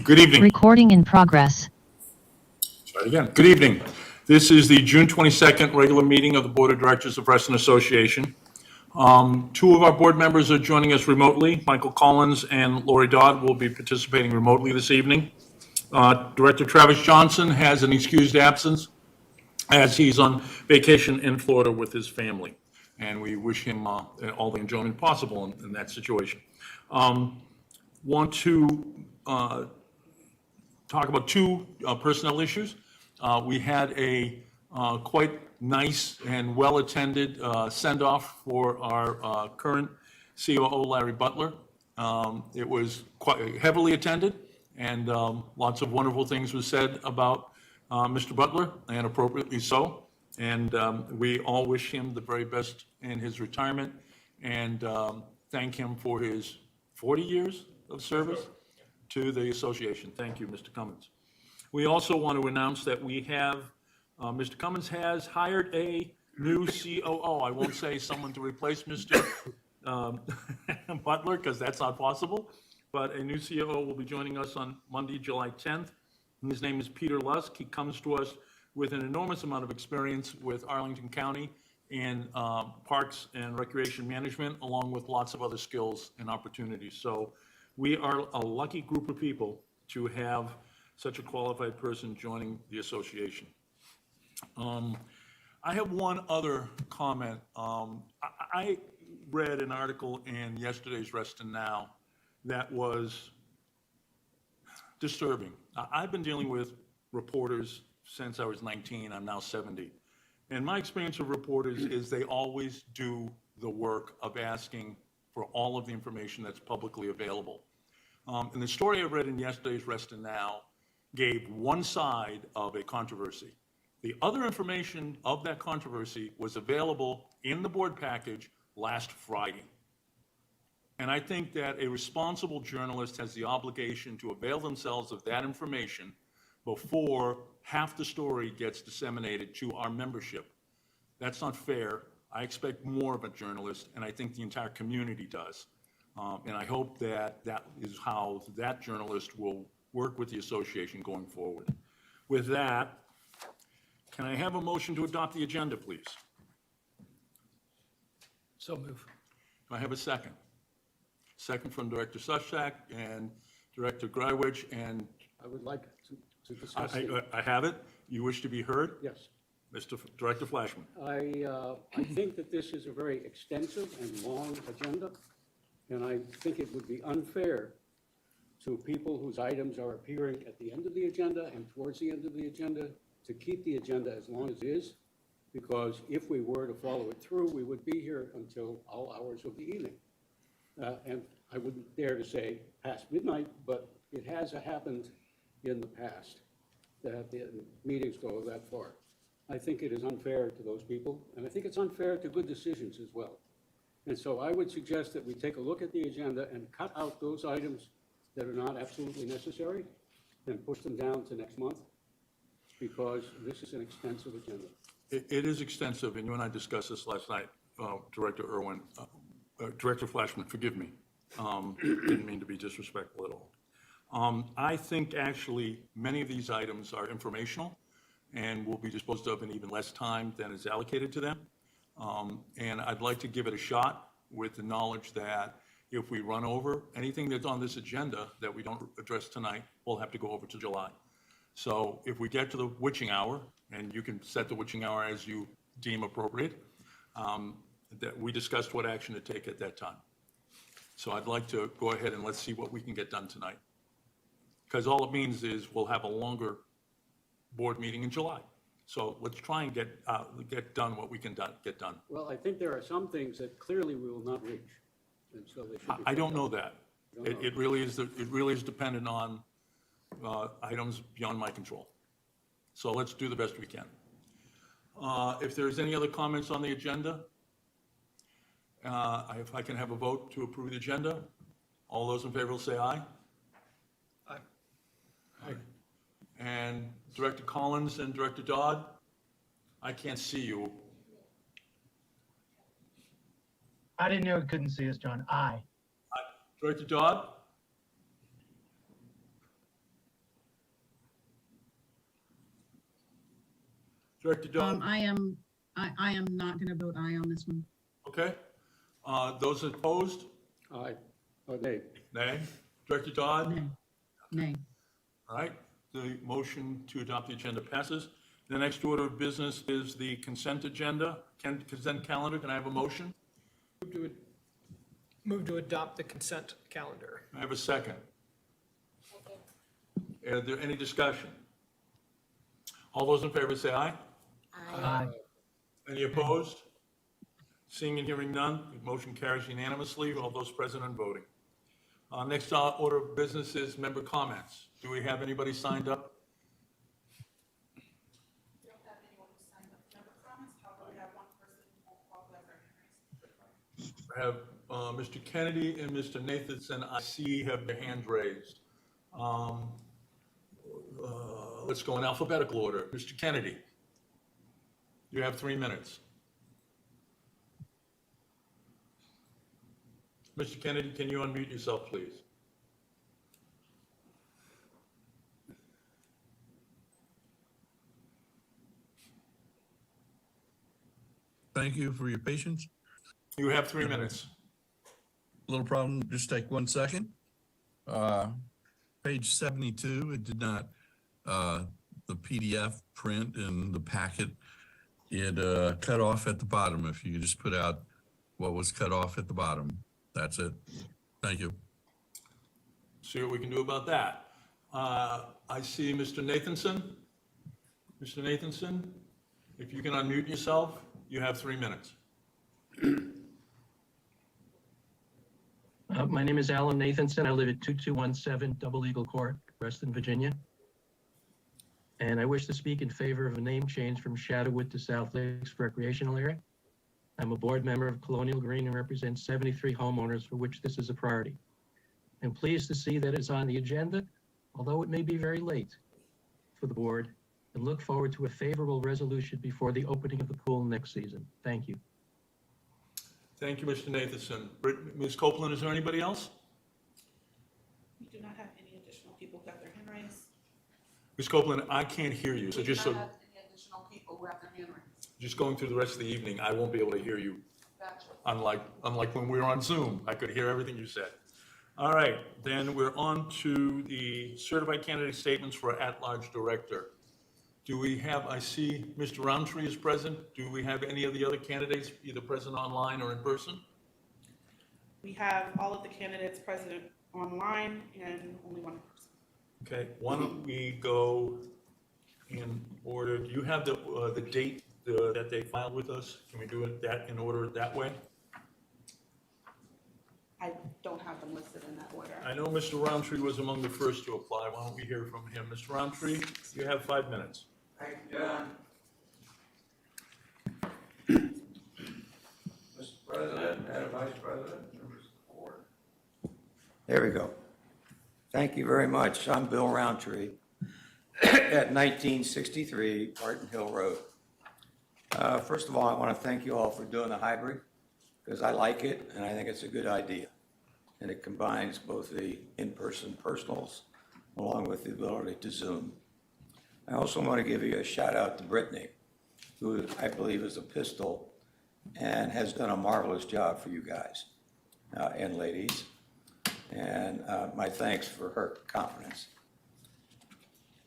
Good evening. Recording in progress. Try it again. Good evening. This is the June 22nd regular meeting of the Board of Directors of Reston Association. Two of our board members are joining us remotely. Michael Collins and Lori Dodd will be participating remotely this evening. Director Travis Johnson has an excused absence as he's on vacation in Florida with his family. And we wish him all the enjoyment possible in that situation. Want to talk about two personnel issues. We had a quite nice and well-attended send-off for our current COO, Larry Butler. It was quite heavily attended, and lots of wonderful things were said about Mr. Butler, and appropriately so. And we all wish him the very best in his retirement, and thank him for his 40 years of service to the association. Thank you, Mr. Cummins. We also want to announce that we have, Mr. Cummins has hired a new COO. I won't say someone to replace Mr. Butler, because that's not possible, but a new COO will be joining us on Monday, July 10th. His name is Peter Lusk. He comes to us with an enormous amount of experience with Arlington County in parks and recreation management, along with lots of other skills and opportunities. So we are a lucky group of people to have such a qualified person joining the association. I have one other comment. I read an article in yesterday's Reston Now that was disturbing. I've been dealing with reporters since I was 19. I'm now 70. And my experience with reporters is they always do the work of asking for all of the information that's publicly available. And the story I read in yesterday's Reston Now gave one side of a controversy. The other information of that controversy was available in the board package last Friday. And I think that a responsible journalist has the obligation to avail themselves of that information before half the story gets disseminated to our membership. That's not fair. I expect more of a journalist, and I think the entire community does. And I hope that that is how that journalist will work with the association going forward. With that, can I have a motion to adopt the agenda, please? So move. Do I have a second? Second from Director Sushak and Director Grywich, and I would like to discuss it. I have it. You wish to be heard? Yes. Mr. Director Flashman. I think that this is a very extensive and long agenda, and I think it would be unfair to people whose items are appearing at the end of the agenda and towards the end of the agenda to keep the agenda as long as it is, because if we were to follow it through, we would be here until all hours of the evening. And I wouldn't dare to say past midnight, but it has happened in the past that the meetings go that far. I think it is unfair to those people, and I think it's unfair to good decisions as well. And so I would suggest that we take a look at the agenda and cut out those items that are not absolutely necessary and push them down to next month, because this is an extensive agenda. It is extensive, and you and I discussed this last night, Director Irwin. Director Flashman, forgive me. Didn't mean to be disrespectful at all. I think actually many of these items are informational and will be disposed of in even less time than is allocated to them. And I'd like to give it a shot with the knowledge that if we run over anything that's on this agenda that we don't address tonight, we'll have to go over to July. So if we get to the witching hour, and you can set the witching hour as you deem appropriate, that we discussed what action to take at that time. So I'd like to go ahead and let's see what we can get done tonight. Because all it means is we'll have a longer board meeting in July. So let's try and get done what we can get done. Well, I think there are some things that clearly we will not reach, and so they should be. I don't know that. It really is dependent on items beyond my control. So let's do the best we can. If there's any other comments on the agenda, if I can have a vote to approve the agenda, all those in favor will say aye. Aye. Aye. And Director Collins and Director Dodd, I can't see you. I didn't know you couldn't see us, John. Aye. Director Dodd? Director Dodd? I am not going to vote aye on this one. Okay. Those opposed? Aye, or nay. Nay. Director Dodd? Nay. Nay. All right, the motion to adopt the agenda passes. The next order of business is the consent agenda, consent calendar. Can I have a motion? Move to adopt the consent calendar. I have a second. Are there any discussion? All those in favor say aye. Aye. Any opposed? Seeing and hearing none, the motion carries unanimously, all those present and voting. Next order of business is member comments. Do we have anybody signed up? We don't have anyone who signed up for member comments, however, we have one person who won't call their hand raised. I have Mr. Kennedy and Mr. Nathanson, I see have their hands raised. Let's go in alphabetical order. Mr. Kennedy, you have 3 minutes. Mr. Kennedy, can you unmute yourself, please? Thank you for your patience. You have 3 minutes. Little problem, just take 1 second. Page 72, it did not, the PDF print in the packet, it cut off at the bottom. If you could just put out what was cut off at the bottom, that's it. Thank you. See what we can do about that. I see Mr. Nathanson. Mr. Nathanson, if you can unmute yourself, you have 3 minutes. My name is Alan Nathanson. I live at 2217 Double Eagle Court, Reston, Virginia. And I wish to speak in favor of a name change from Shadowwood to South Lakes Recreational Area. I'm a board member of Colonial Green and represent 73 homeowners for which this is a priority. I'm pleased to see that it's on the agenda, although it may be very late for the board, and look forward to a favorable resolution before the opening of the pool next season. Thank you. Thank you, Mr. Nathanson. Ms. Copeland, is there anybody else? We do not have any additional people who have their hand raised. Ms. Copeland, I can't hear you, so We do just not have any additional people who have their hand raised. just going through the rest of the evening, I won't be able to hear you. Gotcha. Unlike when we were on Zoom, I could hear everything you said. All right, then we're on to the certified candidate statements for at-large director. Do we have, I see Mr. Roundtree is present. Do we have any of the other candidates either present online or in person? We have all of the candidates present online and only one person. Okay, why don't we go in order? Do you have the date that they filed with us? Can we do it that in order that way? I don't have them listed in that order. I know Mr. Roundtree was among the first to apply. Why don't we hear from him? Mr. Roundtree, you have 5 minutes. Thank you, John. Mr. President, Madam Vice President, members of the board. There we go. Thank you very much. I'm Bill Roundtree at 1963 Barton Hill Road. First of all, I want to thank you all for doing the hybrid because I like it and I think it's a good idea. And it combines both the in-person personals along with the ability to Zoom. I also want to give you a shout out to Brittany, who I believe is a pistol and has done a marvelous job for you guys and ladies. And my thanks for her confidence.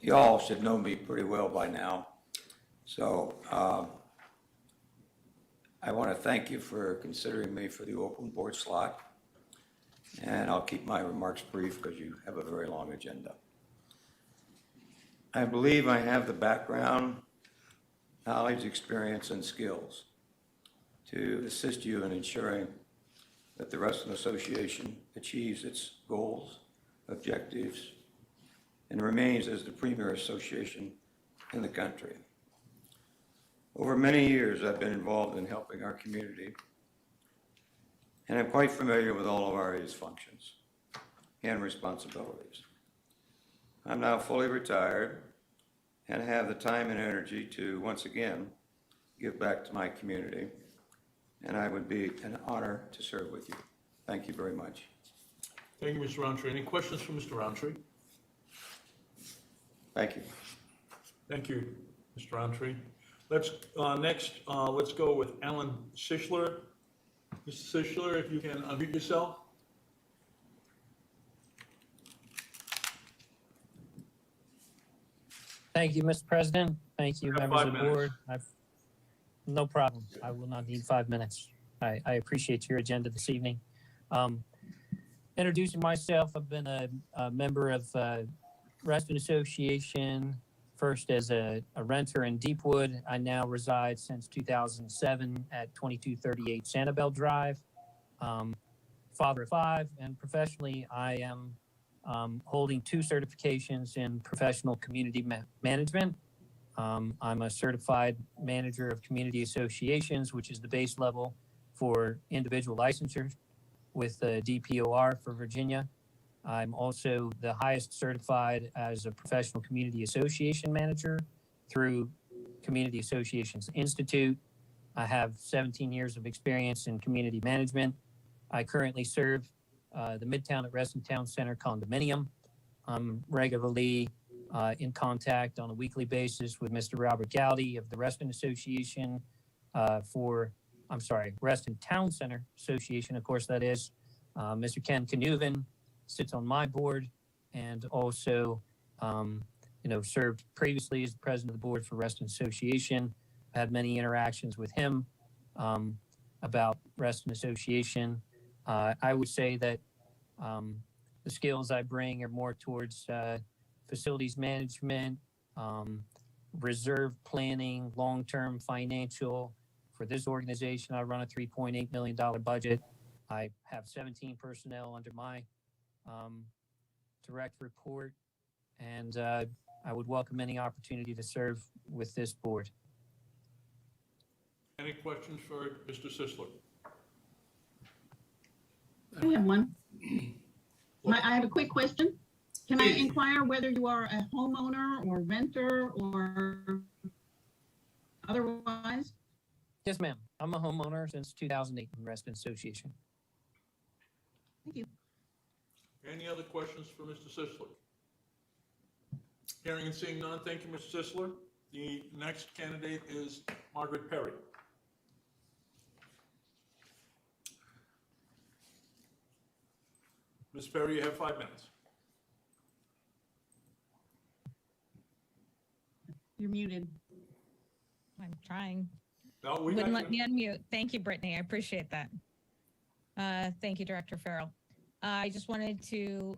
You all should know me pretty well by now. So I want to thank you for considering me for the open board slot. And I'll keep my remarks brief because you have a very long agenda. I believe I have the background, knowledge, experience, and skills to assist you in ensuring that the Wrestling Association achieves its goals, objectives, and remains as the premier association in the country. Over many years, I've been involved in helping our community, and I'm quite familiar with all of our area's functions and responsibilities. I'm now fully retired and have the time and energy to once again give back to my community, and I would be an honor to serve with you. Thank you very much. Thank you, Mr. Roundtree. Any questions for Mr. Roundtree? Thank you. Thank you, Mr. Roundtree. Let's, let's go with Alan Sichler. Mr. Sichler, if you can unmute yourself. Thank you, Mr. President. Thank you, You have members 5 of the minutes. board. No problem. I will not need 5 minutes. I appreciate your agenda this evening. Introducing myself, I've been a member of Reston Association, first as a renter in Deepwood. I now reside since 2007 at 2238 Sanibel Drive. Father of 5, and professionally, I am holding 2 certifications in professional community management. I'm a certified manager of community associations, which is the base level for individual licensure with the DPOR for Virginia. I'm also the highest certified as a professional community association manager through Community Associations Institute. I have 17 years of experience in community management. I currently serve the Midtown at Reston Town Center condominium. I'm regularly in contact on a weekly basis with Mr. Robert Gowdy of the Reston Association Reston Town Center Association, of course, that is. Mr. Ken Canuven sits on my board and also, served previously as the president of the board for Reston Association. I had many interactions with him about Reston Association. I would say that the skills I bring are more towards facilities management, reserve planning, long-term financial. For this organization, I run a $3.8 million budget. I have 17 personnel under my direct report, and I would welcome any opportunity to serve with this board. Any questions for Mr. Sichler? I have one. I have a quick question. Can I inquire whether you are a homeowner or renter or otherwise? Yes, ma'am. I'm a homeowner since 2008 in Reston Association. Thank you. Any other questions for Mr. Sichler? Hearing and seeing none, thank you, Mr. Sichler. The next candidate is Margaret Perry. Ms. Perry, you have 5 minutes. You're muted. I'm trying. No, we Wouldn't got let you. me unmute. Thank you, Brittany. I appreciate that. Thank you, Director Farrell. I just wanted to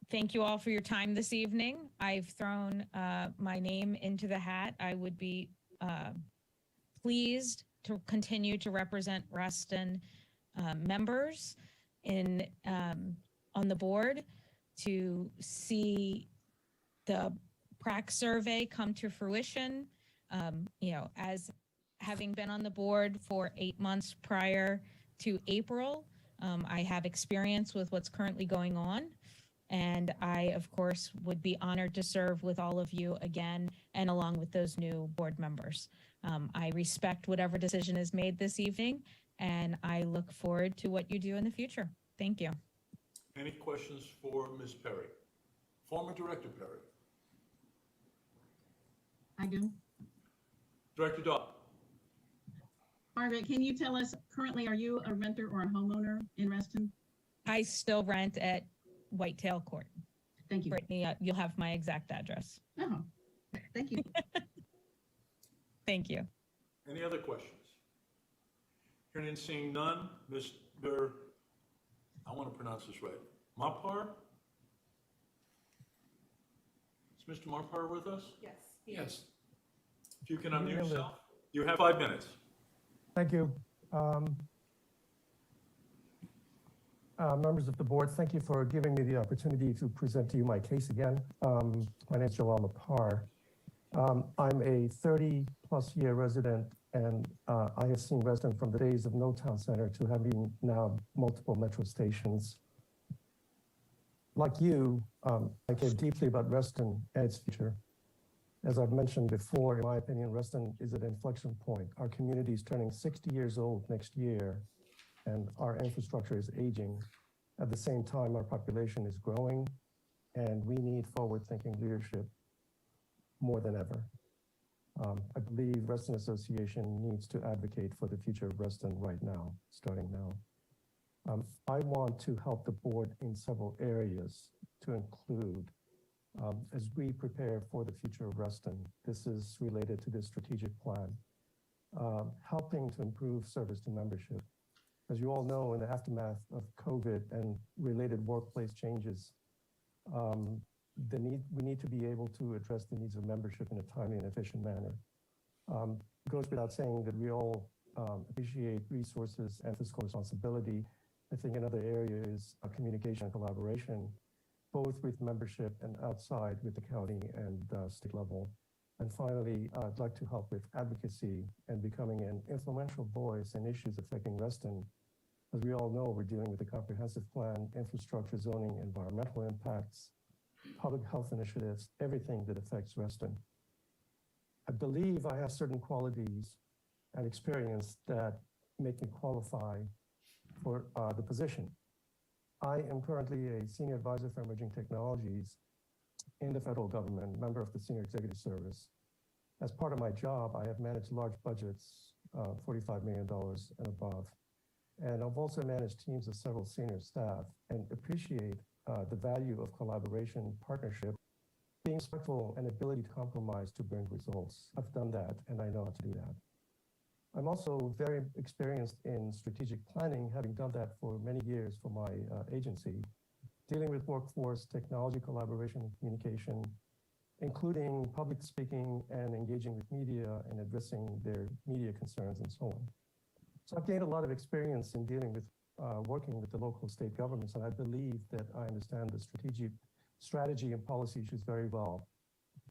thank you all for your time this evening. I've thrown my name into the hat. I would be pleased to continue to represent Reston members on the board to see the PRAC survey come to fruition. As having been on the board for 8 months prior to April, I have experience with what's currently going on. And I, of course, would be honored to serve with all of you again and along with those new board members. I respect whatever decision is made this evening, and I look forward to what you do in the future. Thank you. Any questions for Ms. Perry? Former Director Perry. I do. Director Dodd. Margaret, can you tell us currently, are you a renter or a homeowner in Reston? I still rent at Whitetail Court. Thank you. Brittany, you'll have my exact address. Oh, thank you. Thank you. Any other questions? Hearing and seeing none, Mr. I want to pronounce this right. Marpar? Is Mr. Marpar with us? Yes. Yes. If you can unmute yourself, you have 5 minutes. Thank you. Members of the board, thank you for giving me the opportunity to present to you my case again. My name is Joel Lepar. I'm a 30-plus year resident, and I have seen Reston from the days of No Town Center to having now multiple metro stations. Like you, I care deeply about Reston and its future. As I've mentioned before, in my opinion, Reston is at an inflection point. Our community is turning 60 years old next year, and our infrastructure is aging. At the same time, our population is growing, and we need forward-thinking leadership more than ever. I believe Reston Association needs to advocate for the future of Reston right now, starting now. I want to help the board in several areas to include, as we prepare for the future of Reston, this is related to this strategic plan, helping to improve service to membership. As you all know, in the aftermath of COVID and related workplace changes, we need to be able to address the needs of membership in a timely and efficient manner. It goes without saying that we all appreciate resources and fiscal responsibility. I think another area is communication and collaboration, both with membership and outside with the county and state level. And finally, I'd like to help with advocacy and becoming an influential voice in issues affecting Reston. As we all know, we're dealing with a comprehensive plan, infrastructure, zoning, environmental impacts, public health initiatives, everything that affects Reston. I believe I have certain qualities and experience that make me qualify for the position. I am currently a senior advisor for emerging technologies in the federal government, member of the Senior Executive Service. As part of my job, I have managed large budgets, $45 million and above. And I've also managed teams of several senior staff and appreciate the value of collaboration, partnership, being respectful, and ability to compromise to bring results. I've done that, and I know how to do that. I'm also very experienced in strategic planning, having done that for many years for my agency, dealing with workforce, technology, collaboration, and communication, including public speaking and engaging with media and addressing their media concerns and so on. So I've gained a lot of experience in dealing with working with the local state governments, and I believe that I understand the strategy and policy issues very well.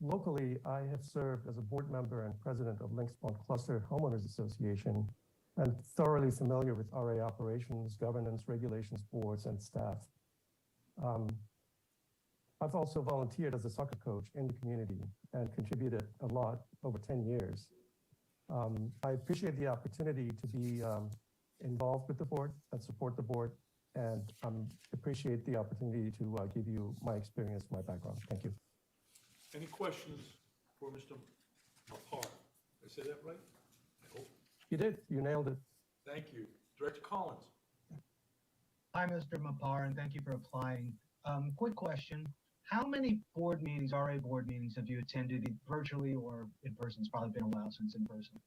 Locally, I have served as a board member and president of Links Point Cluster Homeowners Association. I'm thoroughly familiar with RA operations, governance, regulations, boards, and staff. I've also volunteered as a soccer coach in the community and contributed a lot over 10 years. I appreciate the opportunity to be involved with the board and support the board, and appreciate the opportunity to give you my experience, my background. Thank you. Any questions for Mr. Mapar? Did I say that right? I hope. You did. You nailed it. Thank you. Director Collins. Hi, Mr. Mapar, and thank you for applying. Quick question. How many board meetings, RA board meetings, have you attended virtually or in person? It's probably been a while since in person.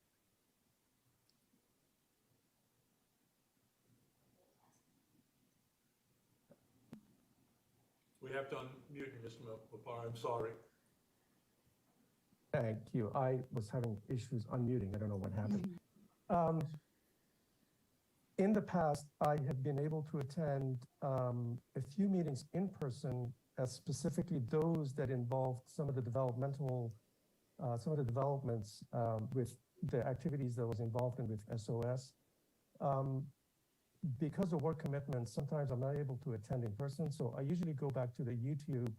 We have to unmute you, Mr. Mapar. I'm sorry. Thank you. I was having issues unmuting. I don't know what happened. In the past, I have been able to attend a few meetings in person, specifically those that involved some of the developmental, some of the developments with the activities that I was involved in with SOS. Because of work commitments, sometimes I'm not able to attend in person. So I usually go back to the YouTube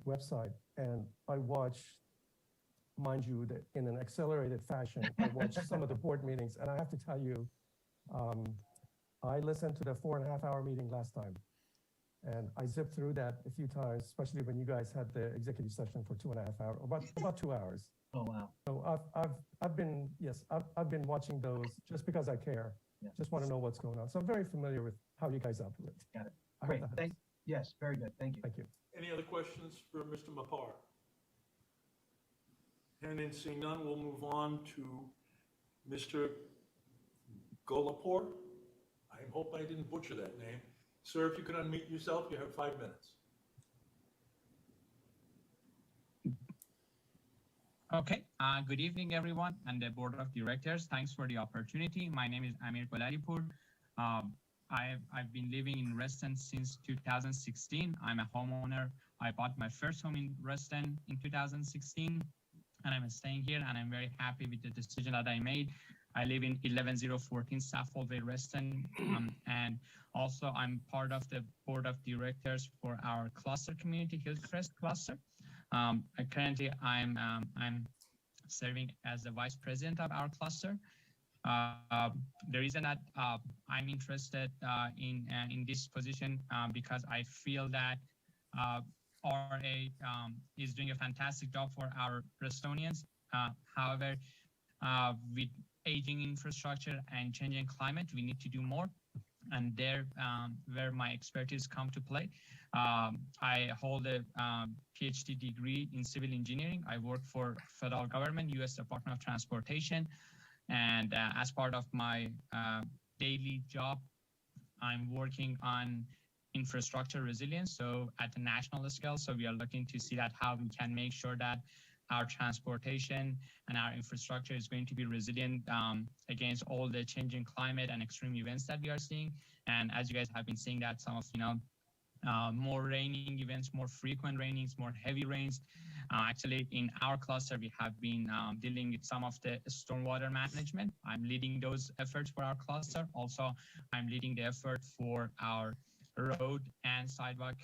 website and I watch, mind you, that in an accelerated fashion, I watch some of the board meetings, and I have to tell you, I listened to the 4.5-hour meeting last time, and I zipped through that a few times, especially when you guys had the executive session for 2.5 hours, about 2 hours. Oh, wow. So I've been watching those just because I care. Yeah. Just want to know what's going on. So I'm very familiar with how you guys operate. Got it. Great. Yes, very good. Thank you. Thank you. Any other questions for Mr. Mapar? And then seeing none, we'll move on to Mr. Golapur. I hope I didn't butcher that name. Sir, if you could unmute yourself, you have 5 minutes. Okay, good evening, everyone, and the board of directors. Thanks for the opportunity. My name is Amir Golaripur. I've been living in Reston since 2016. I'm a homeowner. I bought my first home in Reston in 2016, and I'm staying here, and I'm very happy with the decision that I made. I live in 11014 Suffolk Way, Reston, and also I'm part of the board of directors for our cluster community, Hillcrest cluster. Currently, I'm serving as the vice president of our cluster. The reason that I'm interested in this position because I feel that RA is doing a fantastic job for our Restonians. However, with aging infrastructure and changing climate, we need to do more. And there, where my expertise come to play. I hold a PhD degree in civil engineering. I work for federal government, U.S. Department of Transportation. And as part of my daily job, I'm working on infrastructure resilience. So at the national scale, so we are looking to see that how we can make sure that our transportation and our infrastructure is going to be resilient against all the changing climate and extreme events that we are seeing. And as you guys have been seeing that some of, more raining events, more frequent rainings, more heavy rains. Actually, in our cluster, we have been dealing with some of the stormwater management. I'm leading those efforts for our cluster. Also, I'm leading the effort for our road and sidewalk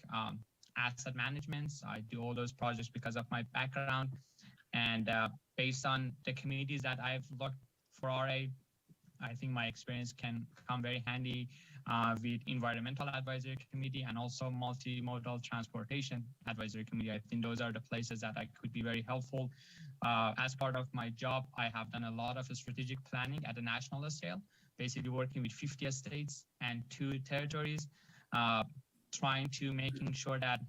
asset management. I do all those projects because of my background. And based on the communities that I've looked for RA, I think my experience can come very handy with environmental advisory committee and also multimodal transportation advisory committee. I think those are the places that I could be very helpful. As part of my job, I have done a lot of strategic planning at the national scale, basically working with 50 states and 2 territories, trying to making sure that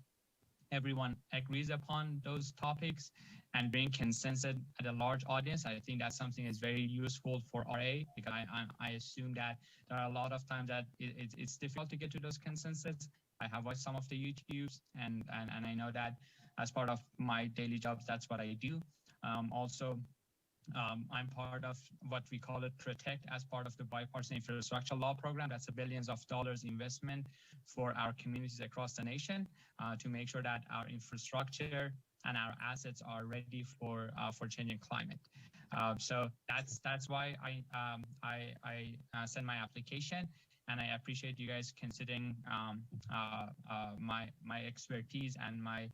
everyone agrees upon those topics and bring consensus at a large audience. I think that's something that's very useful for RA, because I assume that there are a lot of times that it's difficult to get to those consensus. I have watched some of the YouTubes and I know that as part of my daily jobs, that's what I do. I'm part of what we call it Protect as part of the bipartisan infrastructure law program. That's a billions of dollars investment for our communities across the nation to make sure that our infrastructure and our assets are ready for changing climate. So that's why I send my application, and I appreciate you guys considering my expertise and my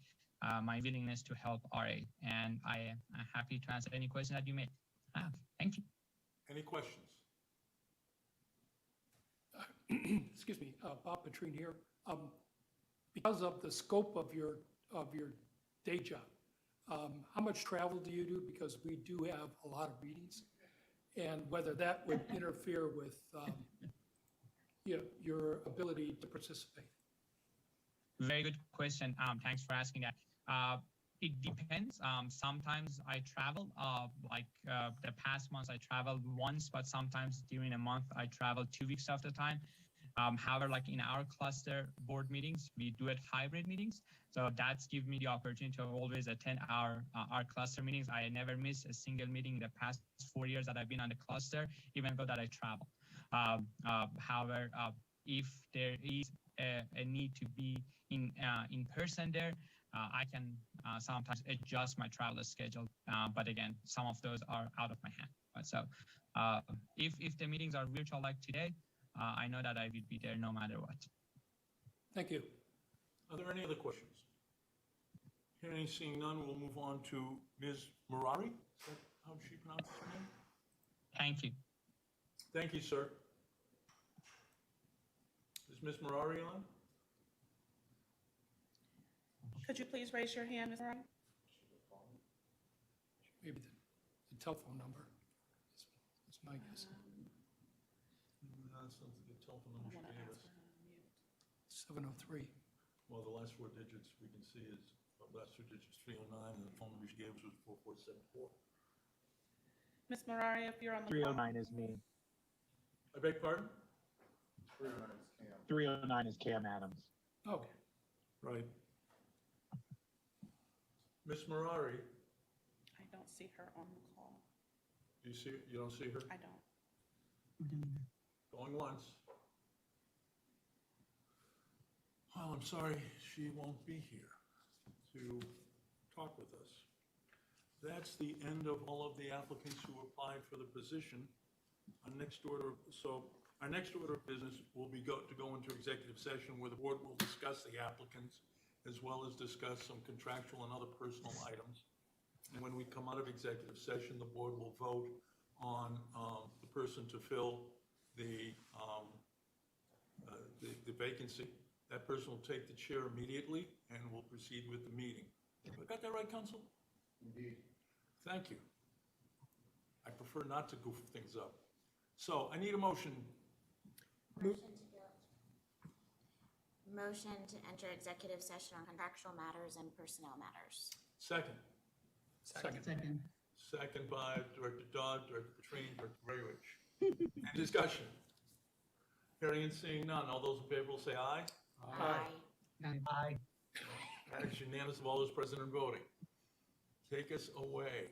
willingness to help RA, and I am happy to answer any question that you may have. Thank you. Any questions? Excuse me, Bob Petrine here. Because of the scope of your day job, how much travel do you do? Because we do have a lot of meetings, and whether that would interfere with your ability to participate. Very good question. Thanks for asking that. It depends. Sometimes I travel, the past months I traveled once, but sometimes during a month I travel 2 weeks of the time. However, like in our cluster board meetings, we do it hybrid meetings. So that's given me the opportunity to always attend our cluster meetings. I never miss a single meeting in the past 4 years that I've been on the cluster, even though that I travel. However, if there is a need to be in person there, I can sometimes adjust my travel schedule. But again, some of those are out of my hand. So if the meetings are virtual like today, I know that I will be there no matter what. Thank you. Are there any other questions? Hearing and seeing none, we'll move on to Ms. Murari. Is that how she pronounces her name? Thank you. Thank you, sir. Is Ms. Murari on? Could you please raise your hand, Ms. Murray? Maybe the telephone number is my guess. That's not the telephone number she gave us. 703. Well, the last 4 digits we can see is, last 2 digits 309, and the phone number she gave us was 4474. Ms. Murray, if you're on the 309 phone. is me. I beg pardon? 309 is Cam Adams. Oh, Right. Ms. Murari, I don't see her on the call. do you see, you don't see her? I don't. Going once. Well, I'm sorry, she won't be here to talk with us. That's the end of all of the applicants who applied for the position. Our next order of business will be to go into executive session where the board will discuss the applicants as well as discuss some contractual and other personal items. And when we come out of executive session, the board will vote on the person to fill the vacancy. That person will take the chair immediately and will proceed with the meeting. I got that right, Counsel? Indeed. Thank you. I prefer not to goof things up. So I need a motion. Motion to enter executive session on contractual matters and personnel matters. Second. Second. Second by Director Dodd, Director Petrine, Director Raywich. Any discussion? Hearing and seeing none. All those in favor will say aye. Aye. Aye. That is unanimous of all those present and voting. Take us away.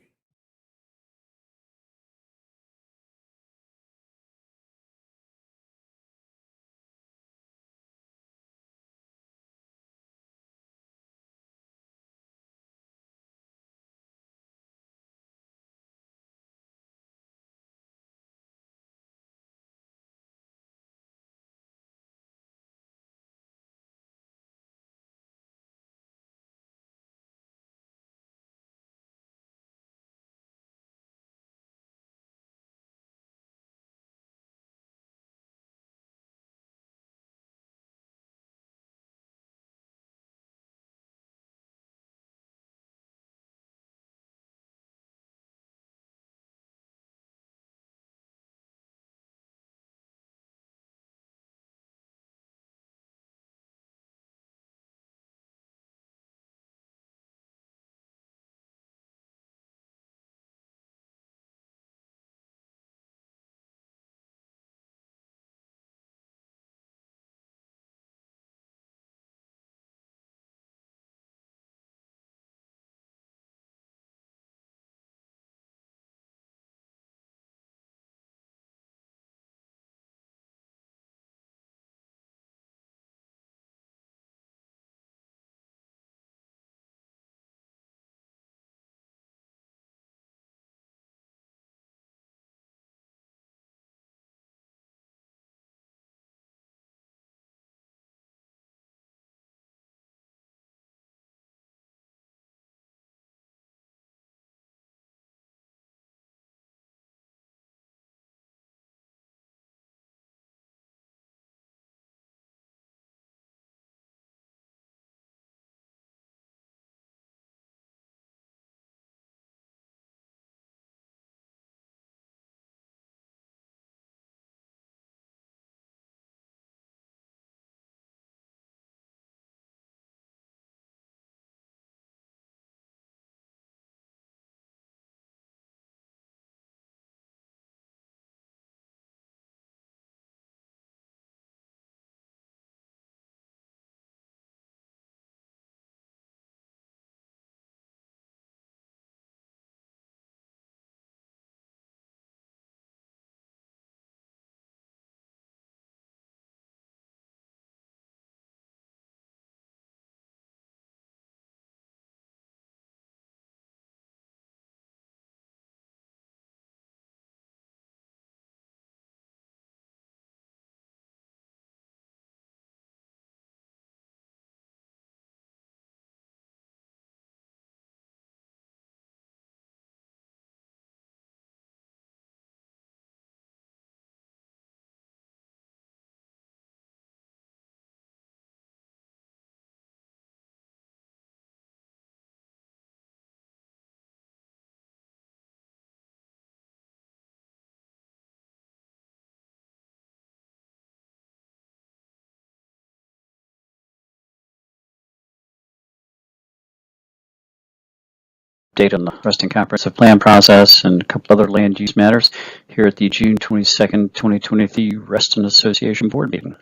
Update on the Reston Comprehensive Plan process and a couple other land use matters here at the June 22nd, 2023 Reston Association Board meeting.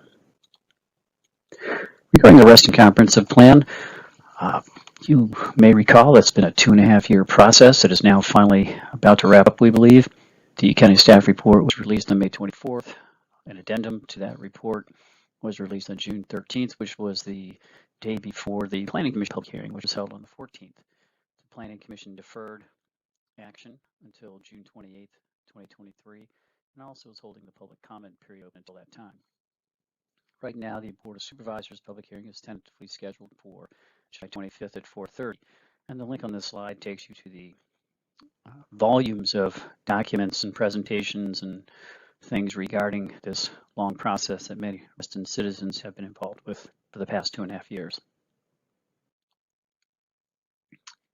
Regarding the Reston Comprehensive Plan, you may recall it's been a 2.5-year process. It is now finally about to wrap up, we believe. The county staff report was released on May 24th. An addendum to that report was released on June 13th, which was the day before the Planning Commission public hearing, which was held on the 14th. The Planning Commission deferred action until June 28th, 2023, and also is holding the public comment period open until that time. Right now, the Board of Supervisors public hearing is tentatively scheduled for July 25th at 4:30, and the link on this slide takes you to the volumes of documents and presentations and things regarding this long process that many Reston citizens have been involved with for the past 2.5 years.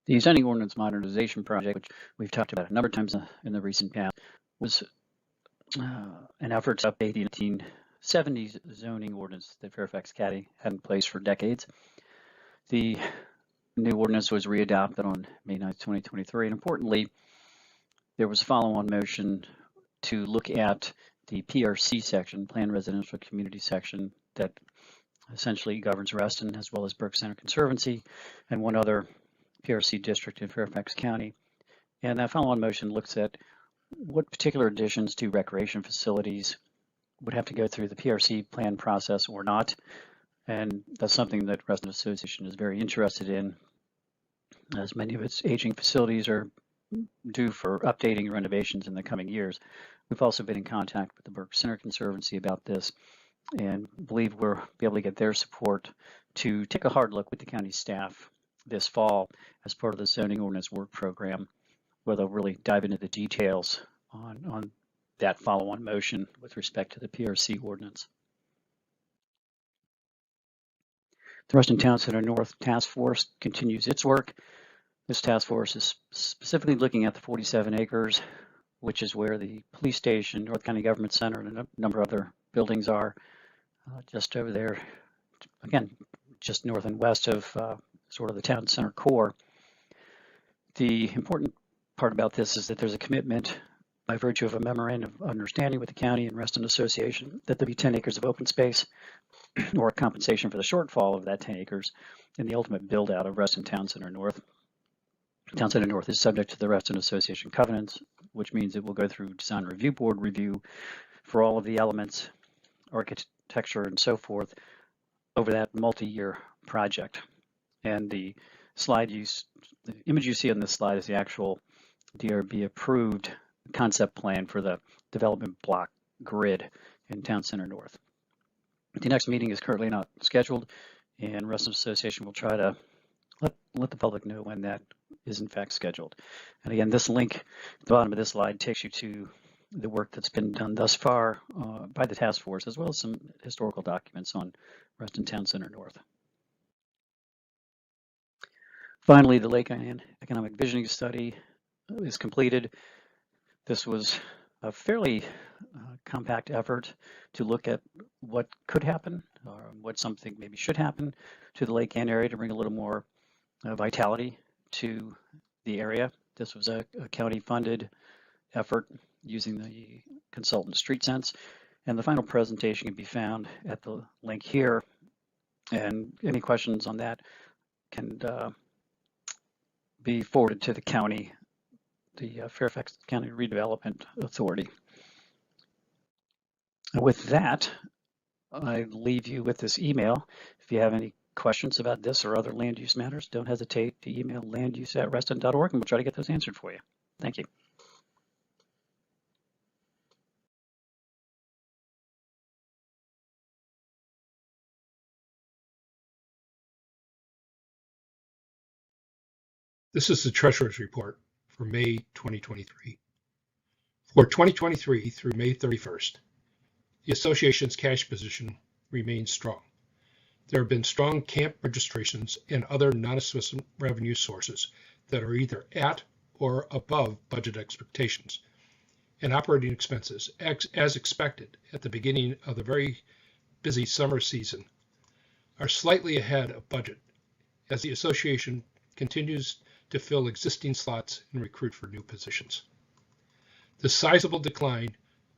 The zoning ordinance modernization project, which we've talked about a number of times in the recent past, was an effort to update the 1970s zoning ordinance that Fairfax County had in place for decades. The new ordinance was readopted on May 9th, 2023, and importantly, there was a follow-on motion to look at the PRC section, Planned Residential Community section, that essentially governs Reston as well as Burke Center Conservancy and one other PRC district in Fairfax County. And that follow-on motion looks at what particular additions to recreation facilities would have to go through the PRC plan process or not. And that's something that Reston Association is very interested in, as many of its aging facilities are due for updating and renovations in the coming years. We've also been in contact with the Burke Center Conservancy about this and believe we'll be able to get their support to take a hard look with the county staff this fall as part of the zoning ordinance work program, where they'll really dive into the details on that follow-on motion with respect to the PRC ordinance. The Reston Town Center North Task Force continues its work. This task force is specifically looking at the 47 acres, which is where the police station, North County Government Center, and a number of other buildings are, just over there, again, just north and west of sort of the town center core. The important part about this is that there's a commitment by virtue of a memorandum of understanding with the county and Reston Association that there'll be 10 acres of open space or compensation for the shortfall of that 10 acres in the ultimate build out of Reston Town Center North. Town Center North is subject to the Reston Association covenants, which means it will go through design review board review for all of the elements, architecture and so forth over that multi-year project. And the image you see on this slide is the actual DRB approved concept plan for the development block grid in Town Center North. The next meeting is currently not scheduled, and Reston Association will try to let the public know when that is in fact scheduled. And again, this link at the bottom of this slide takes you to the work that's been done thus far by the task force, as well as some historical documents on Reston Town Center North. Finally, the Lake Island Economic Visioning Study is completed. This was a fairly compact effort to look at what could happen or what something maybe should happen to the Lake Ann area to bring a little more vitality to the area. This was a county-funded effort using the consultant StreetSense, and the final presentation can be found at the link here. And any questions on that can be forwarded to the county, the Fairfax County Redevelopment Authority. And with that, I leave you with this email. If you have any questions about this or other land use matters, don't hesitate to email landuse@reston.org and we'll try to get those answered for you. Thank you. This is the Treasurer's Report for May 2023. For 2023 through May 31st, the Association's cash position remains strong. There have been strong camp registrations and other non-assessment revenue sources that are either at or above budget expectations, and operating expenses, as expected at the beginning of the very busy summer season, are slightly ahead of budget as the Association continues to fill existing slots and recruit for new positions. The sizable decline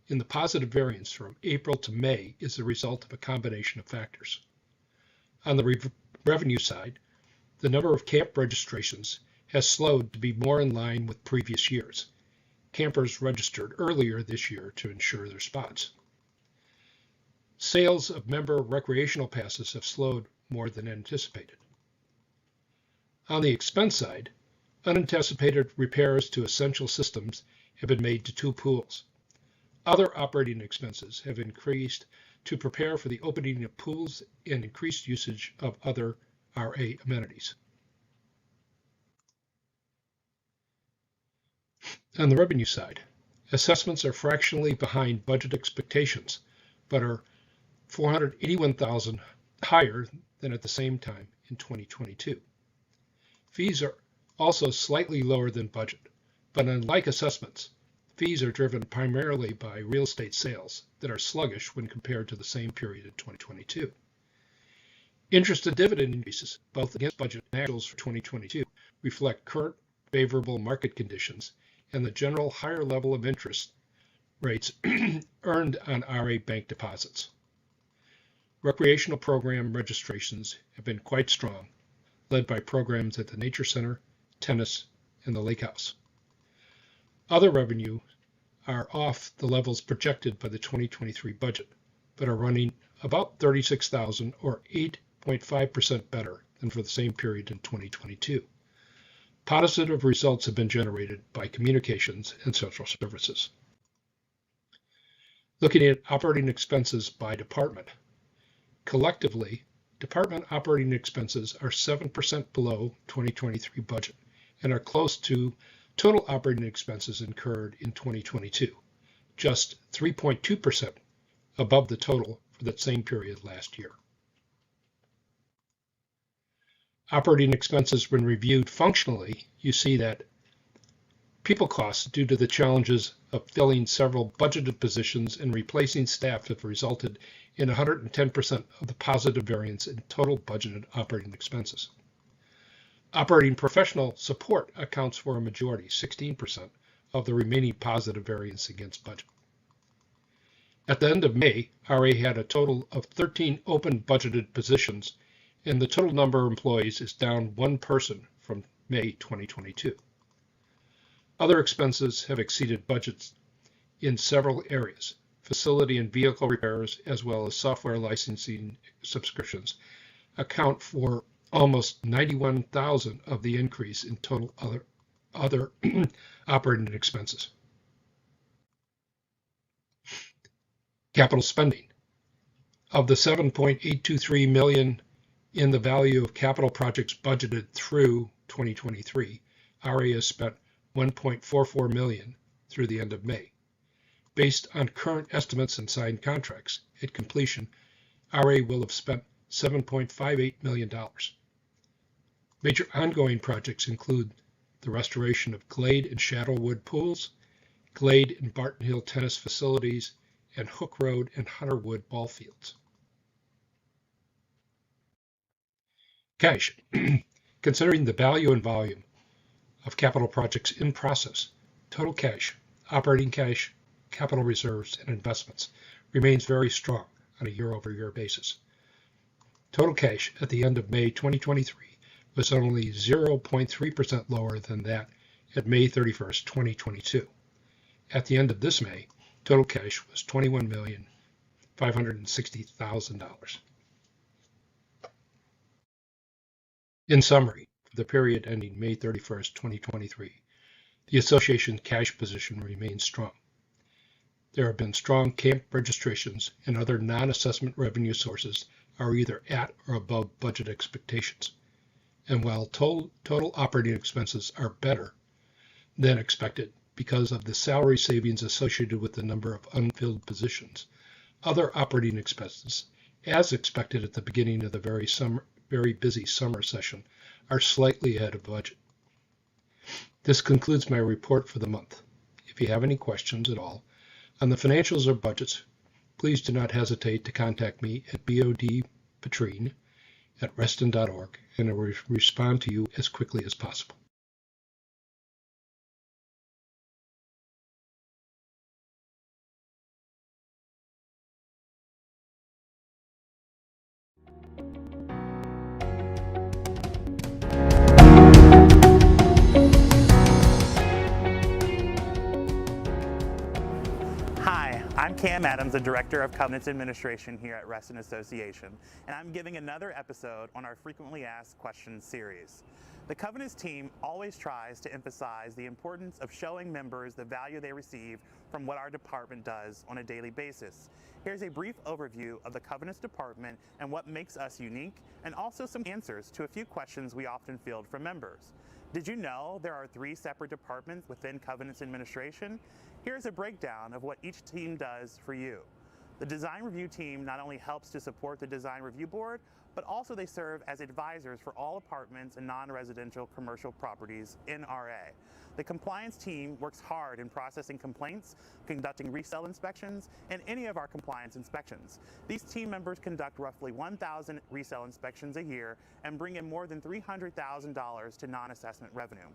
in the positive variance from April to May is the result of a combination of factors. On the revenue side, the number of camp registrations has slowed to be more in line with previous years. Campers registered earlier this year to ensure their spots. Sales of member recreational passes have slowed more than anticipated. On the expense side, unanticipated repairs to essential systems have been made to 2 pools. Other operating expenses have increased to prepare for the opening of pools and increased usage of other RA amenities. On the revenue side, assessments are fractionally behind budget expectations, but are $481,000 higher than at the same time in 2022. Fees are also slightly lower than budget. But unlike assessments, fees are driven primarily by real estate sales that are sluggish when compared to the same period in 2022. Interest and dividend increases, both against budget and actuals for 2022, reflect current favorable market conditions and the general higher level of interest rates earned on RA bank deposits. Recreational program registrations have been quite strong, led by programs at the Nature Center, tennis, and the Lake House. Other revenue are off the levels projected by the 2023 budget, but are running about $36,000 or 8.5% better than for the same period in 2022. Positive results have been generated by communications and social services. Looking at operating expenses by department, collectively, department operating expenses are 7% below 2023 budget and are close to total operating expenses incurred in 2022, just 3.2% above the total for that same period last year. Operating expenses, when reviewed functionally, you see that people costs due to the challenges of filling several budgeted positions and replacing staff have resulted in 110% of the positive variance in total budgeted operating expenses. Operating professional support accounts for a majority, 16%, of the remaining positive variance against budget. At the end of May, RA had a total of 13 open budgeted positions, and the total number of employees is down 1 person from May 2022. Other expenses have exceeded budgets in several areas. Facility and vehicle repairs, as well as software licensing subscriptions, account for almost $91,000 of the increase in total other operating expenses. Capital spending. Of the $7.823 million in the value of capital projects budgeted through 2023, RA has spent $1.44 million through the end of May. Based on current estimates and signed contracts, at completion, RA will have spent $7.58 million. Major ongoing projects include the restoration of Glade and Shadowwood pools, Glade and Barton Hill tennis facilities, and Hook Road and Hunterwood ball fields. Cash. Considering the value and volume of capital projects in process, total cash, operating cash, capital reserves, and investments remains very strong on a year-over-year basis. Total cash at the end of May 2023 was only 0.3% lower than that at May 31st, 2022. At the end of this May, total cash was $21,560,000. In summary, for the period ending May 31st, 2023, the association's cash position remains strong. There have been strong camp registrations, and other non-assessment revenue sources are either at or above budget expectations. And while total operating expenses are better than expected because of the salary savings associated with the number of unfilled positions, other operating expenses, as expected at the beginning of the very busy summer session, are slightly ahead of budget. This concludes my report for the month. If you have any questions at all on the financials or budgets, please do not hesitate to contact me at bodpetrine@reston.org, and I will respond to you as quickly as possible. Hi, I'm Cam Adams, the Director of Covenants Administration here at Reston Association, and I'm giving another episode on our Frequently Asked Questions series. The Covenants team always tries to emphasize the importance of showing members the value they receive from what our department does on a daily basis. Here's a brief overview of the Covenants department and what makes us unique, and also some answers to a few questions we often field from members. Did you know there are 3 separate departments within Covenants Administration? Here's a breakdown of what each team does for you. The design review team not only helps to support the design review board, but also they serve as advisors for all apartments and non-residential commercial properties in RA. The compliance team works hard in processing complaints, conducting resale inspections, and any of our compliance inspections. These team members conduct roughly 1,000 resale inspections a year and bring in more than $300,000 to non-assessment revenue.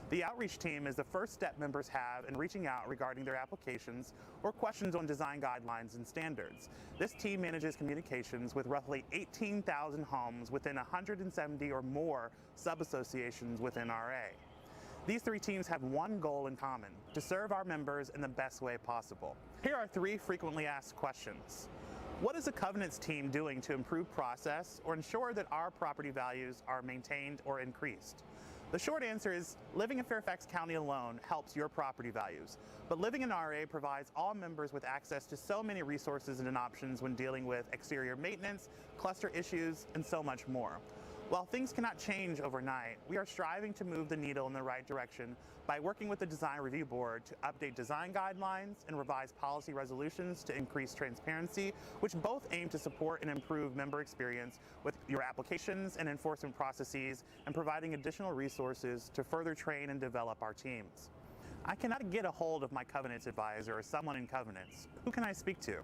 The outreach team is the first step members have in reaching out regarding their applications or questions on design guidelines and standards. This team manages communications with roughly 18,000 homes within 170 or more sub-associations within RA. These three teams have one goal in common: to serve our members in the best way possible. Here are three frequently asked questions. What is the Covenants team doing to improve process or ensure that our property values are maintained or increased? The short answer is living in Fairfax County alone helps your property values, but living in RA provides all members with access to so many resources and options when dealing with exterior maintenance, cluster issues, and so much more. While things cannot change overnight, we are striving to move the needle in the right direction by working with the Design Review Board to update design guidelines and revise policy resolutions to increase transparency, which both aim to support and improve member experience with your applications and enforcement processes, and providing additional resources to further train and develop our teams. I cannot get a hold of my Covenants advisor or someone in Covenants. Who can I speak to?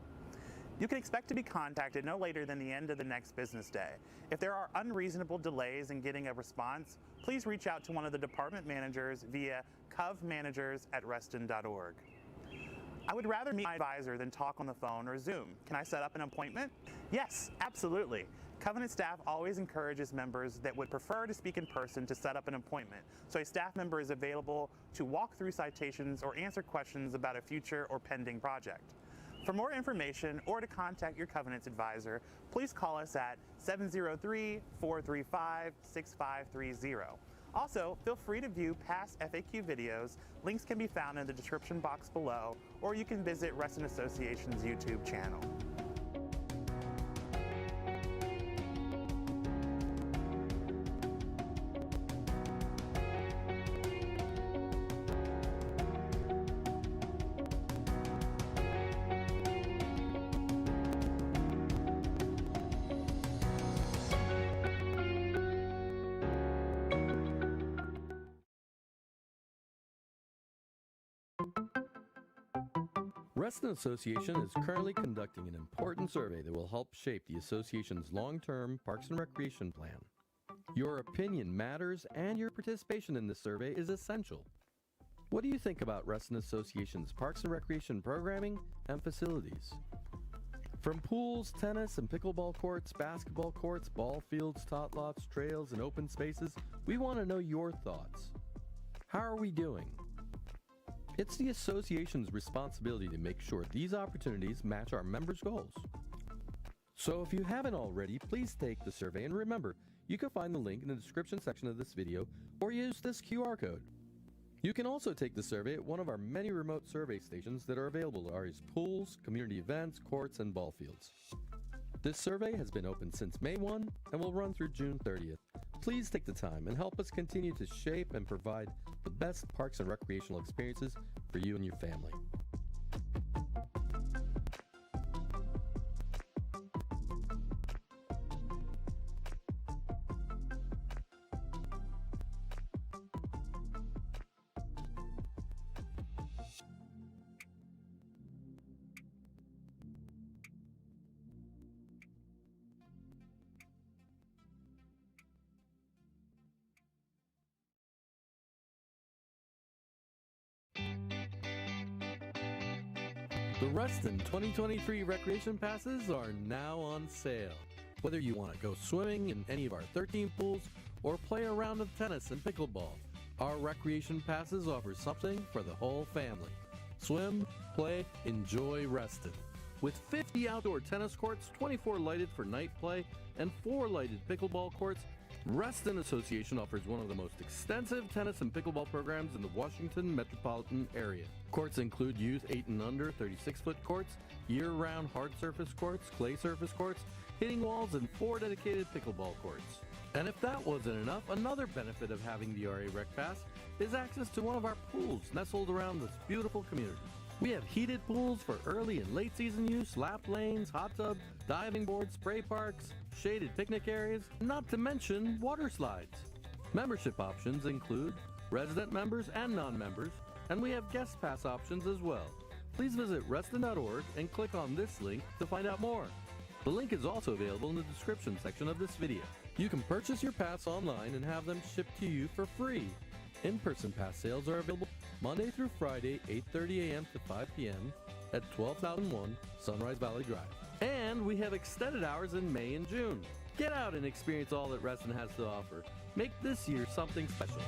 You can expect to be contacted no later than the end of the next business day. If there are unreasonable delays in getting a response, please reach out to one of the department managers via covmanagers@reston.org. I would rather meet my advisor than talk on the phone or Zoom. Can I set up an appointment? Yes, absolutely. Covenant staff always encourages members that would prefer to speak in person to set up an appointment, so a staff member is available to walk through citations or answer questions about a future or pending project. For more information or to contact your Covenants advisor, please call us at 703-435-6530. Also, feel free to view past FAQ videos. Links can be found in the description box below, or you can visit Reston Association's YouTube channel. Reston Association is currently conducting an important survey that will help shape the association's long-term Parks and Recreation plan. Your opinion matters, and your participation in this survey is essential. What do you think about Reston Association's Parks and Recreation programming and facilities? From pools, tennis and pickleball courts, basketball courts, ball fields, tot lots, trails, and open spaces, we want to know your thoughts. How are we doing? It's the association's responsibility to make sure these opportunities match our members' goals. So if you haven't already, please take the survey, and remember, you can find the link in the description section of this video or use this QR code. You can also take the survey at one of our many remote survey stations that are available at RA's pools, community events, courts, and ball fields. This survey has been open since May 1 and will run through June 30th. Please take the time and help us continue to shape and provide the best parks and recreational experiences for you and your family. The Reston 2023 Recreation Passes are now on sale. Whether you want to go swimming in any of our 13 pools or play a round of tennis and pickleball, our Recreation Passes offer something for the whole family. Swim, play, enjoy Reston. With 50 outdoor tennis courts, 24 lighted for night play, and 4 lighted pickleball courts, Reston Association offers one of the most extensive tennis and pickleball programs in the Washington metropolitan area. Courts include youth 8 and under 36-foot courts, year-round hard surface courts, clay surface courts, hitting walls, and 4 dedicated pickleball courts. And if that wasn't enough, another benefit of having the RA Rec Pass is access to one of our pools nestled around this beautiful community. We have heated pools for early and late season use, lap lanes, hot tub, diving boards, spray parks, shaded picnic areas, not to mention water slides. Membership options include resident members and non-members, and we have guest pass options as well. Please visit reston.org and click on this link to find out more. The link is also available in the description section of this video. You can purchase your pass online and have them shipped to you for free. In-person pass sales are available Monday through Friday, 8:30 a.m. to 5 p.m. at 12,001 Sunrise Valley Drive. And we have extended hours in May and June. Get out and experience all that Reston has to offer. Make this year something special.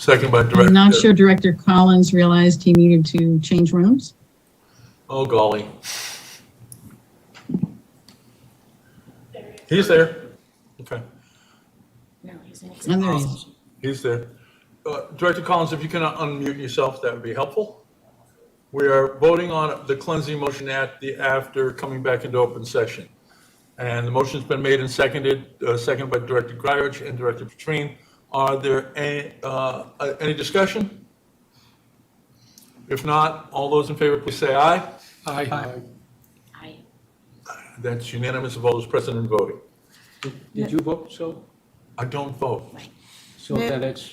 Second by Director. I'm not sure Director Collins realized he needed to change rooms. Oh, golly. He's there. Okay, And there he is. he's there. Director Collins, if you can unmute yourself, that would be helpful. We are voting on the cleansing motion after coming back into open session. And the motion's been made and seconded, seconded by Director Grywych and Director Petrine. Are there any discussion? If not, all those in favor, please say aye. Aye. That's unanimous of all those present and voting. Did you vote, so? I don't vote. So then it's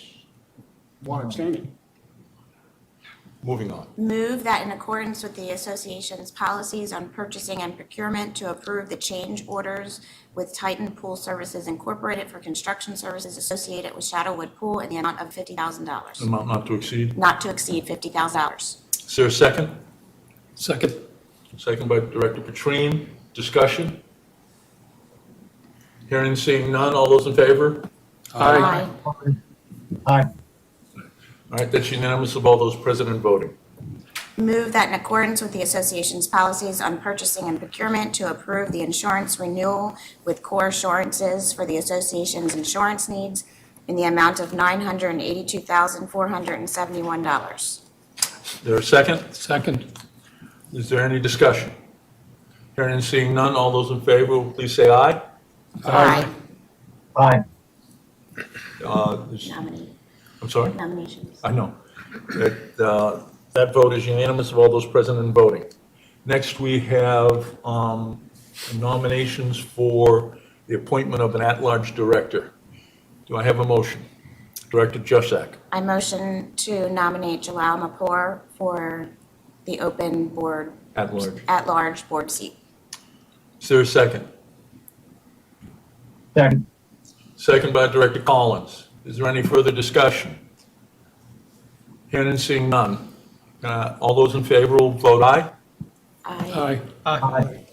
one abstaining. Moving on. Move that in accordance with the association's policies on purchasing and procurement to approve the change orders with Titan Pool Services Incorporated for construction services associated with Shadowwood Pool in the amount of $50,000. Amount not to exceed. Not to exceed $50,000. Is there a second? Second. Second by Director Petrine. Discussion? Hearing and seeing none. All those in favor? Aye. Aye. All right, that's unanimous of all those present and voting. Move that in accordance with the association's policies on purchasing and procurement to approve the insurance renewal with Core Assurances for the association's insurance needs in the amount of $982,471. Is there a second? Second. Is there any discussion? Hearing and seeing none. All those in favor, please say aye. Aye. Aye. I'm sorry? Nominations. I know. That vote is unanimous of all those present and voting. Next, we have nominations for the appointment of an at-large director. Do I have a motion? Director Jusak. I motion to nominate Jalal Mapoor for the open board, At-large. at-large board seat. Is there a second? Second. Second by Director Collins. Is there any further discussion? Hearing and seeing none. All those in favor will vote aye. Aye. Aye.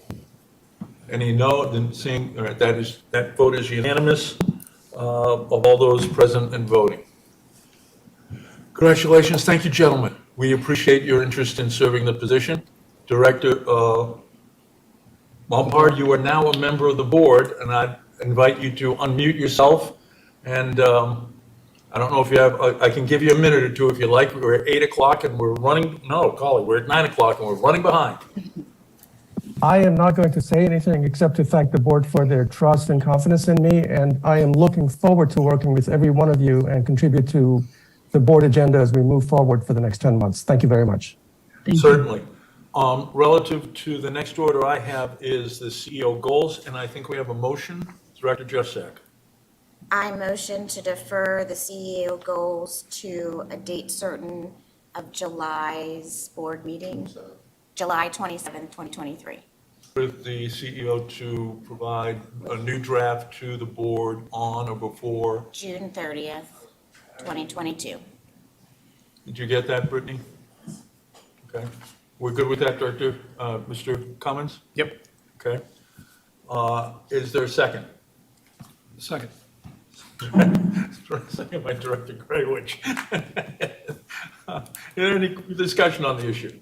Any no? Then seeing, all right, that vote is unanimous of all those present and voting. Congratulations. Thank you, gentlemen. We appreciate your interest in serving the position. Director Mompar, you are now a member of the board, and I invite you to unmute yourself. And I don't know if you have, I can give you a minute or two if you like. We're at 8 o'clock and we're running, no, Collie, we're at 9 o'clock and we're running behind. I am not going to say anything except to thank the board for their trust and confidence in me, and I am looking forward to working with every one of you and contribute to the board agenda as we move forward for the next 10 months. Thank you very much. Certainly. Relative to the next order I have is the CEO goals, and I think we have a motion. Director Jusak. I motion to defer the CEO goals to a date certain of July's board meeting, July 27th, 2023. With the CEO to provide a new draft to the board on or before. June 30th, 2022. Did you get that, Brittany? Okay. We're good with that, Director? Mr. Cummins? Yep. Okay. Is there a second? Second. Second by Director Grywych. Is there any discussion on the issue?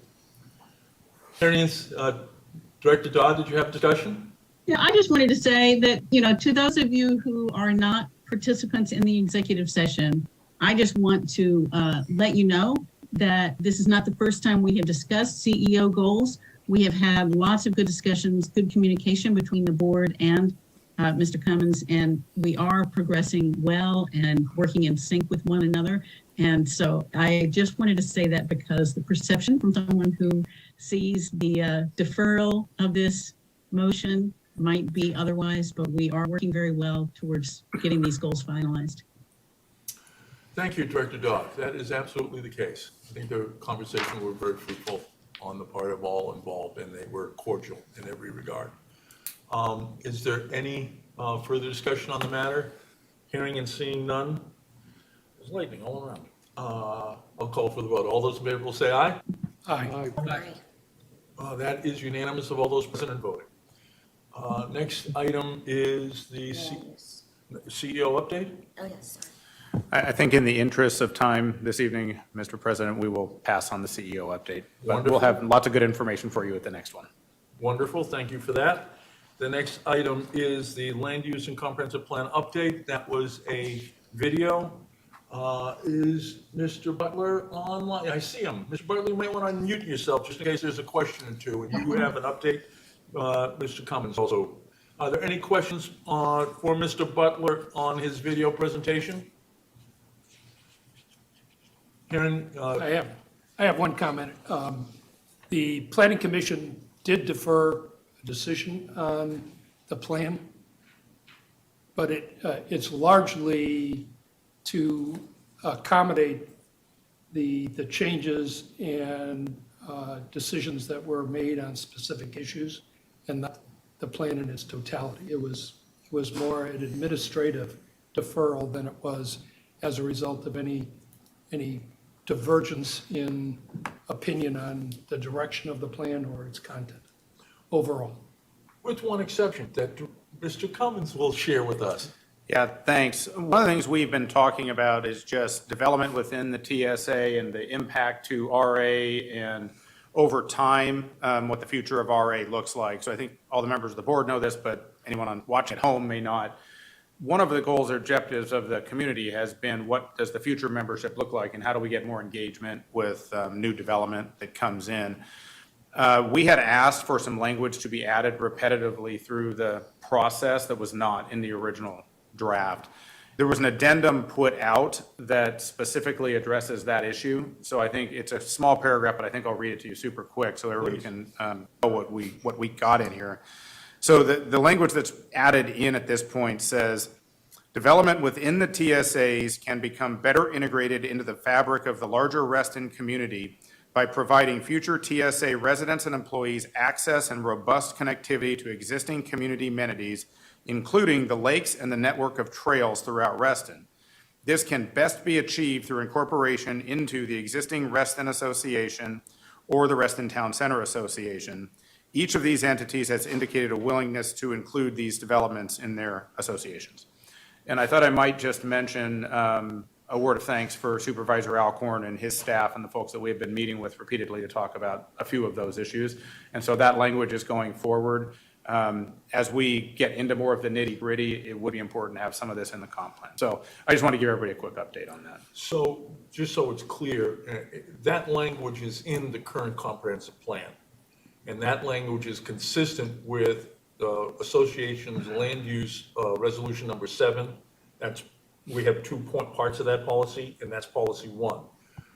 Director Dodd, did you have discussion? Yeah, I just wanted to say that, to those of you who are not participants in the executive session, I just want to let you know that this is not the first time we have discussed CEO goals. We have had lots of good discussions, good communication between the board and Mr. Cummins, and we are progressing well and working in sync with one another. And so I just wanted to say that because the perception from someone who sees the deferral of this motion might be otherwise, but we are working very well towards getting these goals finalized. Thank you, Director Dodd. That is absolutely the case. I think the conversation were very fruitful on the part of all involved, and they were cordial in every regard. Is there any further discussion on the matter? Hearing and seeing none? There's lightning all around. I'll call for the vote. All those in favor will say aye. Aye. That is unanimous of all those present and voting. Next item is the CEO update. Oh, yes, sorry. I think in the interest of time this evening, Mr. President, we will pass on the CEO update. But Wonderful. we'll have lots of good information for you at the next one. Wonderful, thank you for that. The next item is the land use and comprehensive plan update. That was a video. Is Mr. Butler online? I see him. Mr. Butler, you might want to unmute yourself just in case there's a question or two, and you have an update. Mr. Cummins also. Are there any questions for Mr. Butler on his video presentation? Karen? I have one comment. The planning commission did defer a decision on the plan, but it's largely to accommodate the changes and decisions that were made on specific issues and not the plan in its totality. It was more an administrative deferral than it was as a result of any divergence in opinion on the direction of the plan or its content overall. With one exception that Mr. Cummins will share with us. Yeah, thanks. One of the things we've been talking about is just development within the TSA and the impact to RA and over time, what the future of RA looks like. So I think all the members of the board know this, but anyone watching at home may not. One of the goals or objectives of the community has been what does the future membership look like and how do we get more engagement with new development that comes in. We had asked for some language to be added repetitively through the process that was not in the original draft. There was an addendum put out that specifically addresses that issue. So I think it's a small paragraph, but I think I'll read it to you super quick so everybody can know what we got in here. So the language that's added in at this point says, development within the TSAs can become better integrated into the fabric of the larger Reston community by providing future TSA residents and employees access and robust connectivity to existing community amenities, including the lakes and the network of trails throughout Reston. This can best be achieved through incorporation into the existing Reston Association or the Reston Town Center Association. Each of these entities has indicated a willingness to include these developments in their associations. And I thought I might just mention a word of thanks for Supervisor Alcorn and his staff and the folks that we've been meeting with repeatedly to talk about a few of those issues. And so that language is going forward. As we get into more of the nitty gritty, it would be important to have some of this in the comp plan. So I just want to give everybody a quick update on that. So just so it's clear, that language is in the current comprehensive plan. And that language is consistent with the association's land use resolution number 7. We have 2 parts of that policy, and that's policy 1.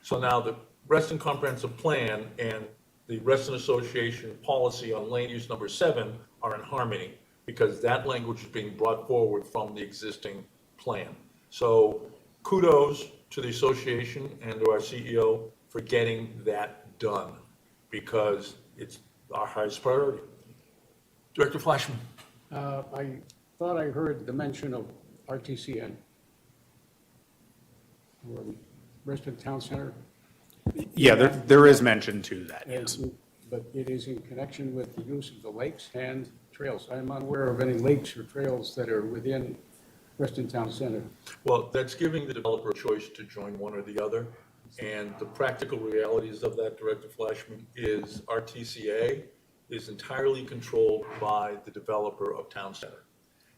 So now the Reston Comprehensive Plan and the Reston Association policy on land use number 7 are in harmony because that language is being brought forward from the existing plan. So kudos to the association and to our CEO for getting that done because it's our highest priority. Director Flashman. I thought I heard the mention of RTCN, or Reston Town Center. Yeah, there is mention to that, yes. But it is in connection with the use of the lakes and trails. I'm unaware of any lakes or trails that are within Reston Town Center. Well, that's giving the developer a choice to join one or the other. And the practical realities of that, Director Flashman, is RTCA is entirely controlled by the developer of Town Center.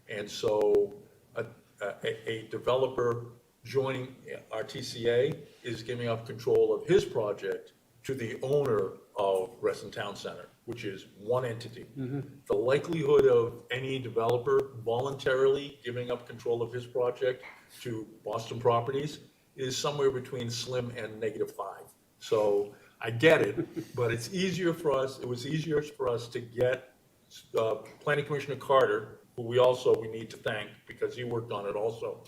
And so a developer joining RTCA is giving up control of his project to the owner of Reston Town Center, which is one entity. Mm-hmm. The likelihood of any developer voluntarily giving up control of his project to Boston Properties is somewhere between slim and -5. So I get it, but it's easier for us, it was easier for us to get Planning Commissioner Carter, who we need to thank because he worked on it also.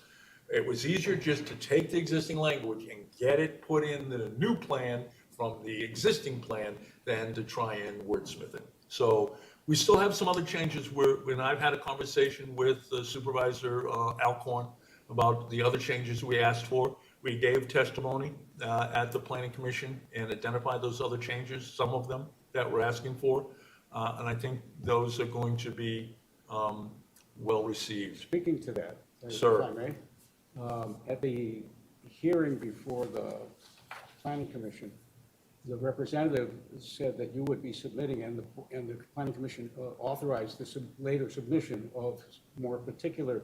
It was easier just to take the existing language and get it put in the new plan from the existing plan than to try and wordsmith it. So we still have some other changes when I've had a conversation with Supervisor Alcorn about the other changes we asked for. We gave testimony at the Planning Commission and identified those other changes, some of them that we're asking for. And I think those are going to be well received. Speaking to that, Sir. if I may, At the hearing before the planning commission, the representative said that you would be submitting, and the planning commission authorized the later submission of more particular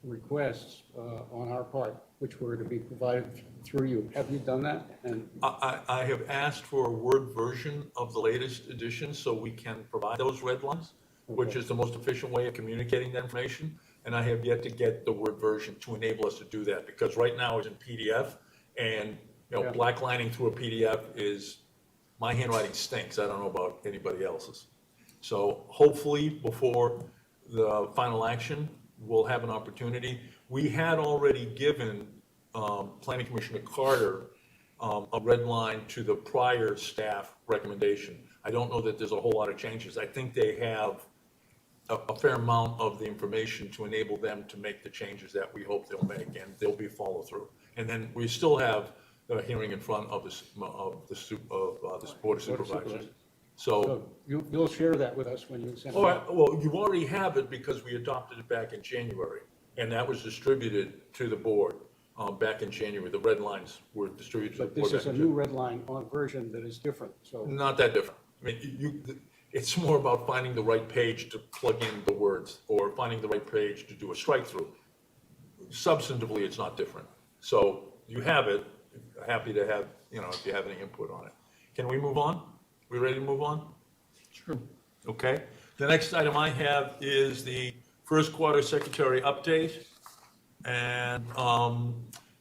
requests on our part, which were to be provided through you. Have you done that? And I have asked for a Word version of the latest edition so we can provide those red lines, which is the most efficient way of communicating that information. And I have yet to get the Word version to enable us to do that, because right now it's in PDF, and black lining through a PDF is, my handwriting stinks. I don't know about anybody else's. So hopefully before the final action, we'll have an opportunity. We had already given Planning Commissioner Carter a red line to the prior staff recommendation. I don't know that there's a whole lot of changes. I think they have a fair amount of the information to enable them to make the changes that we hope they'll make, and there'll be follow through. And then we still have the hearing in front of this Board of Supervisors. So you'll share that with us when you send it oh, out. well, you already have it because we adopted it back in January, and that was distributed to the board back in January. The red lines were distributed to the But board. this is a new red line on version that is different, so. Not that different. I mean, it's more about finding the right page to plug in the words, or finding the right page to do a strike through. Substantively, it's not different. So you have it. Happy to have, if you have any input on it. Can we move on? We ready to move on? Sure. Okay. The next item I have is the first quarter secretary update. And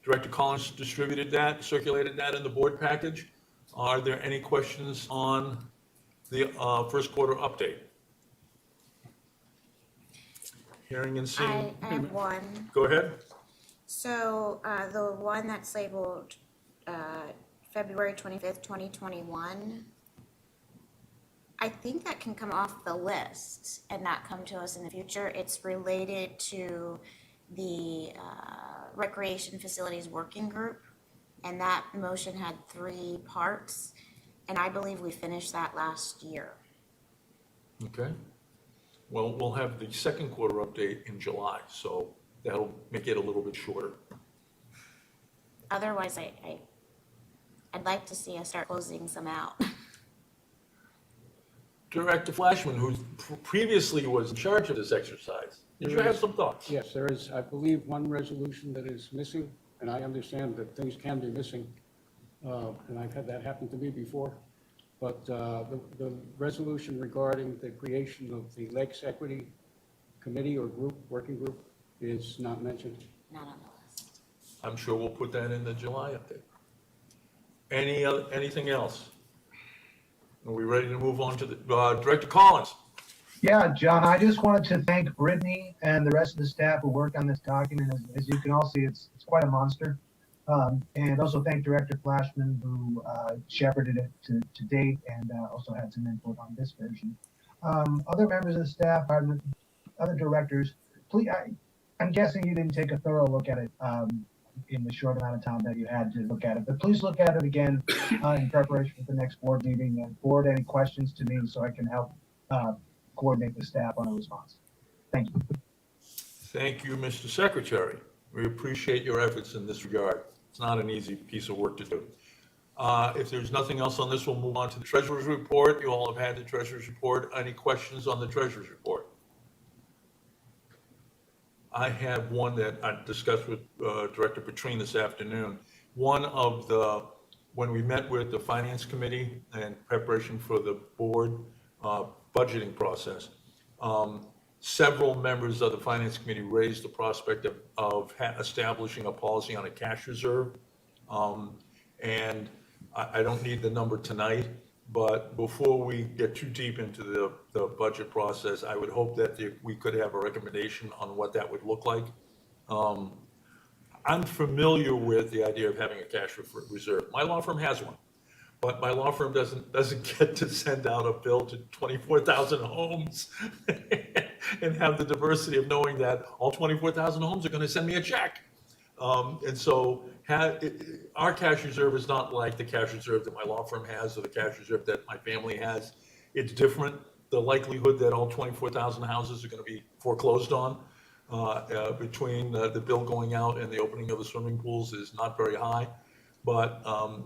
Director Collins distributed that, circulated that in the board package. Are there any questions on the first quarter update? Hearing and seeing. I have one. Go ahead. So the one that's labeled February 25th, 2021, I think that can come off the list and not come to us in the future. It's related to the Recreation Facilities Working Group, and that motion had 3 parts, and I believe we finished that last year. Okay. Well, we'll have the second quarter update in July, so that'll make it a little bit shorter. Otherwise, I'd like to see us start closing some out. Director Flashman, who previously was in charge of this exercise, did you have some thoughts? Yes, there is, I believe, one resolution that is missing, and I understand that things can be missing, and I've had that happen to me before. But the resolution regarding the creation of the Lakes Equity Committee or group, working group, is not mentioned. Not on the list. I'm sure we'll put that in the July update. Anything else? Are we ready to move on to the, Director Collins? Yeah, John, I just wanted to thank Brittany and the rest of the staff who worked on this document. As you can all see, it's quite a monster. And also thank Director Flashman, who shepherded it to date and also had some input on this version. Other members of the staff, other directors, please, I'm guessing you didn't take a thorough look at it in the short amount of time that you had to look at it, but please look at it again in preparation for the next board meeting and forward any questions to me so I can help coordinate the staff on a response. Thank you. Thank you, Mr. Secretary. We appreciate your efforts in this regard. It's not an easy piece of work to do. If there's nothing else on this, we'll move on to the Treasurer's Report. You all have had the Treasurer's Report. Any questions on the Treasurer's Report? I have one that I discussed with Director Petrine this afternoon. One of the, when we met with the Finance Committee in preparation for the board budgeting process, several members of the Finance Committee raised the prospect of establishing a policy on a cash reserve. And I don't need the number tonight, but before we get too deep into the budget process, I would hope that we could have a recommendation on what that would look like. I'm familiar with the idea of having a cash reserve. My law firm has one, but my law firm doesn't get to send out a bill to 24,000 homes and have the diversity of knowing that all 24,000 homes are going to send me a check. And so our cash reserve is not like the cash reserve that my law firm has or the cash reserve that my family has. It's different. The likelihood that all 24,000 houses are going to be foreclosed on between the bill going out and the opening of the swimming pools is not very high. But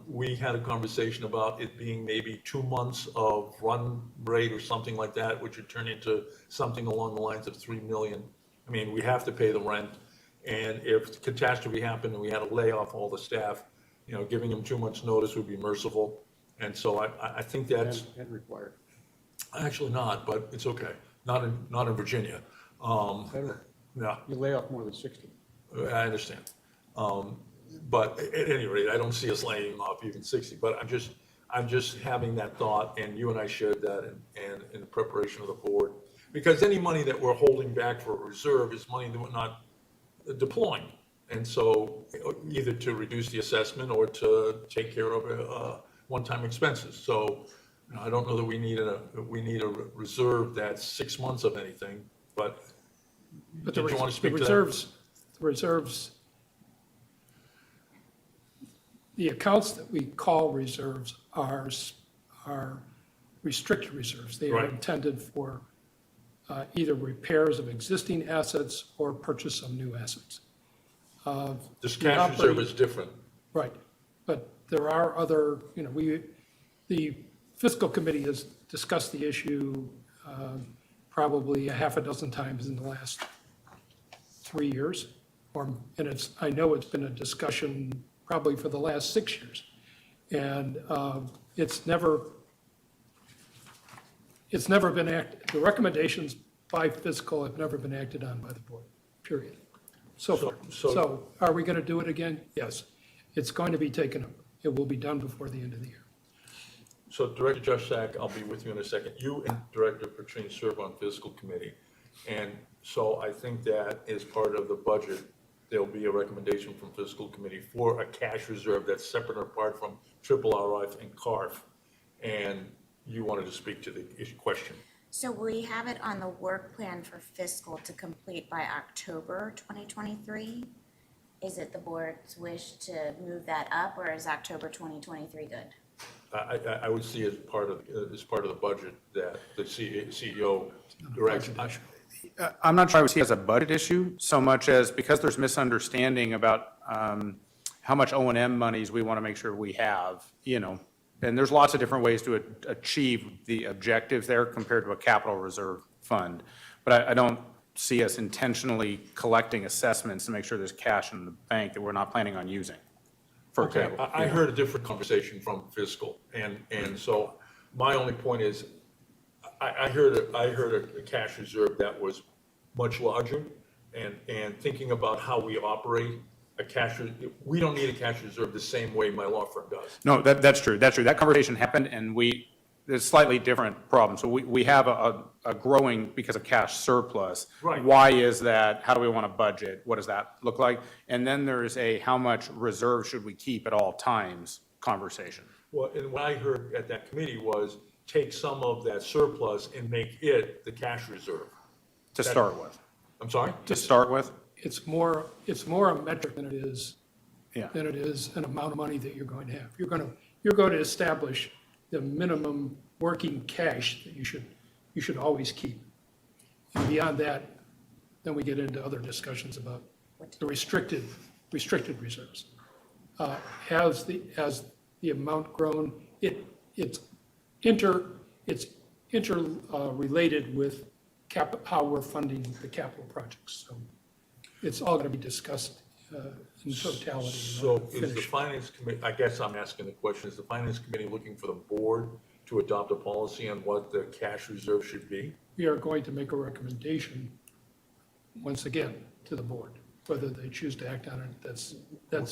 we had a conversation about it being maybe 2 months of run rate or something like that, which would turn into something along the lines of 3 million. I mean, we have to pay the rent, and if catastrophe happened and we had to lay off all the staff, giving them 2 months' notice would be merciful. And so I think that's And required. actually not, but it's okay. Not in Virginia. Federal. No. You lay off more than 60. I understand. But at any rate, I don't see us laying off even 60, but I'm just having that thought, and you and I shared that and in the preparation of the board. Because any money that we're holding back for a reserve is money that we're not deploying. And so either to reduce the assessment or to take care of one-time expenses. So I don't know that we need a reserve that's 6 months of anything, but did you want to speak to that? The reserves, the accounts that we call reserves are restricted reserves. They are Right. intended for either repairs of existing assets or purchase of new assets. This the cash reserve operating- is different. Right, but there are other, the fiscal committee has discussed the issue probably a half a dozen times in the last 3 years. And I know it's been a discussion probably for the last 6 years. And it's never been the recommendations by fiscal have never been acted on by the board, period. So are we going to do it again? Yes. It's going to be taken up. It will be done before the end of the year. So Director Josh Sack, I'll be with you in a second. You and Director Petrine serve on fiscal committee. And so I think that as part of the budget, there'll be a recommendation from fiscal committee for a cash reserve that's separate and apart from triple RF and CARF. And you wanted to speak to the question. So we have it on the work plan for fiscal to complete by October 2023. Is it the board's wish to move that up, or is October 2023 good? I would see as part of the budget that the CEO directs. I'm not sure I would see it as a budget issue so much as because there's misunderstanding about how much O&M monies we want to make sure we have, and there's lots of different ways to achieve the objectives there compared to a capital reserve fund. But I don't see us intentionally collecting assessments to make sure there's cash in the bank that we're not planning on using, for example. I heard a different conversation from fiscal, and so my only point is, I heard a cash reserve that was much larger, and thinking about how we operate we don't need a cash reserve the same way my law firm does. No, that's true. That conversation happened, and there's slightly different problems. So we have a growing, because of cash surplus. Right. Why is that? How do we want to budget? What does that look like? And then there's a how much reserve should we keep at all times conversation. Well, and what I heard at that committee was take some of that surplus and make it the cash reserve. To start with. I'm sorry? To start with? It's more a metric than it is Yeah. than it is an amount of money that you're going to have. You're going to establish the minimum working cash that you should always keep. And beyond that, then we get into other discussions about the restricted reserves. Has the amount grown? It's interrelated with how we're funding the capital projects. So it's all going to be discussed in totality. So is the finance committee, I guess I'm asking the question, is the finance committee looking for the board to adopt a policy on what the cash reserve should be? We are going to make a recommendation, once again, to the board. Whether they choose to act on it, that's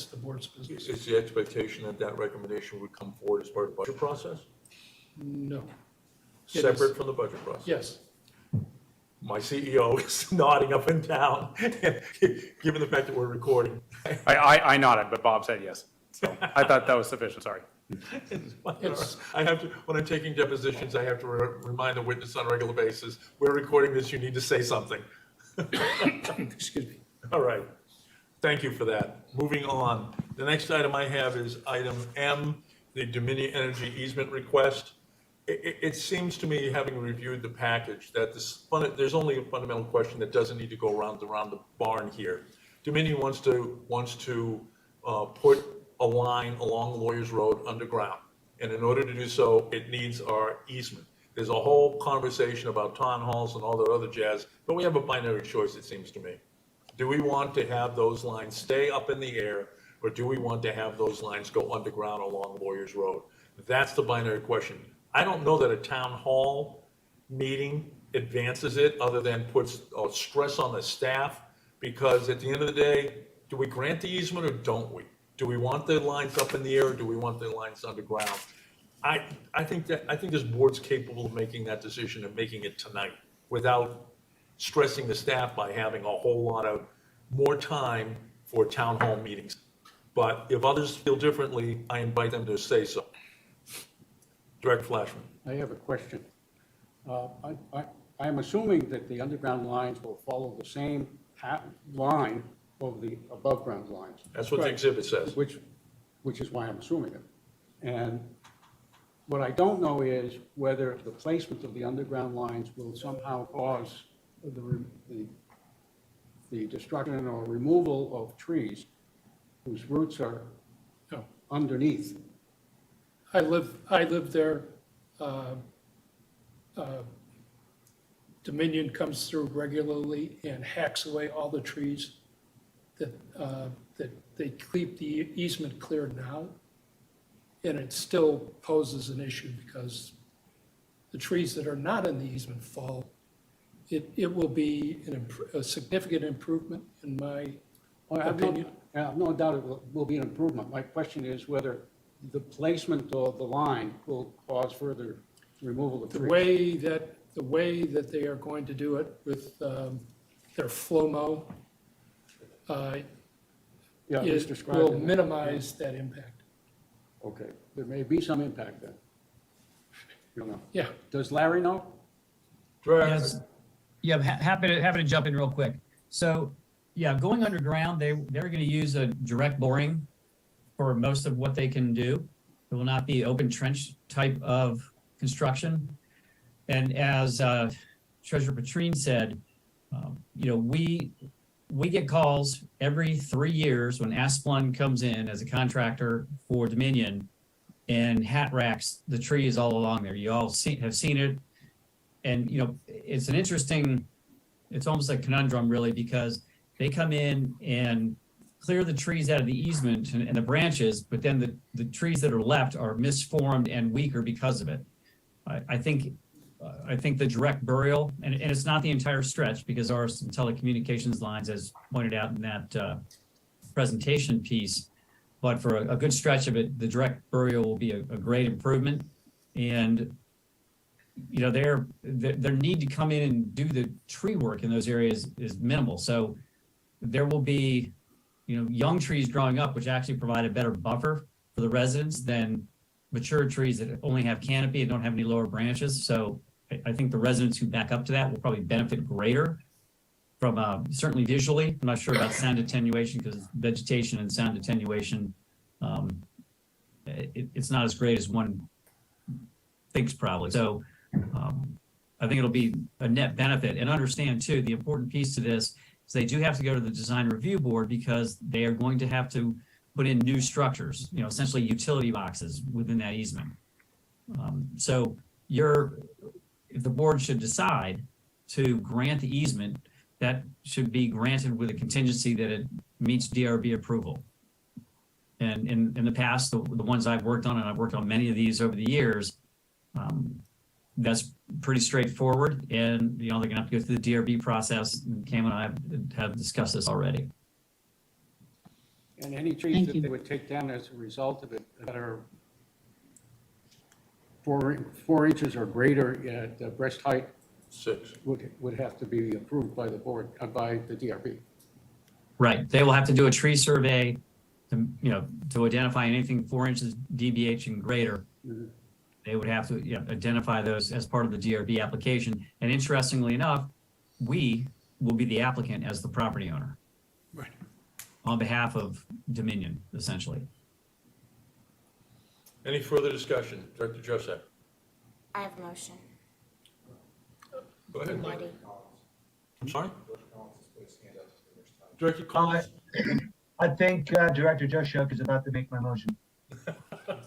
the board's business. Is the expectation that that recommendation would come forward as part of the budget process? No. It is- Separate from the budget process? Yes. My CEO is nodding up and down, given the fact that we're recording. I nodded, but Bob said yes. So I thought that was sufficient, sorry. I have to, when I'm taking depositions, I have to remind the witness on a regular basis, we're recording this, you need to say something. Excuse me. All right. Thank you for that. Moving on. The next item I have is item M, the Dominion Energy easement request. It seems to me, having reviewed the package, that there's only a fundamental question that doesn't need to go around the barn here. Dominion wants to put a line along Lawyers Road underground. And in order to do so, it needs our easement. There's a whole conversation about town halls and all that other jazz, but we have a binary choice, it seems to me. Do we want to have those lines stay up in the air, or do we want to have those lines go underground along Lawyers Road? That's the binary question. I don't know that a town hall meeting advances it, other than puts stress on the staff, because at the end of the day, do we grant the easement or don't we? Do we want the lines up in the air, or do we want the lines underground? I think this board's capable of making that decision and making it tonight without stressing the staff by having a whole lot of more time for town hall meetings. But if others feel differently, I invite them to say so. Director Flashman. I have a question. I'm assuming that the underground lines will follow the same line of the above-ground lines. That's what the exhibit says. Which is why I'm assuming it. And what I don't know is whether the placement of the underground lines will somehow cause the destruction or removal of trees whose roots are underneath. I live there. Dominion comes through regularly and hacks away all the trees that they keep the easement clear now. And it still poses an issue because the trees that are not in the easement fall. It will be a significant improvement in my opinion. I have no doubt it will be an improvement. My question is whether the placement of the line will cause further removal of trees. The way that they are going to do it with their flow-mow will minimize that impact. Okay, there may be some impact then. You don't know. Yeah. Does Larry know? Yes. Yeah, happy to jump in real quick. So, yeah, going underground, they're going to use a direct boring for most of what they can do. It will not be open trench type of construction. And as Treasurer Petrine said, we get calls every 3 years when Asplund comes in as a contractor for Dominion and hat racks the trees all along there. You all have seen it. And, it's an interesting, it's almost like a conundrum really, because they come in and clear the trees out of the easement and the branches, but then the trees that are left are misformed and weaker because of it. I think the direct burial, and it's not the entire stretch because there are some telecommunications lines, as pointed out in that presentation piece, but for a good stretch of it, the direct burial will be a great improvement. And their need to come in and do the tree work in those areas is minimal. So there will be, young trees growing up, which actually provide a better buffer for the residents than mature trees that only have canopy and don't have any lower branches. So I think the residents who back up to that will probably benefit greater from certainly visually. I'm not sure about sound attenuation because vegetation and sound attenuation, it's not as great as one thinks probably. So I think it'll be a net benefit. And understand too, the important piece to this is they do have to go to the design review board because they are going to have to put in new structures, essentially utility boxes within that easement. So if the board should decide to grant the easement, that should be granted with a contingency that it meets DRB approval. And in the past, the ones I've worked on, and I've worked on many of these over the years, that's pretty straightforward. And, they're going to have to go through the DRB process. And Cam and I have discussed this already. And any trees that they would take down as a result of it that are 4 inches or greater at breast height 6 would have to be approved by the board, by the DRB. Right. They will have to do a tree survey to identify anything 4 inches DBH and greater. Mm-hmm. They would have to identify those as part of the DRB application. And interestingly enough, we will be the applicant as the property owner. Right. On behalf of Dominion, essentially. Any further discussion? Director Joseph. I have a motion. Go ahead. Ready? I'm sorry? Director Collins? I think Director Joshua is about to make my motion.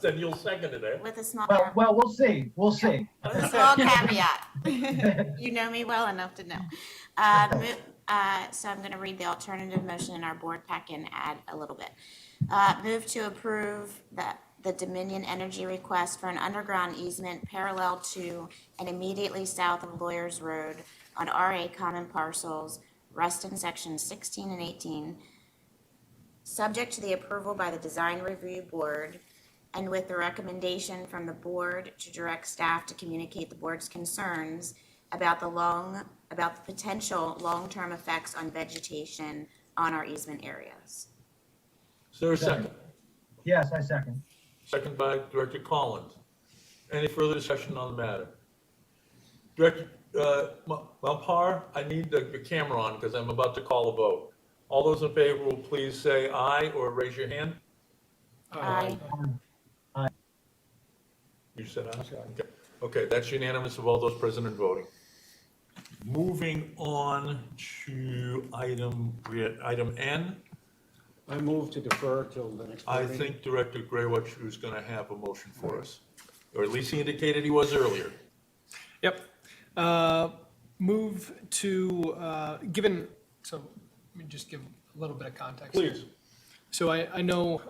Then you'll second it, eh? With a small, Well, we'll see. We'll see. with a small caveat. You know me well enough to know. So I'm going to read the alternative motion in our board pack and add a little bit. Move to approve the Dominion Energy request for an underground easement parallel to and immediately south of Lawyers Road on RA common parcels, Reston sections 16 and 18, subject to the approval by the Design Review Board, and with the recommendation from the board to direct staff to communicate the board's concerns about the potential long-term effects on vegetation on our easement areas. Is there a second? Yes, I second. Second by Director Collins. Any further discussion on the matter? Director Malpar, I need the camera on because I'm about to call a vote. All those in favor will please say aye or raise your hand. Aye. You said aye? Okay. Okay, that's unanimous of all those present and voting. Moving on to item N. I move to defer till the next. I meeting. think Director Graywatch is going to have a motion for us, or at least he indicated he was earlier. Yep. Move to, so let me just give a little bit of context. Please. So I know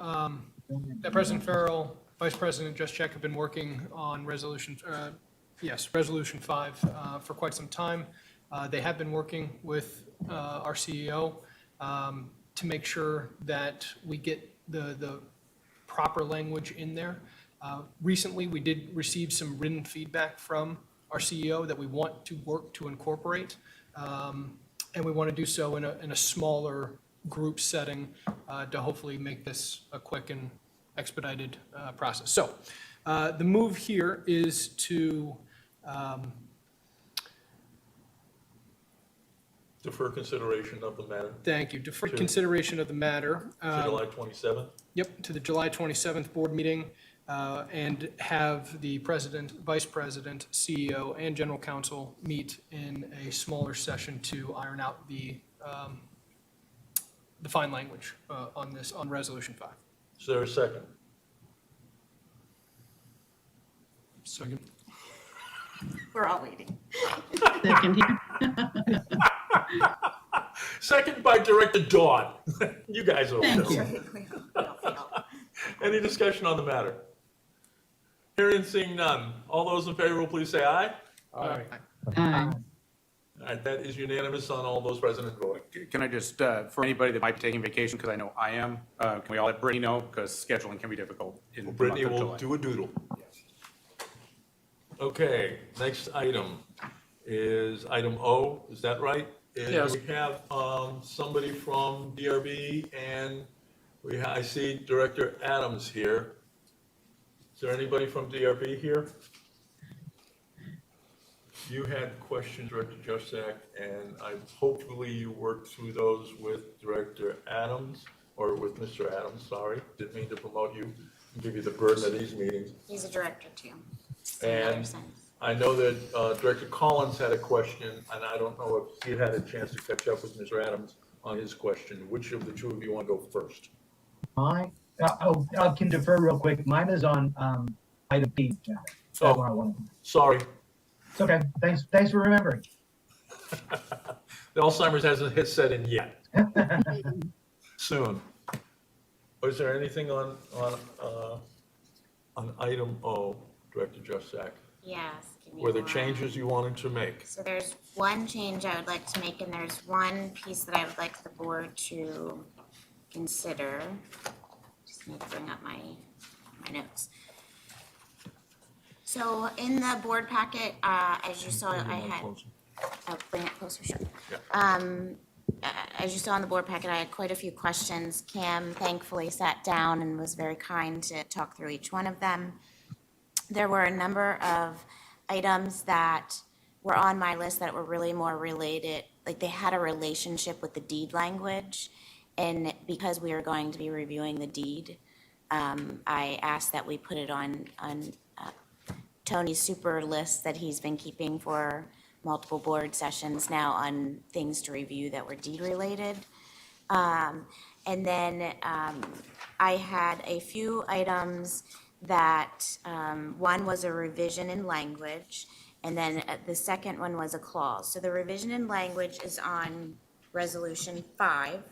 that President Farrell, Vice President Juszczyk have been working on Resolution 5 for quite some time. They have been working with our CEO to make sure that we get the proper language in there. Recently, we did receive some written feedback from our CEO that we want to work to incorporate, and we want to do so in a smaller group setting to hopefully make this a quick and expedited process. So the move here is to Defer consideration of the matter. thank you, defer consideration of the matter. To July 27th. Yep, to the July 27th board meeting, and have the president, vice president, CEO, and general counsel meet in a smaller session to iron out the fine language on Resolution 5. Is there a second? Second. We're all waiting. Second here. Second by Director Dodd. You guys will Thank know. you. Any discussion on the matter? Hearing and seeing none. All those in favor will please say aye. Aye. Aye. All right, that is unanimous on all those present and voting. Can I just, for anybody that might be taking vacation, because I know I am, can we all let Brittany know, because scheduling can be difficult in the month Brittany of will July. do a doodle. Okay, next item is item O, is that right? Yes. We have somebody from DRB, and I see Director Adams here. Is there anybody from DRB here? You had questions, Director Juszczyk, and hopefully you worked through those with Director Adams, or with Mr. Adams, sorry. Didn't mean to promote you and give you the burden of these meetings. He's a director too. in another And sense. I know that Director Collins had a question, and I don't know if he had a chance to catch up with Mr. Adams on his question. Which of the two of you want to go first? I can defer real quick. Mine is on item P. Jack. That's Oh. what I wanted. Sorry, It's okay. Thanks for remembering. the Alzheimer's hasn't hit set in yet. Soon. Was there anything on item O, Director Juszczyk? Yes. give me Were there one. changes you wanted to make? So there's one change I would like to make, and there's one piece that I would like the board to consider. Just need to bring up my notes. So in the board packet, as you saw, I had, I'll bring it closer, sure. As you saw in the board packet, I had quite a few questions. Cam thankfully sat down and was very kind to talk through each one of them. There were a number of items that were on my list that were really more related, like they had a relationship with the deed language. And because we are going to be reviewing the deed, I asked that we put it on Tony's super list that he's been keeping for multiple board sessions now on things to review that were deed related. And then I had a few items that, one was a revision in language, and then the second one was a clause. So the revision in language is on Resolution 5.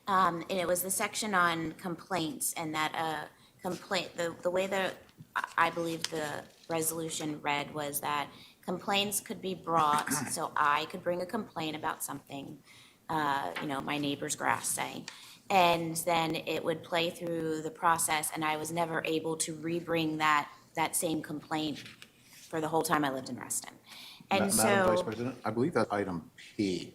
And it was the section on complaints, and that complaint, the way that I believe the resolution read was that complaints could be brought, so I could bring a complaint about something, my neighbor's grass, say. And then it would play through the process, and I was never able to rebring that same complaint for the whole time I lived in Reston. And Madam Vice so, President, I believe that's item P.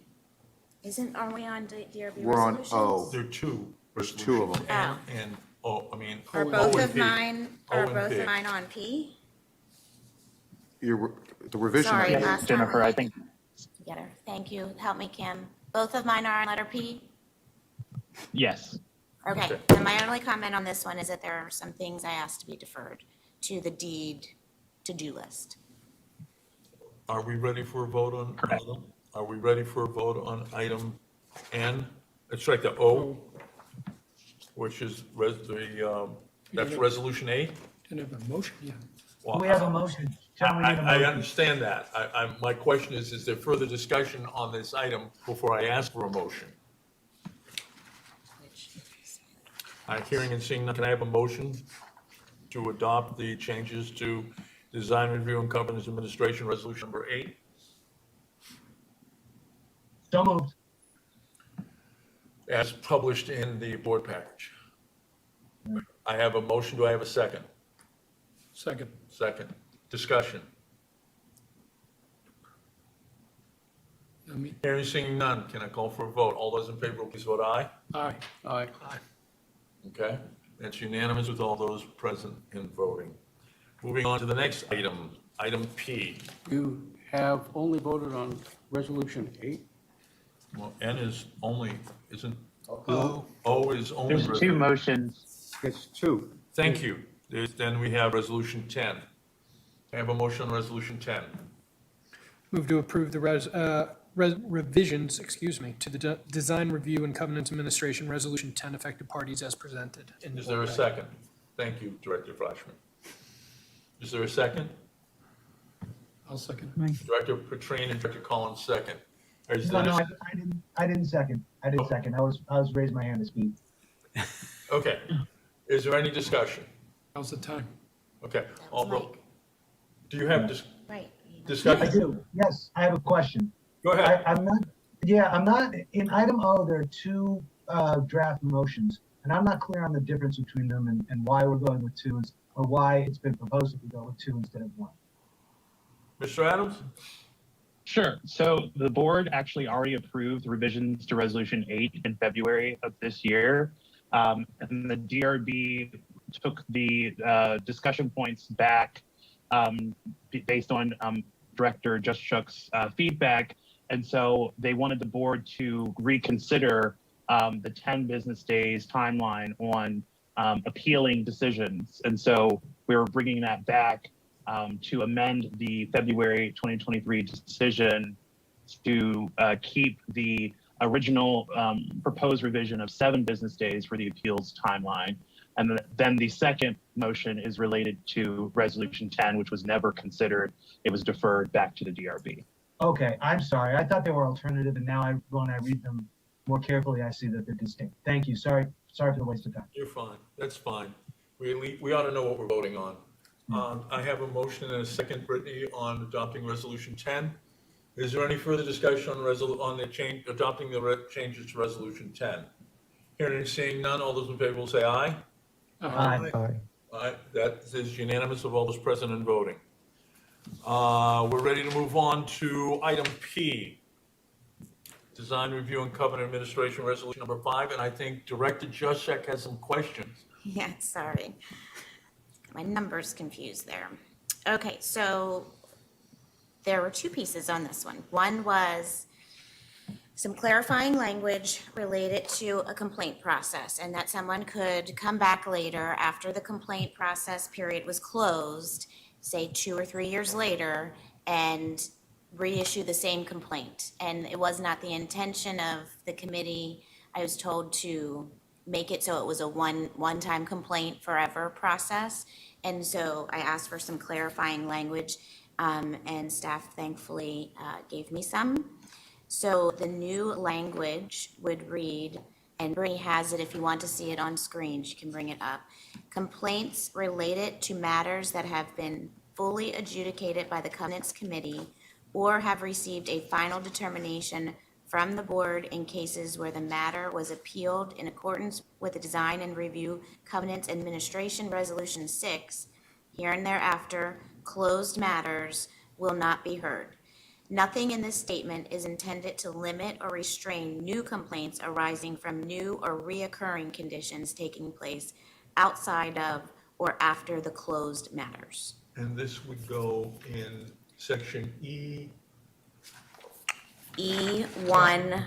are we on DRB We're on resolutions? O. There are two. There's two of them. And O, I mean. Are O both and of P. mine, O are and both P. of mine on P? The revision. Sorry, last time. Jennifer, I think Get her. Thank you. Help me, Kim. Both of mine are on letter P? yes. Okay, and my only comment on this one is that there are some things I asked to be deferred to the deed to-do list. Are we ready for a vote on item? Are we ready for a vote on item N? Let's strike the O, which is that's resolution 8? Didn't have a motion yet. Well, We have a motion. John, we need a I motion. understand that. My question is there further discussion on this item before I ask for a motion? Hearing and seeing none, can I have a motion to adopt the changes to Design Review and Covenants Administration Resolution number 8? So moved. As published in the board package. I have a motion. Do I have a second? Second. Second. Discussion. Hearing and seeing none, can I call for a vote? All those in favor, please vote aye. Aye. Aye. Okay, that's unanimous with all those present and voting. Moving on to the next item, item P. You have only voted on Resolution 8? Well, N is only, isn't, No. O is only. There's two motions. It's two. Thank you. Then we have Resolution 10. I have a motion on Resolution 10. Move to approve the revisions, to the Design Review and Covenant Administration Resolution 10 affected parties as presented. Is there a second? Thank you, Director Flashman. Is there a second? I'll second. Director Petrine and Director Collins second. Is No, there- I didn't second. I didn't second. I was raising my hand to speak. Okay. Is there any discussion? Now's the time. Okay. Mike. Do you have Right. discussion? I do. Yes, I have a question. Go ahead. I'm not, in item O, there are two draft motions, and I'm not clear on the difference between them and why we're going with two, or why it's been proposed that we go with two instead of one. Mr. Adams? Sure. So the board actually already approved revisions to Resolution 8 in February of this year. And the DRB took the discussion points back based on Director Juszczyk's feedback. And so they wanted the board to reconsider the 10 business days timeline on appealing decisions. And so we were bringing that back to amend the February 2023 decision to keep the original proposed revision of 7 business days for the appeals timeline. And then the second motion is related to Resolution 10, which was never considered. It was deferred back to the DRB. Okay, I'm sorry. I thought they were alternative, and now when I read them more carefully, I see that they're distinct. Thank you. Sorry for the waste of time. You're fine. That's fine. We ought to know what we're voting on. I have a motion and a second, Brittany, on adopting Resolution 10. Is there any further discussion on adopting the changes to Resolution 10? Hearing and seeing none, all those in favor will say aye. Aye. Aye. That is unanimous of all those present and voting. We're ready to move on to item P. Design Review and Covenant Administration Resolution number 5, and I think Director Juszczyk has some questions. Yeah, sorry. My numbers confused there. Okay, so there were two pieces on this one. One was some clarifying language related to a complaint process, and that someone could come back later after the complaint process period was closed, say 2 or 3 years later, and reissue the same complaint. And it was not the intention of the committee, I was told, to make it so it was a one-time complaint forever process. And so I asked for some clarifying language, and staff thankfully gave me some. So the new language would read, and Brittany has it if you want to see it on screen, she can bring it up. Complaints related to matters that have been fully adjudicated by the Covenants Committee or have received a final determination from the board in cases where the matter was appealed in accordance with the Design and Review Covenants Administration Resolution 6, here and thereafter, closed matters will not be heard. Nothing in this statement is intended to limit or restrain new complaints arising from new or reoccurring conditions taking place outside of or after the closed matters. And this would go in section E. E1-4.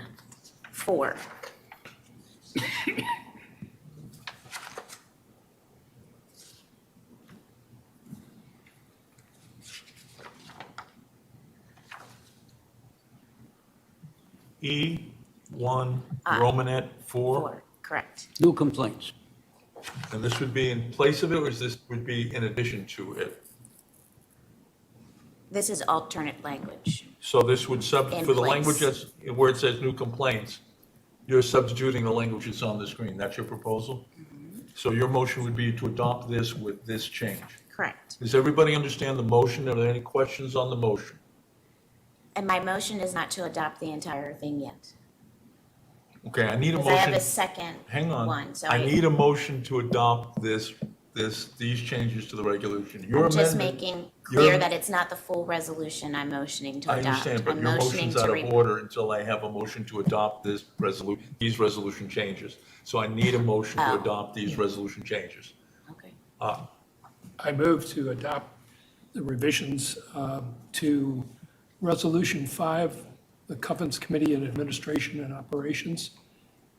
E1 Romanet 4. Correct. New complaints. And this would be in place of it, or is this would be in addition to it? This is alternate language. So this would for the place. language that's, where it says new complaints, you're substituting the language that's on the screen. That's your proposal? So your motion would be to adopt this with this change. Correct. Does everybody understand the motion? Are there any questions on the motion? And my motion is not to adopt the entire thing yet. Okay, I need a Because I have motion. a second Hang on. one, so I need a motion to adopt these changes to the resolution. Your I'm just amendment- making your- clear that it's not the full resolution I'm motioning to I adopt. understand, but I'm your motioning motion's to out of order until I have a motion to adopt these resolution changes. So I need a motion to adopt these resolution changes. Okay. I move to adopt the revisions to Resolution 5, the Covenants Committee on Administration and Operations,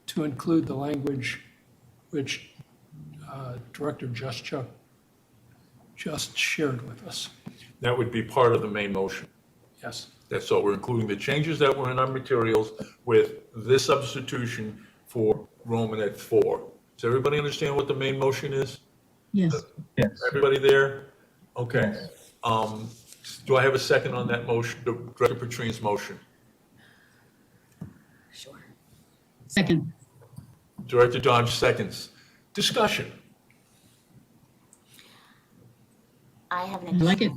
to include the language which Director just shared with us. That would be part of the main motion. Yes. That's all. We're including the changes that were in our materials with this substitution for Romanet 4. Does everybody understand what the main motion is? Yes. Yes. Everybody there? Okay. Do I have a second on that motion, Director Petrine's motion? Sure. Second. Director Dodge seconds. Discussion. I have I an. like it.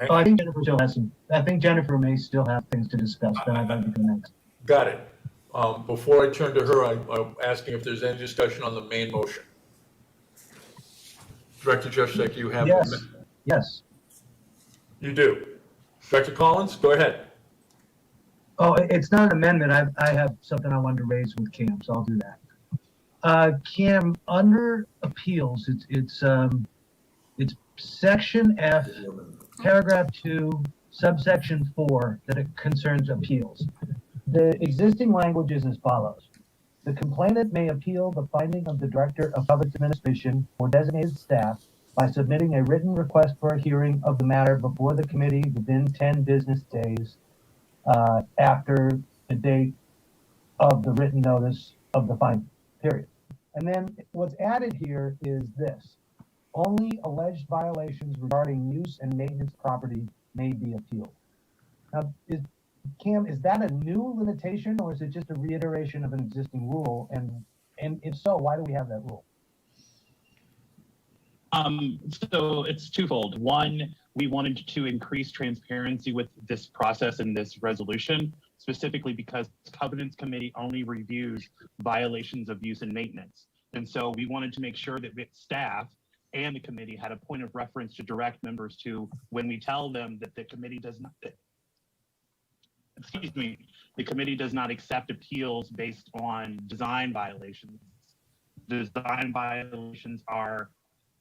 Oh, I think Jennifer still has some, I think Jennifer may still have things to discuss, but I'd like to go next. Got it. Before I turn to her, I'm asking if there's any discussion on the main motion. Director Juszczyk, you have. Yes, yes. You do. Director Collins, go ahead. Oh, it's not an amendment. I have something I wanted to raise with Cam, so I'll do that. Cam, under appeals, it's section F, paragraph 2, subsection 4, that it concerns appeals. The existing language is as follows. The complainant may appeal the finding of the Director of Public Administration or designated staff by submitting a written request for a hearing of the matter before the committee within 10 business days after the date of the written notice of the finding, period. And then what's added here is this. Only alleged violations regarding use and maintenance property may be appealed. Now, Cam, is that a new limitation or is it just a reiteration of an existing rule? And if so, why do we have that rule? So it's twofold. One, we wanted to increase transparency with this process and this resolution, specifically because Covenants Committee only reviews violations of use and maintenance. And so we wanted to make sure that staff and the committee had a point of reference to direct members to when we tell them that the committee does not, the committee does not accept appeals based on design violations. Design violations are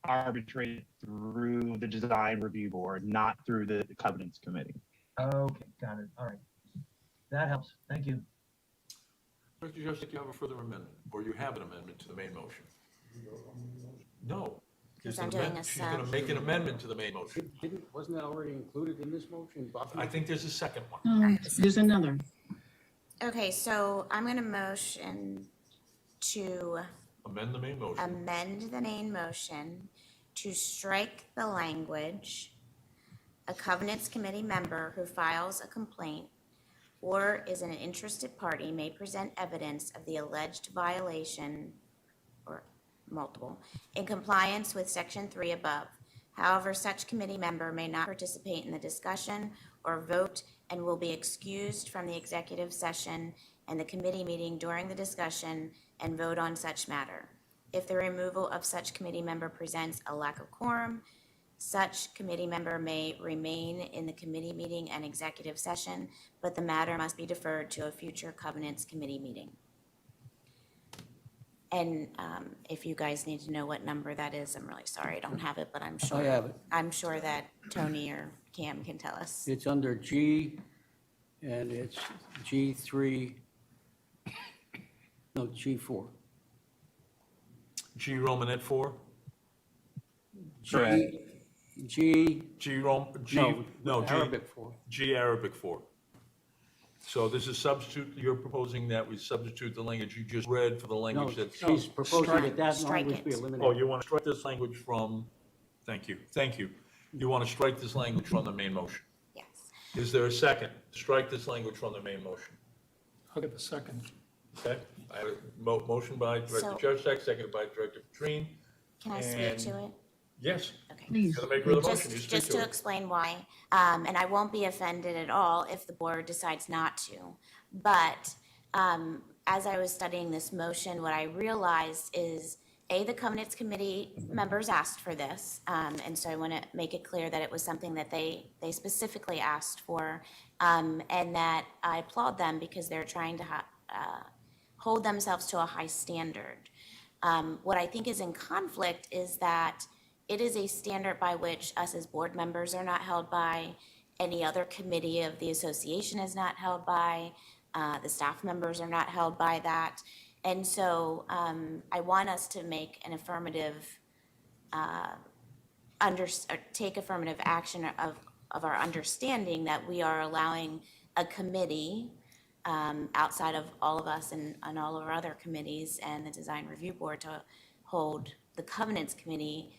arbitrated through the design review board, not through the Covenants Committee. Okay, got it. All right. That helps. Thank you. Director Joseph, you have a further amendment, or you have an amendment to the main motion? No. Because There's I'm an doing amendment. a She's going to make an amendment to the main motion. Wasn't that already included in this motion? I think there's a second one. There's another. Okay, so I'm going to motion to Amend the main motion. amend the main motion to strike the language, a covenants committee member who files a complaint or is an interested party may present evidence of the alleged violation or multiple in compliance with section 3 above. However, such committee member may not participate in the discussion or vote and will be excused from the executive session and the committee meeting during the discussion and vote on such matter. If the removal of such committee member presents a lack of quorum, such committee member may remain in the committee meeting and executive session, but the matter must be deferred to a future covenants committee meeting. And if you guys need to know what number that is, I'm really sorry, I don't have it, but I'm sure. I have it. I'm sure that Tony or Cam can tell us. It's under G, and it's G3, no, G4. G Romanet 4? Correct. G, G Rom, G, no, G. Arabic 4. G Arabic 4. So this is substitute, you're proposing that we substitute the language you just read for the No, language that's. she's proposing that that Strike language be it. eliminated. Oh, you want to strike this language from, thank you. You want to strike this language from the main motion. Yes. Is there a second? Strike this language from the main motion. I'll get the second. Okay, I have a motion by Director So- Josek, seconded by Director Petrine. Can I speak And- to it? Yes. Okay. You're gonna make another motion, you Just speak to to it. explain why, and I won't be offended at all if the board decides not to. But as I was studying this motion, what I realized is, A, the covenants committee members asked for this. And so I want to make it clear that it was something that they specifically asked for. And that I applaud them because they're trying to hold themselves to a high standard. What I think is in conflict is that it is a standard by which us as board members are not held by, any other committee of the association is not held by, the staff members are not held by that. And so I want us to make an affirmative, take affirmative action of our understanding that we are allowing a committee outside of all of us and all of our other committees and the design review board to hold the covenants committee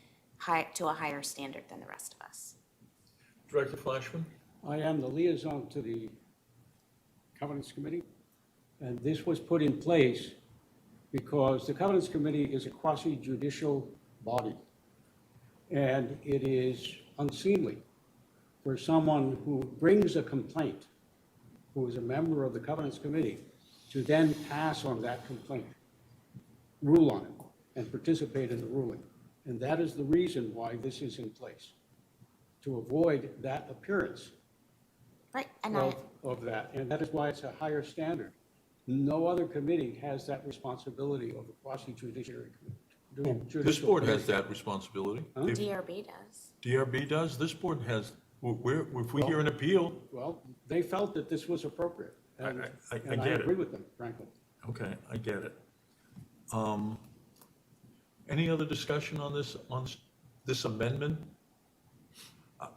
to a higher standard than the rest of us. Director Flashman? I am the liaison to the Covenants Committee, and this was put in place because the Covenants Committee is a quasi-judicial body, and it is unseemly for someone who brings a complaint, who is a member of the Covenants Committee, to then pass on that complaint, rule on it, and participate in the ruling. And that is the reason why this is in place, to avoid that appearance Right, and of that. And that is why it's a higher standard. No other committee has that responsibility of a quasi-judiciary committee. This board has that responsibility. Huh? If DRB does. DRB does, this board has, if we hear an appeal. Well, they felt that this was appropriate. And I and get it. agree with them, frankly. Okay, I get it. Any other discussion on this amendment?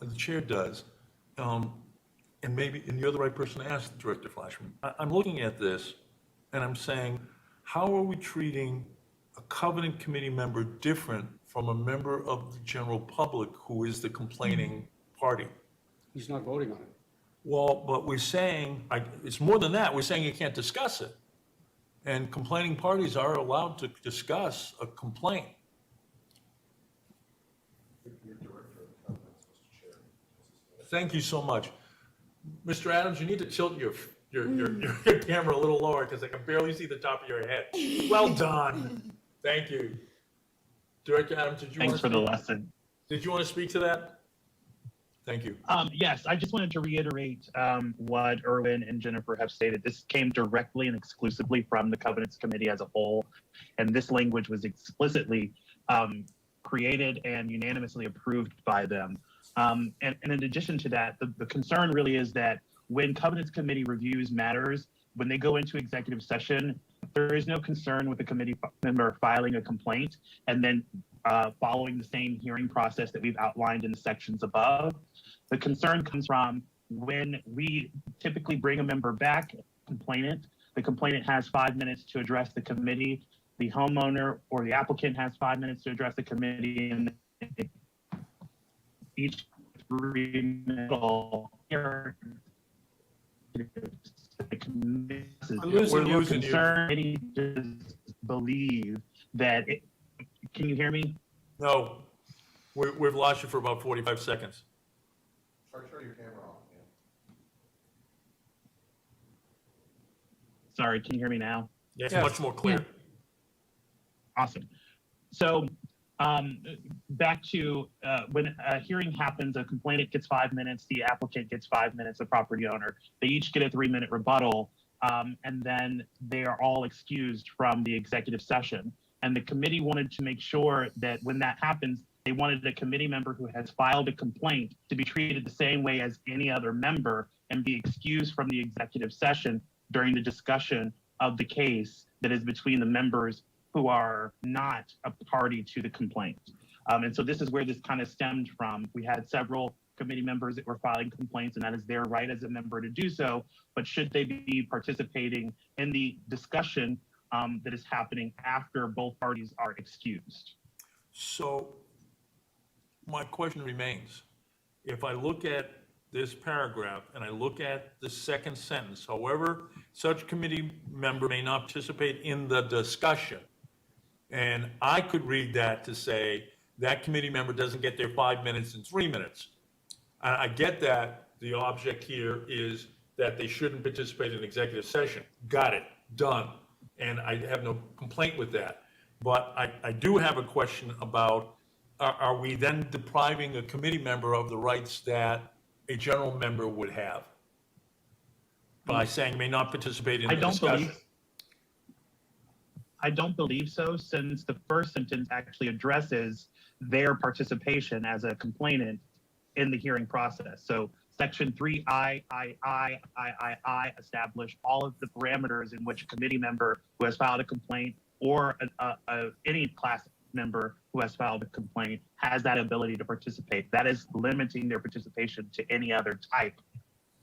The chair does. And you're the right person to ask, Director Flashman. I'm looking at this and I'm saying, how are we treating a covenant committee member different from a member of the general public who is the complaining party? He's not voting on it. Well, but we're saying, it's more than that, we're saying you can't discuss it. And complaining parties are allowed to discuss a complaint. Thank you so much. Mr. Adams, you need to tilt your camera a little lower because I can barely see the top of your head. Well done. Thank you. Director Adams, did you want to Thanks for the lesson. Did you want to speak to that? Thank you. Yes, I just wanted to reiterate what Erwin and Jennifer have stated. This came directly and exclusively from the Covenants Committee as a whole, and this language was explicitly created and unanimously approved by them. And in addition to that, the concern really is that when Covenants Committee reviews matters, when they go into executive session, there is no concern with the committee member filing a complaint and then following the same hearing process that we've outlined in the sections above. The concern comes from when we typically bring a member back, complainant, the complainant has 5 minutes to address the committee, the homeowner or the applicant has 5 minutes to address the committee, and each 3 minutes here. I'm losing you. Concern believe that can you hear me? No, we've lost you for about 45 seconds. Turn your camera off. Sorry, can you hear me now? Yes, much more clear. Awesome. So back to when a hearing happens, a complainant gets 5 minutes, the applicant gets 5 minutes, the property owner. They each get a 3-minute rebuttal, and then they are all excused from the executive session. And the committee wanted to make sure that when that happens, they wanted a committee member who has filed a complaint to be treated the same way as any other member and be excused from the executive session during the discussion of the case that is between the members who are not a party to the complaint. And so this is where this kind of stemmed from. We had several committee members that were filing complaints, and that is their right as a member to do so. But should they be participating in the discussion that is happening after both parties are excused? So my question remains, if I look at this paragraph and I look at the second sentence, however, such committee member may not participate in the discussion. And I could read that to say that committee member doesn't get their 5 minutes and 3 minutes. And I get that the object here is that they shouldn't participate in executive session. Got it, done. And I have no complaint with that. But I do have a question about, are we then depriving a committee member of the rights that a general member would have by saying may not participate in the discussion? I don't believe so, since the first sentence actually addresses their participation as a complainant in the hearing process. So section 3I establish all of the parameters in which a committee member who has filed a complaint or any class member who has filed a complaint has that ability to participate. That is limiting their participation to any other type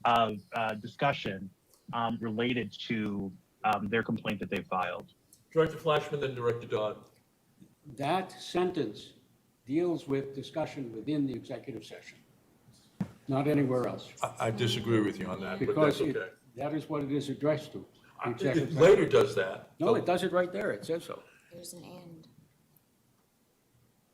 of discussion related to their complaint that they filed. Director Flashman, then Director Dodd. That sentence deals with discussion within the executive session, not anywhere else. I disagree with you on that, but Because that's okay. that is what it is addressed to. the executive It session. later does that. No, it does it right there. It says so. There's an and.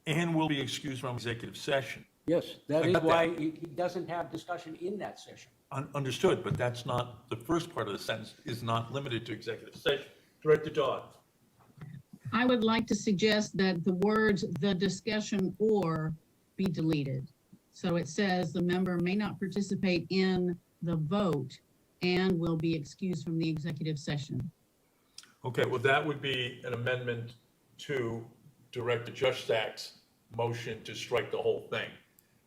And will be excused from executive session. Yes, that I is got why he doesn't have discussion in that session. Understood, but that's not, the first part of the sentence is not limited to executive session. Director Dodd. I would like to suggest that the words "the discussion" or be deleted. So it says the member may not participate in the vote and will be excused from the executive session. Okay, well, that would be an amendment to Director Justak's motion to strike the whole thing.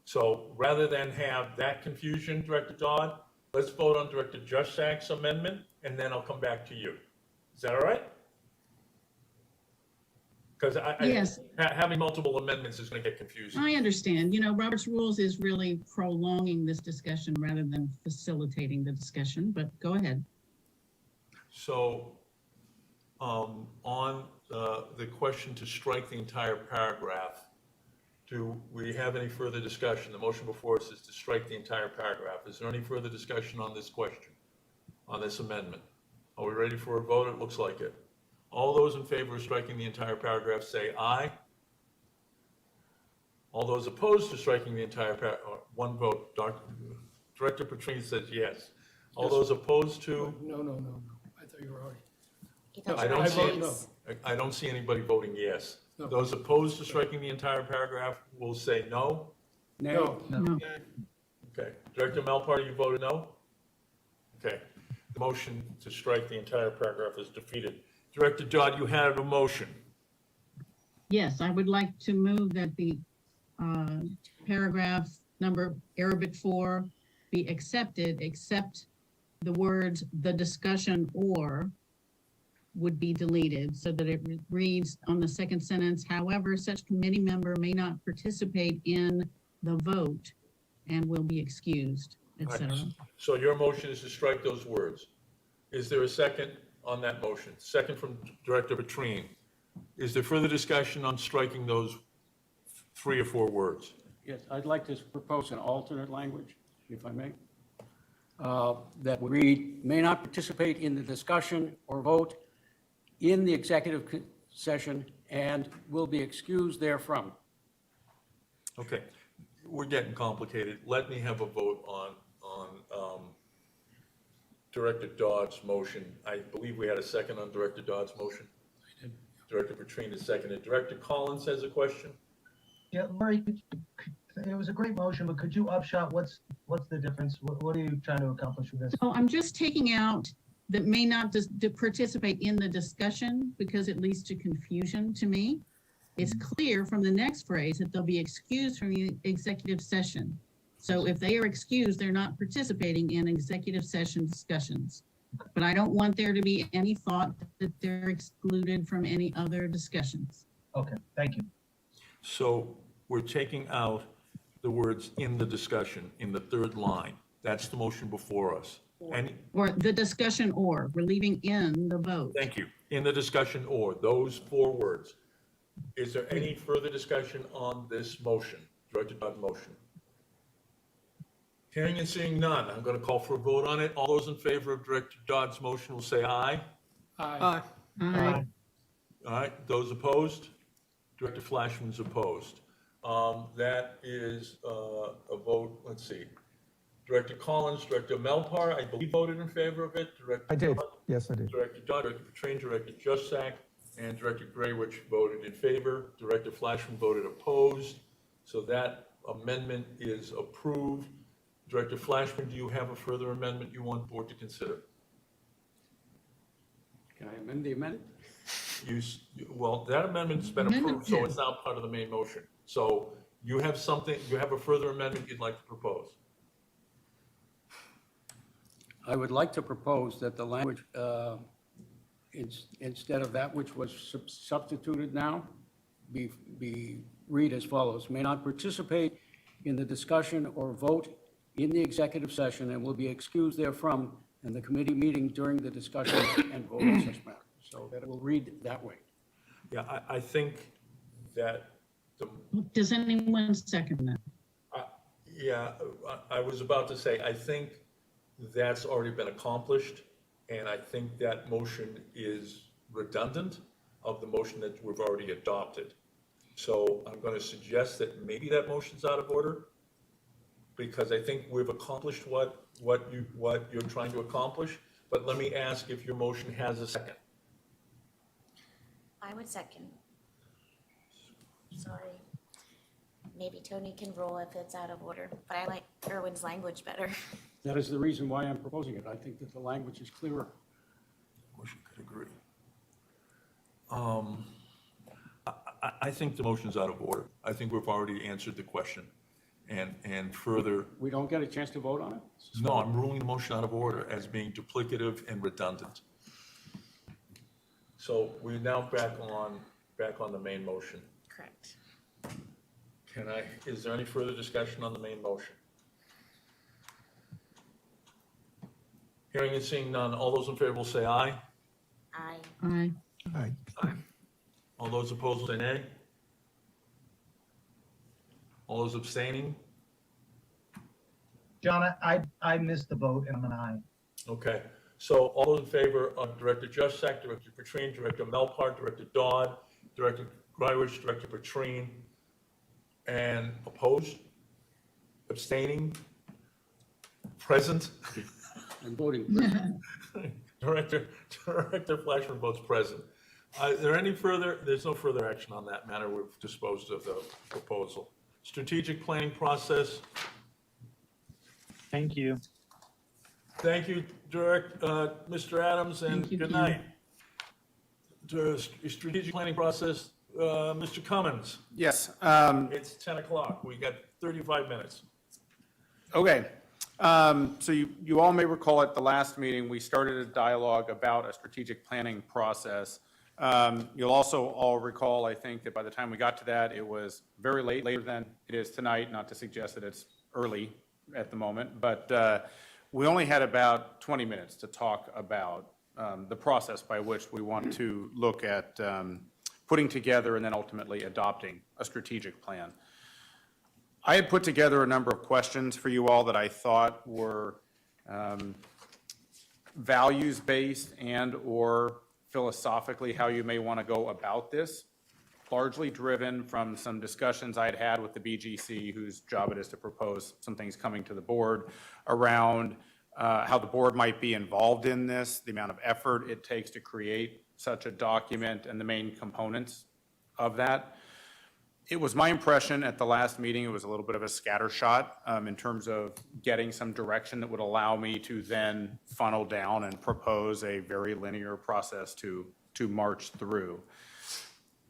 So rather than have that confusion, Director Dodd, let's vote on Director Justak's amendment, and then I'll come back to you. Is that all right? Because Yes. Having multiple amendments is going to get confusing. I understand. You know, Robert's Rules is really prolonging this discussion rather than facilitating the discussion, but go ahead. So on the question to strike the entire paragraph, do we have any further discussion? The motion before us is to strike the entire paragraph. Is there any further discussion on this question, on this amendment? Are we ready for a vote? It looks like it. All those in favor of striking the entire paragraph say aye. All those opposed to striking the entire paragraph, one vote. Director Petrine says yes. All those opposed to? No. I thought you were already. I don't see anybody voting yes. No. Those opposed to striking the entire paragraph will say no. No. Okay. Director Melpar, you voted no? Okay. The motion to strike the entire paragraph is defeated. Director Dodd, you had a motion. Yes, I would like to move that the paragraph number Arabic 4 be accepted, except the words "the discussion" or would be deleted so that it reads on the second sentence, however, such committee member may not participate in the vote and will be excused, et cetera. So your motion is to strike those words. Is there a second on that motion? Second from Director Petrine. Is there further discussion on striking those 3 or 4 words? Yes, I'd like to propose an alternate language, if I may. That would read, may not participate in the discussion or vote in the executive session and will be excused therefrom. Okay, we're getting complicated. Let me have a vote on Director Dodd's motion. I believe we had a second on Director Dodd's motion. Director Petrine is seconded. Director Collins has a question? Yeah, Murray, it was a great motion, but could you upshot what's the difference? What are you trying to accomplish with this? So I'm just taking out that may not participate in the discussion because it leads to confusion to me. It's clear from the next phrase that they'll be excused from the executive session. So if they are excused, they're not participating in executive session discussions. But I don't want there to be any thought that they're excluded from any other discussions. Okay, thank you. So we're taking out the words in the discussion in the 3rd line. That's the motion before us. Or the discussion or, we're leaving in the vote. Thank you. In the discussion or, those 4 words. Is there any further discussion on this motion, Director Dodd's motion? Hearing and seeing none, I'm going to call for a vote on it. All those in favor of Director Dodd's motion will say aye. Aye. Aye. All right, those opposed? Director Flashman's opposed. That is a vote, let's see. Director Collins, Director Melpar, I believe voted in favor of it. Director I did. Dodd, Yes, I did. Director Dodd, Director Petrine, Director Jussack, and Director Graywich voted in favor. Director Flashman voted opposed. So that amendment is approved. Director Flashman, do you have a further amendment you want the board to consider? Can I amend the amendment? Well, that amendment's been approved, so it's now part of the main motion. So you have something, you have a further amendment you'd like to propose? I would like to propose that the language, instead of that which was substituted now, be read as follows. May not participate in the discussion or vote in the executive session and will be excused therefrom in the committee meeting during the discussion and vote on such matter. So that it will read that way. Yeah, I think that Does anyone second that? yeah, I was about to say, I think that's already been accomplished, and I think that motion is redundant of the motion that we've already adopted. So I'm going to suggest that maybe that motion's out of order, because I think we've accomplished what you're trying to accomplish. But let me ask if your motion has a second. I would second. Sorry. Maybe Tony can roll if it's out of order, but I like Erwin's language better. That is the reason why I'm proposing it. I think that the language is clearer. Motion could agree. I think the motion's out of order. I think we've already answered the question. And further. We don't get a chance to vote on it? No, I'm ruling the motion out of order as being duplicative and redundant. So we're now back on the main motion. Correct. Is there any further discussion on the main motion? Hearing and seeing none, all those in favor will say aye. Aye. Aye. Aye. All those opposed will say nay. All those abstaining? John, I missed the vote and I'm an aye. Okay, so all those in favor of Director Jussack, Director Petrine, Director Melpar, Director Dodd, Director Grywich, Director Petrine, and opposed, abstaining, present? I'm voting. Director Flashman votes present. Is there any further? There's no further action on that matter. We've disposed of the proposal. Strategic planning process. Thank you. Thank you, Mr. Adams, and good night. Strategic planning process, Mr. Cummins. Yes. It's 10 o'clock. We got 35 minutes. Okay. So you all may recall at the last meeting, we started a dialogue about a strategic planning process. You'll also all recall, I think, that by the time we got to that, it was very late, later than it is tonight, not to suggest that it's early at the moment, but we only had about 20 minutes to talk about the process by which we want to look at putting together and then ultimately adopting a strategic plan. I had put together a number of questions for you all that I thought were values-based and/or philosophically how you may want to go about this, largely driven from some discussions I had had with the BGC, whose job it is to propose some things coming to the board around how the board might be involved in this, the amount of effort it takes to create such a document, and the main components of that. It was my impression at the last meeting, it was a little bit of a scattershot in terms of getting some direction that would allow me to then funnel down and propose a very linear process to march through.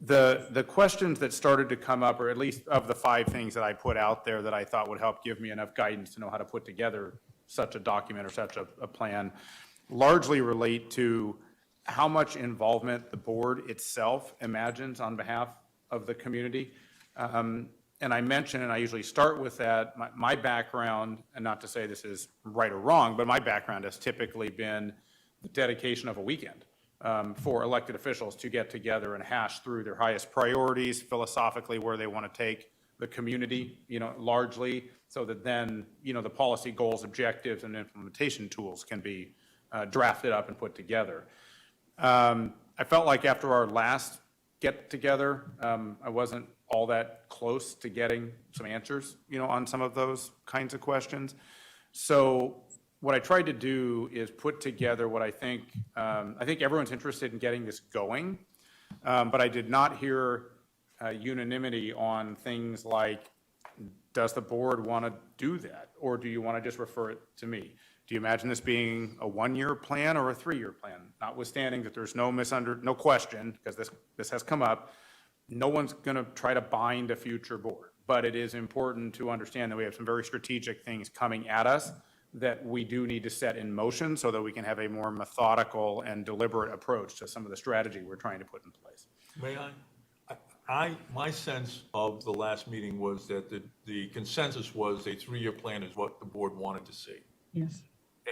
The questions that started to come up, or at least of the 5 things that I put out there that I thought would help give me enough guidance to know how to put together such a document or such a plan, largely relate to how much involvement the board itself imagines on behalf of the community. And I mentioned, and I usually start with that, my background, and not to say this is right or wrong, but my background has typically been the dedication of a weekend for elected officials to get together and hash through their highest priorities, philosophically where they want to take the community, largely, so that then, the policy goals, objectives, and implementation tools can be drafted up and put together. I felt like after our last get together, I wasn't all that close to getting some answers, on some of those kinds of questions. So what I tried to do is put together what I think everyone's interested in getting this going, but I did not hear unanimity on things like, does the board want to do that? Or do you want to just refer it to me? Do you imagine this being a 1-year plan or a 3-year plan? Notwithstanding that there's no question, because this has come up, no one's going to try to bind a future board. But it is important to understand that we have some very strategic things coming at us that we do need to set in motion so that we can have a more methodical and deliberate approach to some of the strategy we're trying to put in place. May I? My sense of the last meeting was that the consensus was a 3-year plan is what the board wanted to see. Yes.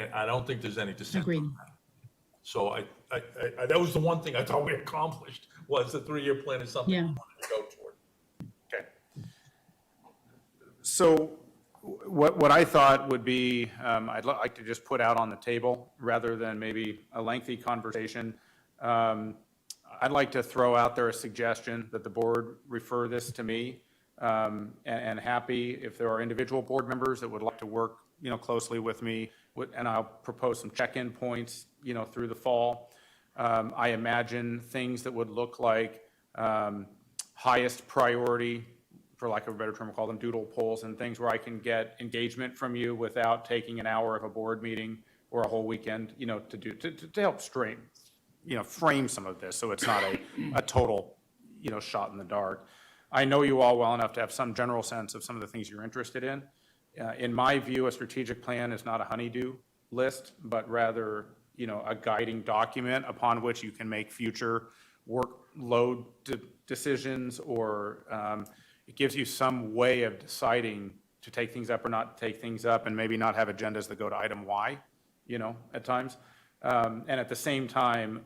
And I don't think there's any dissent. Agreed. on that. So I that was the one thing I thought we accomplished, was the 3-year plan is something we wanted to go toward. Okay. So what I thought would be, I'd like to just put out on the table, rather than maybe a lengthy conversation, I'd like to throw out there a suggestion that the board refer this to me, and happy if there are individual board members that would like to work, closely with me, and I'll propose some check-in points, through the fall. I imagine things that would look like highest priority, for lack of a better term, we'll call them doodle polls, and things where I can get engagement from you without taking an hour of a board meeting or a whole weekend, to help frame some of this, so it's not a total, shot in the dark. I know you all well enough to have some general sense of some of the things you're interested in. In my view, a strategic plan is not a honey-do list, but rather, a guiding document upon which you can make future workload decisions, or it gives you some way of deciding to take things up or not take things up, and maybe not have agendas that go to item Y, at times. And at the same time,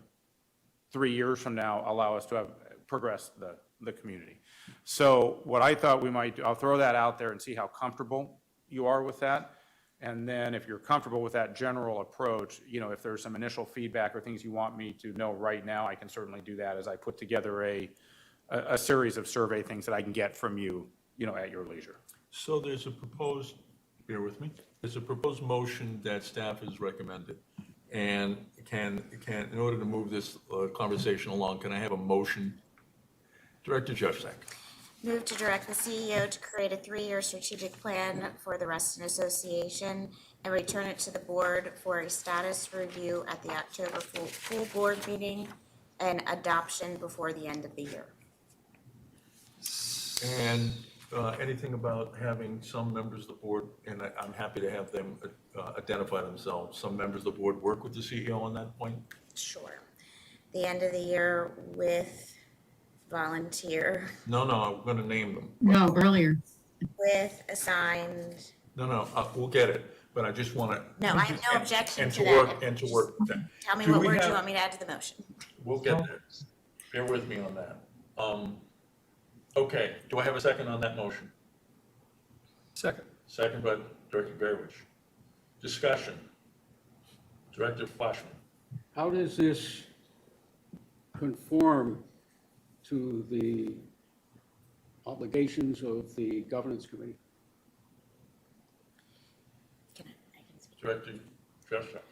3 years from now, allow us to have progressed the community. So what I thought we might do, I'll throw that out there and see how comfortable you are with that. And then if you're comfortable with that general approach, if there's some initial feedback or things you want me to know right now, I can certainly do that as I put together a series of survey things that I can get from you, at your leisure. So there's a proposed, bear with me, there's a proposed motion that staff has recommended. And in order to move this conversation along, can I have a motion? Director Jeffsack. Move to direct the CEO to create a 3-year strategic plan for the Reston Association and return it to the board for a status review at the October full board meeting and adoption before the end of the year. And anything about having some members of the board, and I'm happy to have them identify themselves, some members of the board work with the CEO on that point? Sure. The end of the year with volunteer, No, I'm going to name them. No, earlier. with assigned, No, we'll get it, but I just want to. no, I have no objection And to to that. work, and to work with that. Tell me Do what we words you have- want me to add to the motion. We'll get there. Bear with me on that. Okay, do I have a second on that motion? Second. Second by Director Berwich. Discussion. Director Flashman. How does this conform to the obligations of the governance committee? Director Jester.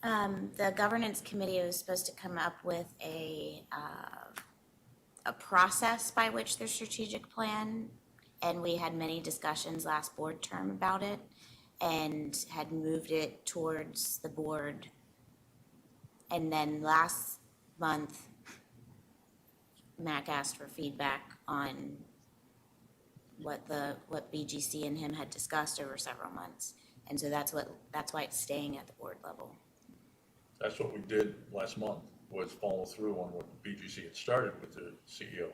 The governance committee was supposed to come up with a process by which their strategic plan, and we had many discussions last board term about it, and had moved it towards the board. And then last month, Mac asked for feedback on what BGC and him had discussed over several months. And so that's why it's staying at the board level. That's what we did last month, was follow through on what the BGC had started with the CEO.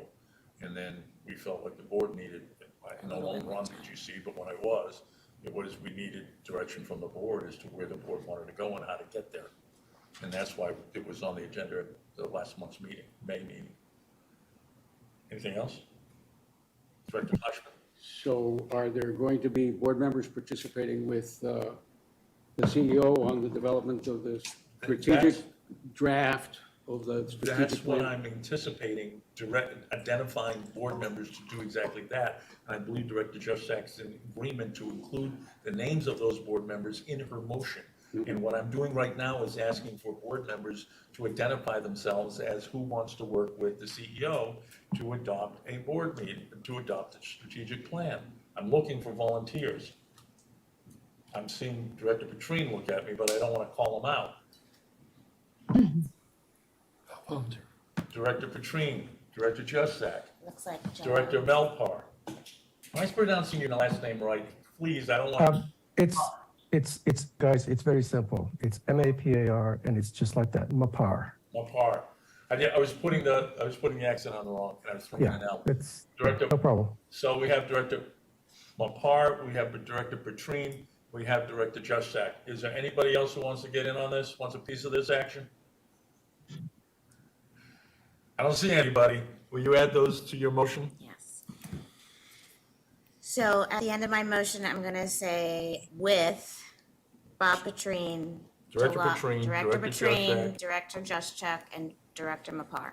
And then we felt like the board needed, I no longer on BGC, but when I was, we needed direction from the board as to where the board wanted to go and how to get there. And that's why it was on the agenda at the last month's meeting, May meeting. Anything else? Director Flashman. So are there going to be board members participating with the CEO on the development of the strategic draft of the strategic That's what plan? I'm anticipating, identifying board members to do exactly that. And I believe Director Jusak's in agreement to include the names of those board members in her motion. And what I'm doing right now is asking for board members to identify themselves as who wants to work with the CEO to adopt a board meeting, to adopt a strategic plan. I'm looking for volunteers. I'm seeing Director Petrine look at me, but I don't want to call him out. Volunteer. Director Petrine, Director Jusak, Looks like John. Director Melpar. Am I pronouncing your last name right? Please, I don't want to. It's guys, it's very simple. It's MAPAR, and it's just like that, Mapar. Mapar. I was putting the accent on the wrong, and I was throwing Yeah, it out. it's Director, no problem. so we have Director Mapar, we have Director Petrine, we have Director Jusak. Is there anybody else who wants to get in on this, wants a piece of this action? I don't see anybody. Will you add those to your motion? Yes. So at the end of my motion, I'm going to say with Bob Petrine, Director Petrine, Director Director Petrine, Jusak. Director Juszczyk, and Director Mapar.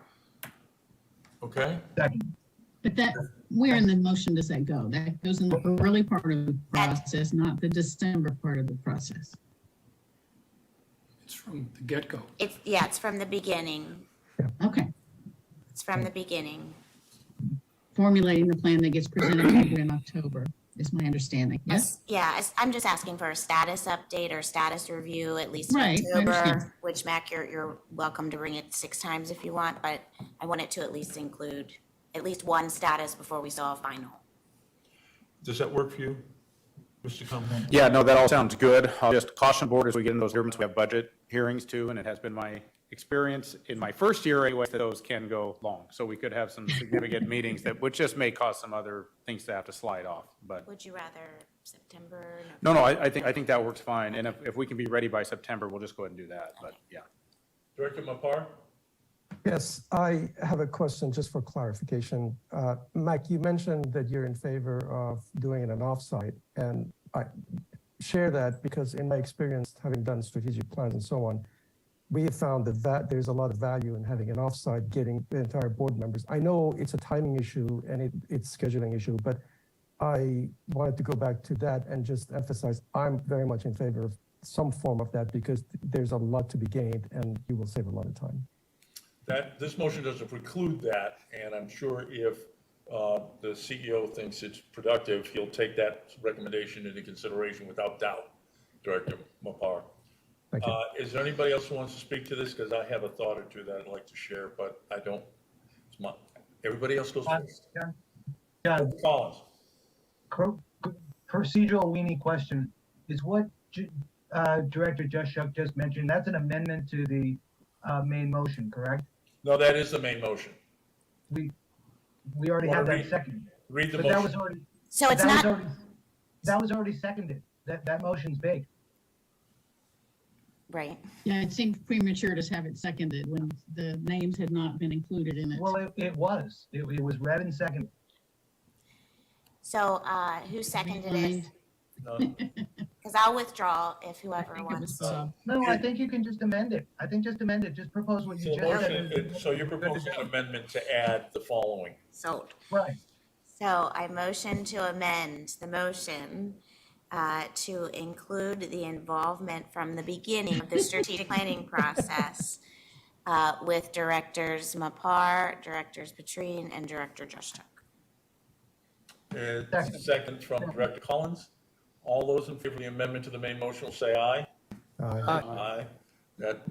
Okay? But that, where in the motion does that go? That goes in the early part of the process, not the December part of the process. It's from the get-go. It's from the beginning. Okay. It's from the beginning. Formulating the plan that gets presented to you in October is my understanding. Yes? Yeah, I'm just asking for a status update or status review, at least in Right, I October, understand. which Mac, you're welcome to bring it 6 times if you want, but I want it to at least include at least one status before we saw a final. Does that work for you, Mr. Cumberland? Yeah, no, that all sounds good. I'll just caution board as we get into those hearings, we have budget hearings too, and it has been my experience in my first year anyway, that those can go long. So we could have some significant meetings that would just may cause some other things to have to slide off, but. Would you rather September? No, I think that works fine. And if we can be ready by September, we'll just go ahead and do that, but yeah. Director Mapar? Yes, I have a question just for clarification. Mike, you mentioned that you're in favor of doing an offsite, and I share that because in my experience, having done strategic plans and so on, we have found that there's a lot of value in having an offsite, getting the entire board members. I know it's a timing issue and it's a scheduling issue, but I wanted to go back to that and just emphasize I'm very much in favor of some form of that because there's a lot to be gained and you will save a lot of time. This motion doesn't preclude that, and I'm sure if the CEO thinks it's productive, he'll take that recommendation into consideration without doubt, Director Mapar. Thank you. Is there anybody else who wants to speak to this? Because I have a thought or two that I'd like to share, but I don't. Everybody else goes first. John, Collins. procedural weenie question. Is what Director Juszczyk just mentioned, that's an amendment to the main motion, correct? No, that is the main motion. We already have that second. Read the But motion. that was already. So it's not. That was already seconded. That motion's baked. Right. Yeah, it seemed premature to have it seconded when the names had not been included in it. Well, it was. It was read and seconded. So who seconded it? Because I'll withdraw if whoever wants to. No, I think you can just amend it. I think just amend it. Just propose what you So just said. so you're proposing an amendment to add the following. Sold. Right. So I motion to amend the motion to include the involvement from the beginning of the strategic planning process with Directors Mapar, Directors Petrine, and Director Juszczyk. And second from Director Collins. All those in favor of the amendment to the main motion will say aye. Aye. Aye. That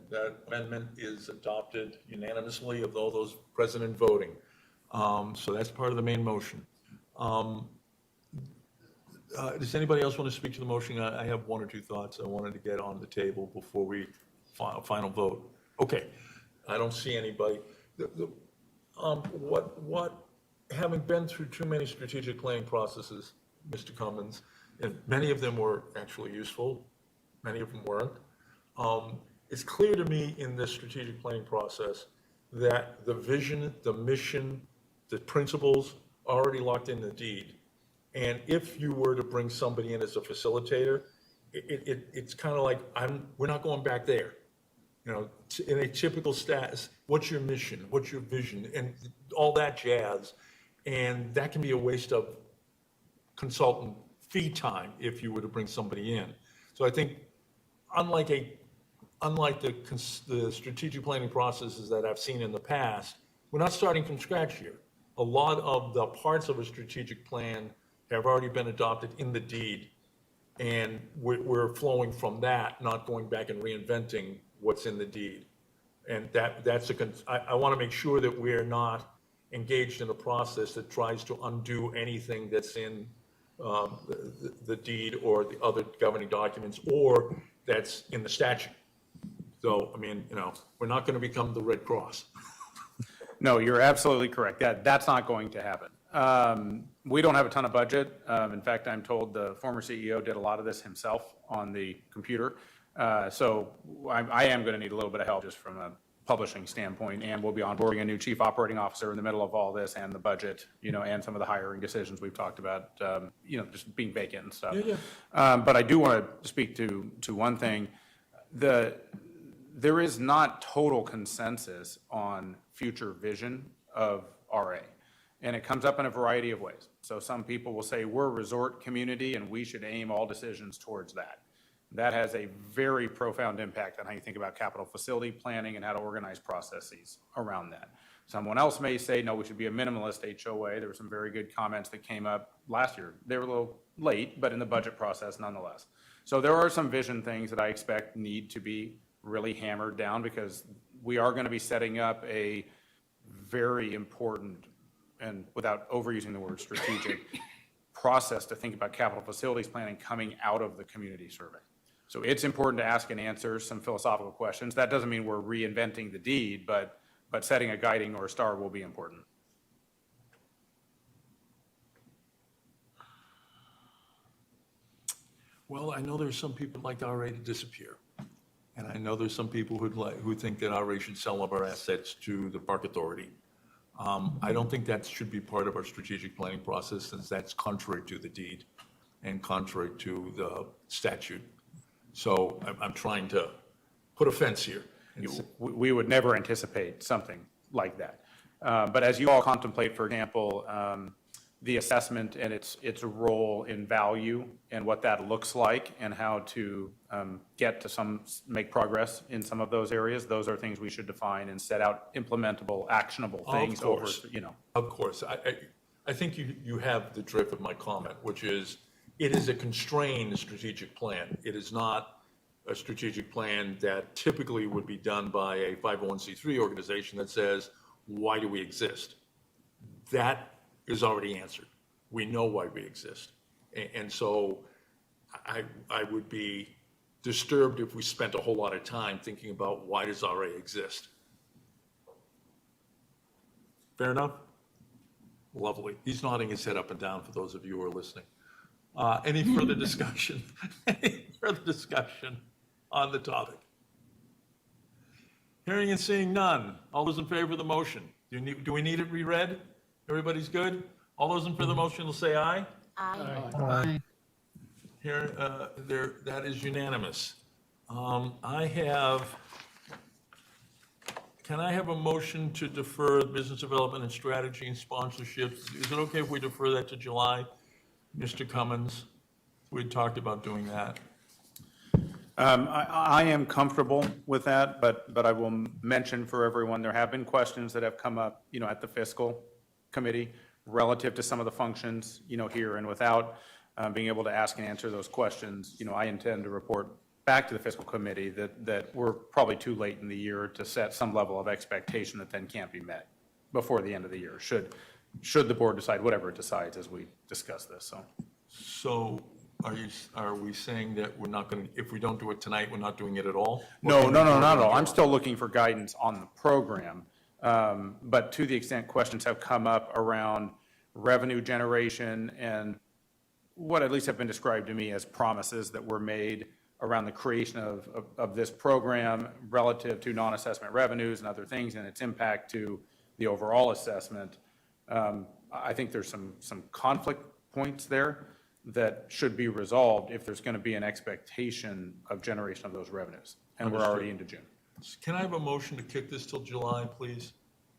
amendment is adopted unanimously of all those present and voting. So that's part of the main motion. Does anybody else want to speak to the motion? I have one or two thoughts I wanted to get on the table before we final vote. Okay, I don't see anybody. Having been through too many strategic planning processes, Mr. Cummins, and many of them were actually useful, many of them weren't. It's clear to me in this strategic planning process that the vision, the mission, the principles are already locked in the deed. And if you were to bring somebody in as a facilitator, it's kind of like, we're not going back there. You know, in a typical status, what's your mission? What's your vision? And all that jazz. And that can be a waste of consultant fee time if you were to bring somebody in. So I think unlike the strategic planning processes that I've seen in the past, we're not starting from scratch here. A lot of the parts of a strategic plan have already been adopted in the deed, and we're flowing from that, not going back and reinventing what's in the deed. And I want to make sure that we're not engaged in a process that tries to undo anything that's in the deed or the other governing documents, or that's in the statute. So, I mean, we're not going to become the Red Cross. No, you're absolutely correct. That's not going to happen. We don't have a ton of budget. In fact, I'm told the former CEO did a lot of this himself on the computer. So I am going to need a little bit of help just from a publishing standpoint, and we'll be onboarding a new chief operating officer in the middle of all this, and the budget, and some of the hiring decisions we've talked about, just being vacant and stuff. But I do want to speak to one thing. There is not total consensus on future vision of RA, and it comes up in a variety of ways. So some people will say we're a resort community and we should aim all decisions towards that. That has a very profound impact on how you think about capital facility planning and how to organize processes around that. Someone else may say, no, we should be a minimalist HOA. There were some very good comments that came up last year. They were a little late, but in the budget process nonetheless. So there are some vision things that I expect need to be really hammered down, because we are going to be setting up a very important, and without overusing the word strategic, process to think about capital facilities planning coming out of the community survey. So it's important to ask and answer some philosophical questions. That doesn't mean we're reinventing the deed, but setting a guiding or a star will be important. Well, I know there's some people who'd like RA to disappear. And I know there's some people who think that RA should sell up our assets to the Park Authority. I don't think that should be part of our strategic planning process, since that's contrary to the deed and contrary to the statute. So I'm trying to put a fence here. We would never anticipate something like that. But as you all contemplate, for example, the assessment and its role in value and what that looks like, and how to get to make progress in some of those areas, those are things we should define and set out implementable, actionable things over. Of course. I think you have the drift of my comment, which is, it is a constrained strategic plan. It is not a strategic plan that typically would be done by a 501c3 organization that says, why do we exist? That is already answered. We know why we exist. And so I would be disturbed if we spent a whole lot of time thinking about why does RA exist? Fair enough? Lovely. He's nodding his head up and down for those of you who are listening. Any further discussion? Any further discussion on the topic? Hearing and seeing none. All those in favor of the motion? Do we need it reread? Everybody's good? All those in favor of the motion will say aye. Aye. Here, that is unanimous. Can I have a motion to defer business development and strategy and sponsorships? Is it okay if we defer that to July? Mr. Cummins, we talked about doing that. I am comfortable with that, but I will mention for everyone, there have been questions that have come up, at the fiscal committee relative to some of the functions, here, and without being able to ask and answer those questions, I intend to report back to the fiscal committee that we're probably too late in the year to set some level of expectation that then can't be met before the end of the year, should the board decide whatever it decides as we discuss this, So are we saying that we're not going to, if we don't do it tonight, we're not doing it at all? No, not at all. I'm still looking for guidance on the program. But to the extent questions have come up around revenue generation and what at least have been described to me as promises that were made around the creation of this program relative to non-assessment revenues and other things and its impact to the overall assessment, I think there's some conflict points there that should be resolved if there's going to be an expectation of generation of those revenues. And we're already into June. Can I have a motion to kick this till July, please?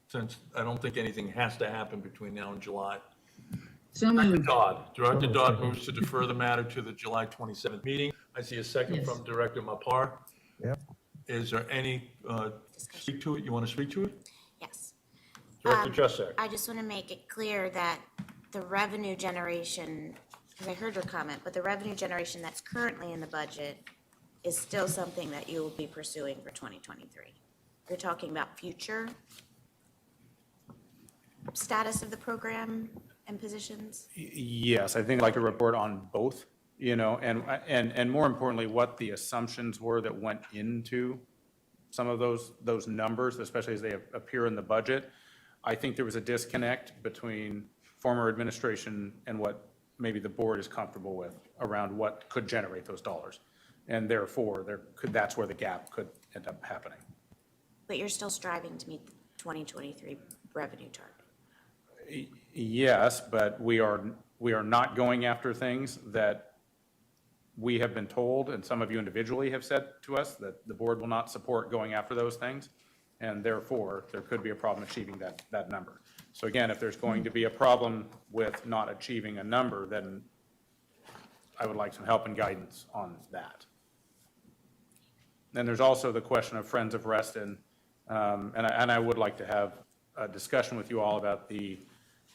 Since I don't think anything has to happen between now and July. So moved. Director Dodd moves to defer the matter to the July 27th meeting. I see a second Yes. from Director Mapar. Yep. Is there any, speak to it? You want to speak to it? Yes. Director Juszek. I just want to make it clear that the revenue generation, because I heard your comment, but the revenue generation that's currently in the budget is still something that you will be pursuing for 2023. You're talking about future status of the program and positions? Yes, I think I'd like to report on both, and more importantly, what the assumptions were that went into some of those numbers, especially as they appear in the budget. I think there was a disconnect between former administration and what maybe the board is comfortable with around what could generate those dollars. And therefore, that's where the gap could end up happening. But you're still striving to meet the 2023 revenue target. Yes, but we are not going after things that we have been told, and some of you individually have said to us that the board will not support going after those things, and therefore, there could be a problem achieving that number. So again, if there's going to be a problem with not achieving a number, then I would like some help and guidance on that. Then there's also the question of Friends of Reston, and I would like to have a discussion with you all about the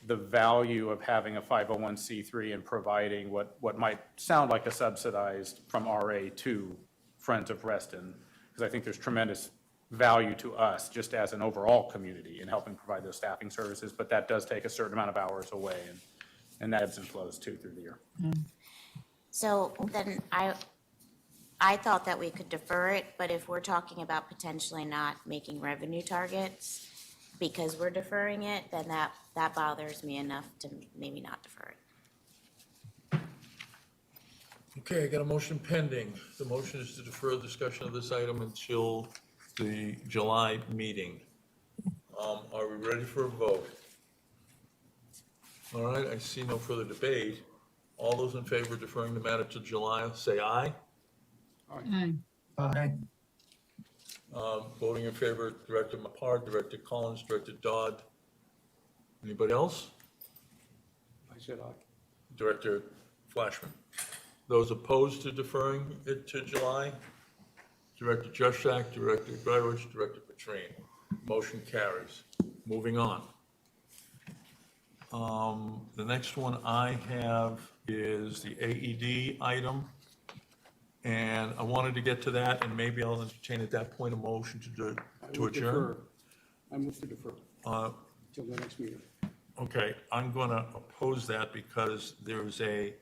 value of having a 501c3 and providing what might sound like a subsidized from RA to Friends of Reston, because I think there's tremendous value to us just as an overall community in helping provide those staffing services, but that does take a certain amount of hours away, and that ebbs and flows too through the year. So then I thought that we could defer it, but if we're talking about potentially not making revenue targets because we're deferring it, then that bothers me enough to maybe not defer it. Okay, I got a motion pending. The motion is to defer discussion of this item until the July meeting. Are we ready for a vote? All right, I see no further debate. All those in favor of deferring the matter to July, say aye. Aye. Aye. Voting in favor, Director Mapar, Director Collins, Director Dodd. Anybody else? I said aye. Director Flashman. Those opposed to deferring it to July? Director Juszak, Director Greilich, Director Petrine. Motion carries. Moving on. The next one I have is the AED item. And I wanted to get to that, and maybe I'll entertain at that point a motion to adjourn. I move to defer till the next meeting. Okay, I'm going to oppose that because there's a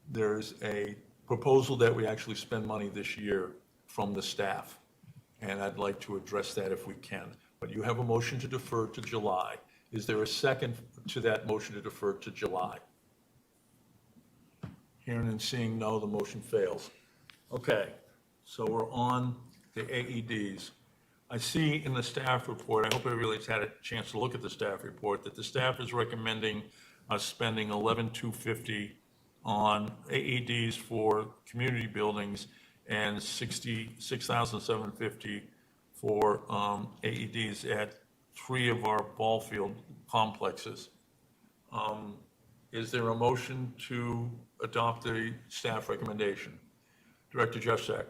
there's a proposal that we actually spend money this year from the staff, and I'd like to address that if we can. But you have a motion to defer to July. Is there a second to that motion to defer to July? Hearing and seeing no, the motion fails. Okay, so we're on the AEDs. I see in the staff report, I hope everybody's had a chance to look at the staff report, that the staff is recommending us spending $11,250 on AEDs for community buildings and $66,750 for AEDs at 3 of our ball field complexes. Is there a motion to adopt the staff recommendation? Director Jeffsack.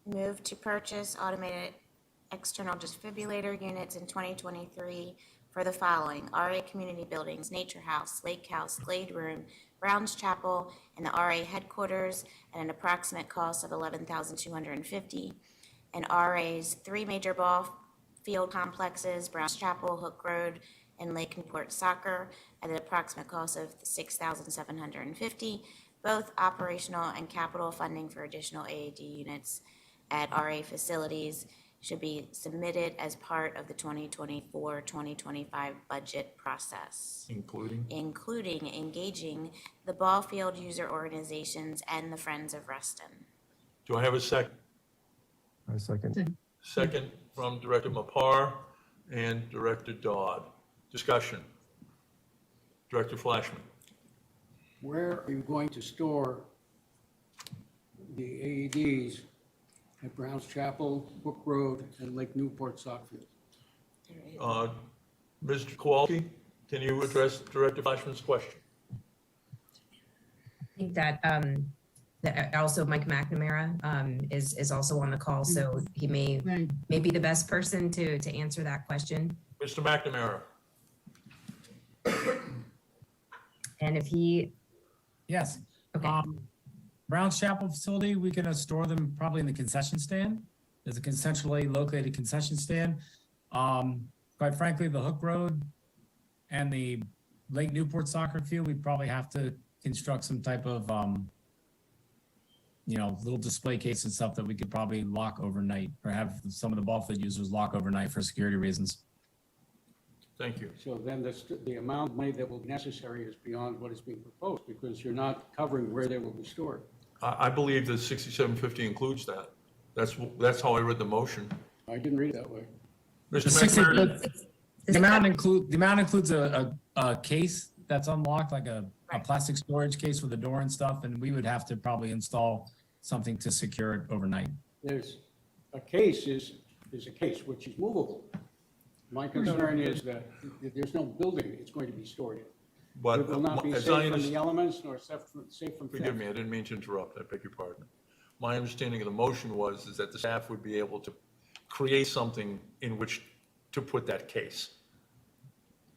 Move to purchase automated external defibrillator units in 2023 for the following: RA community buildings, Nature House, Lake House, Glade Room, Browns Chapel, and the RA headquarters at an approximate cost of $11,250. And RA's 3 major ball field complexes, Browns Chapel, Hook Road, and Lake Newport Soccer at an approximate cost of $6,750. Both operational and capital funding for additional AED units at RA facilities should be submitted as part of the 2024-2025 budget process, including engaging the ball field user organizations and the Friends of Reston. Do I have a second? I second. Second from Director Mapar and Director Dodd. Discussion. Director Flashman. Where are you going to store the AEDs at Browns Chapel, Hook Road, and Lake Newport Sockfield? Mr. Kowalski, can you address Director Flashman's question? I think that also Mike McNamara is also on the call, so he may be the best person to answer that question. Mr. McNamara. And if he... Yes. Okay. Browns Chapel facility, we can store them probably in the concession stand. There's a centrally located concession stand. Quite frankly, the Hook Road and the Lake Newport soccer field, we'd probably have to construct some type of, little display case and stuff that we could probably lock overnight, or have some of the ball field users lock overnight for security reasons. Thank you. So then the amount of money that will be necessary is beyond what is being proposed, because you're not covering where they will be stored. I believe that 6750 includes that. That's how I read the motion. I didn't read it that way. Mr. McNamara. The amount includes a case that's unlocked, like a plastic storage case with a door and stuff, and we would have to probably install something to secure it overnight. There's a case is a case which is movable. My concern is that there's no building it's going to be stored in. But It will not be as safe I from the elements nor safe from theft. Forgive me, I didn't mean to interrupt. I beg your pardon. My understanding of the motion is that the staff would be able to create something in which to put that case.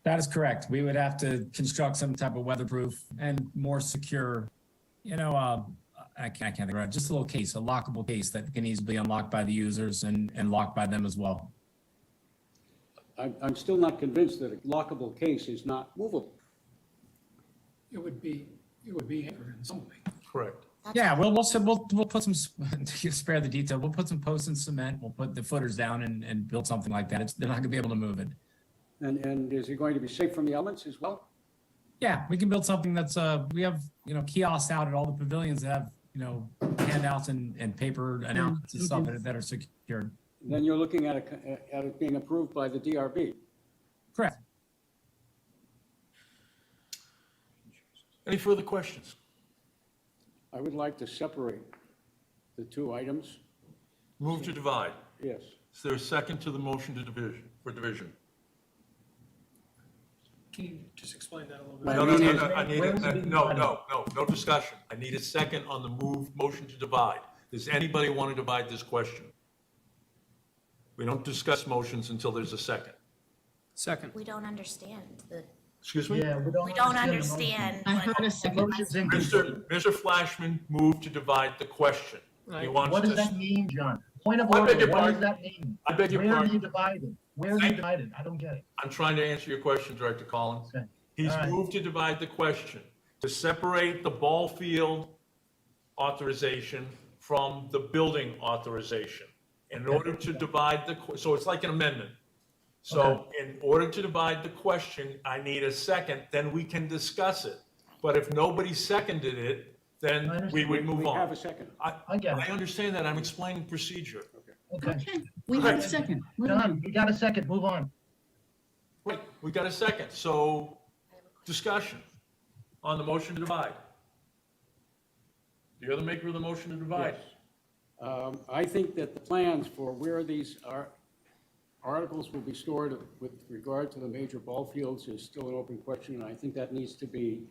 That is correct. We would have to construct some type of weatherproof and more secure, I can't think of it, just a little case, a lockable case that can easily be unlocked by the users and locked by them as well. I'm still not convinced that a lockable case is not movable. It would be anchored in some way. Correct. Yeah, we'll put some, to spare the detail, we'll put some posts and cement, we'll put the footers down and build something like that. They're not gonna be able to move it. And is it going to be safe from the elements as well? Yeah, we can build something that's, we have, kiosks out at all the pavilions that have, handouts and paper announcements and stuff that are secured. Then you're looking at it being approved by the DRB. Correct. Any further questions? I would like to separate the two items. Move to divide. Yes. Is there a second to the motion to division? Can you just explain that a little bit? No discussion. I need a second on the motion to divide. Does anybody want to divide this question? We don't discuss motions until there's a second. Second. We don't understand the. Excuse me? Yeah, We don't understand. I heard a second. Mr. Flashman moved to divide the question. He wants What does to- that mean, John? Point of I order, beg your what does pardon. that mean? I beg your Where are pardon. you divided? Where are you divided? I don't get it. I'm trying to answer your question, Director Collins. Okay. He's All right. moved to divide the question. to separate the ball field authorization from the building authorization. In order to divide so it's like an amendment. So in order to divide the question, I need a second, then we can discuss it. But if nobody seconded it, then we would move on. We have a second. I get it. I understand that. I'm explaining procedure. Okay. We have a second. Done. We got a second. Move on. Right, we got a second. So discussion on the motion to divide. The other maker of the motion to divide. I think that the plans for where these articles will be stored with regard to the major ball fields is still an open question, and I think that needs to be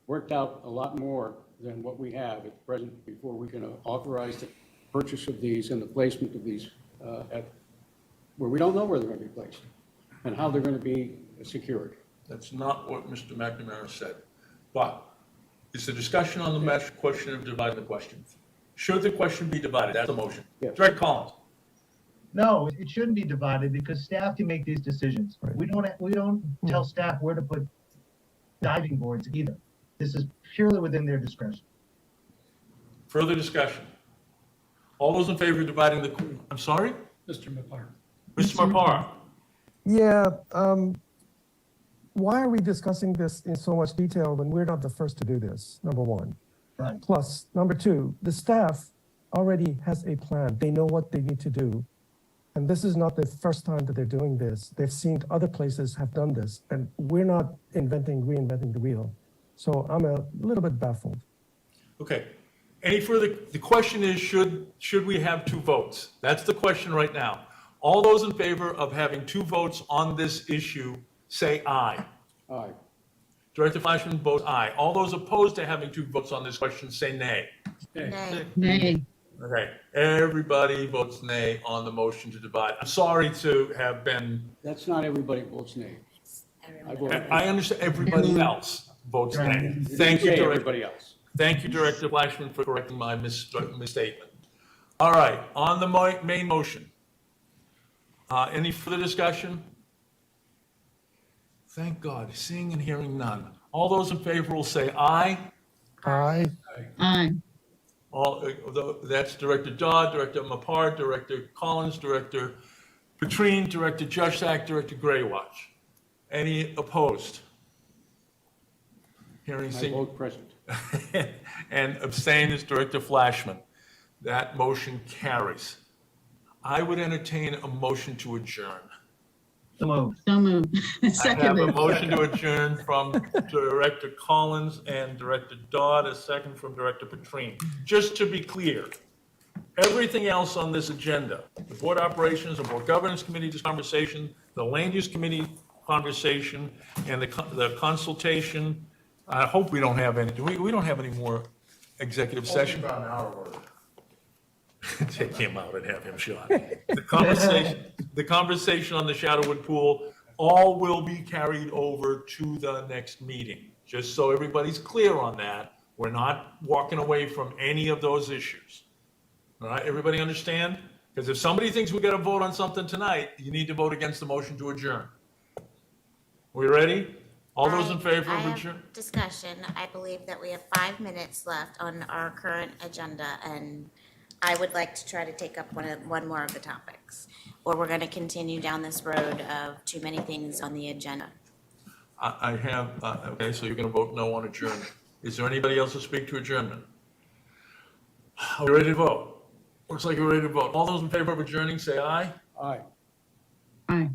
worked out a lot more than what we have at present before we can authorize the purchase of these and the placement of these where we don't know where they're going to be placed and how they're going to be secured. That's not what Mr. McNamara said. But it's a discussion on the question of dividing the question. Should the question be divided? That's the motion. Yes. Director Collins. No, it shouldn't be divided because staff can make these decisions. We don't tell staff where to put diving boards either. This is purely within their discretion. Further discussion. All those in favor of dividing I'm sorry? Mr. Mapar. Mr. Mapar. Yeah, why are we discussing this in so much detail when we're not the first to do this, number one? Right. Plus, number two, the staff already has a plan. They know what they need to do. And this is not the first time that they're doing this. They've seen other places have done this, and we're not reinventing the wheel. So I'm a little bit baffled. Okay. Any further? The question is, should we have two votes? That's the question right now. All those in favor of having two votes on this issue, say aye. Aye. Director Flashman votes aye. All those opposed to having two votes on this question, say nay. Nay. Okay. Everybody votes nay on the motion to divide. I'm sorry to have been. That's not everybody votes nay. I understand everybody else votes nay. Thank you, Director. Everybody else. Thank you, Director Flashman, for correcting my misstatement. All right, on the main motion. Any further discussion? Thank God, seeing and hearing none. All those in favor will say aye. Aye. Aye. That's Director Dodd, Director Mapar, Director Collins, Director Petrine, Director Juszak, Director Graywatch. Any opposed? Hearing, I seeing. vote present. And abstain is Director Flashman. That motion carries. I would entertain a motion to adjourn. So moved. So moved. I have a Seconded. motion to adjourn from Director Collins and Director Dodd, a second from Director Petrine. Just to be clear, everything else on this agenda, the Board Operations, the Board Governance Committee conversation, the Land Use Committee conversation, and the consultation, I hope we don't have any, we don't have any more executive session. About an hour worth. Take him out and have him shot. The conversation on the Shadowwood Pool, all will be carried over to the next meeting. Just so everybody's clear on that, we're not walking away from any of those issues. All right, everybody understand? Because if somebody thinks we got to vote on something tonight, you need to vote against the motion to adjourn. We ready? All those in favor of adjourn? Discussion. I believe that we have 5 minutes left on our current agenda, and I would like to try to take up one more of the topics, or we're going to continue down this road of too many things on the agenda. I have, okay, so you're going to vote no on adjournment. Is there anybody else to speak to adjournment? Are we ready to vote? Looks like we're ready to vote. All those in favor of adjourning, say aye. Aye. Aye.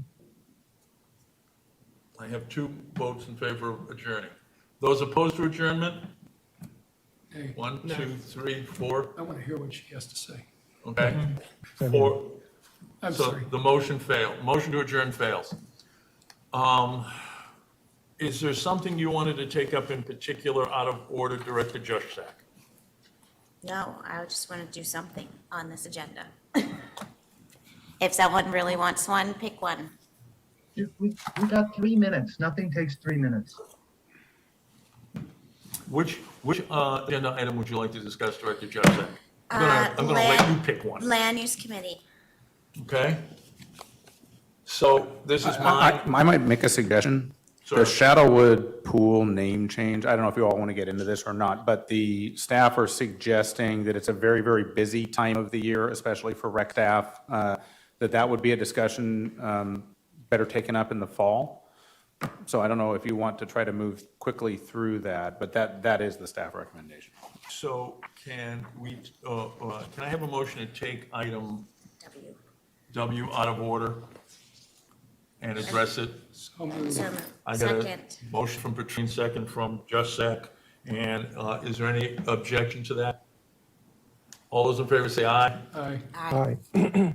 I have 2 votes in favor of adjourning. Those opposed to adjournment? Hey, 1, no. 2, 3, 4. I want to hear what she has to say. Okay. 4. I'm So sorry. the motion failed. Motion to adjourn fails. Is there something you wanted to take up in particular out of order, Director Juszak? No, I just want to do something on this agenda. If someone really wants one, pick one. We got 3 minutes. Nothing takes 3 minutes. Which agenda item would you like to discuss, Director Juszak? I'm gonna let you pick one, Land Use Committee. okay? So this is I my, might make a suggestion. The Shadowwood Pool name change, I don't know if you all want to get into this or not, but the staff are suggesting that it's a very, very busy time of the year, especially for rec staff, that would be a discussion better taken up in the fall. So I don't know if you want to try to move quickly through that, but that is the staff recommendation. So can I have a motion to take item W out of order and address it? So moved. I got a Second. motion from Patrine, second from Jusek. And is there any objection to that? All those in favor say aye. Aye. Aye.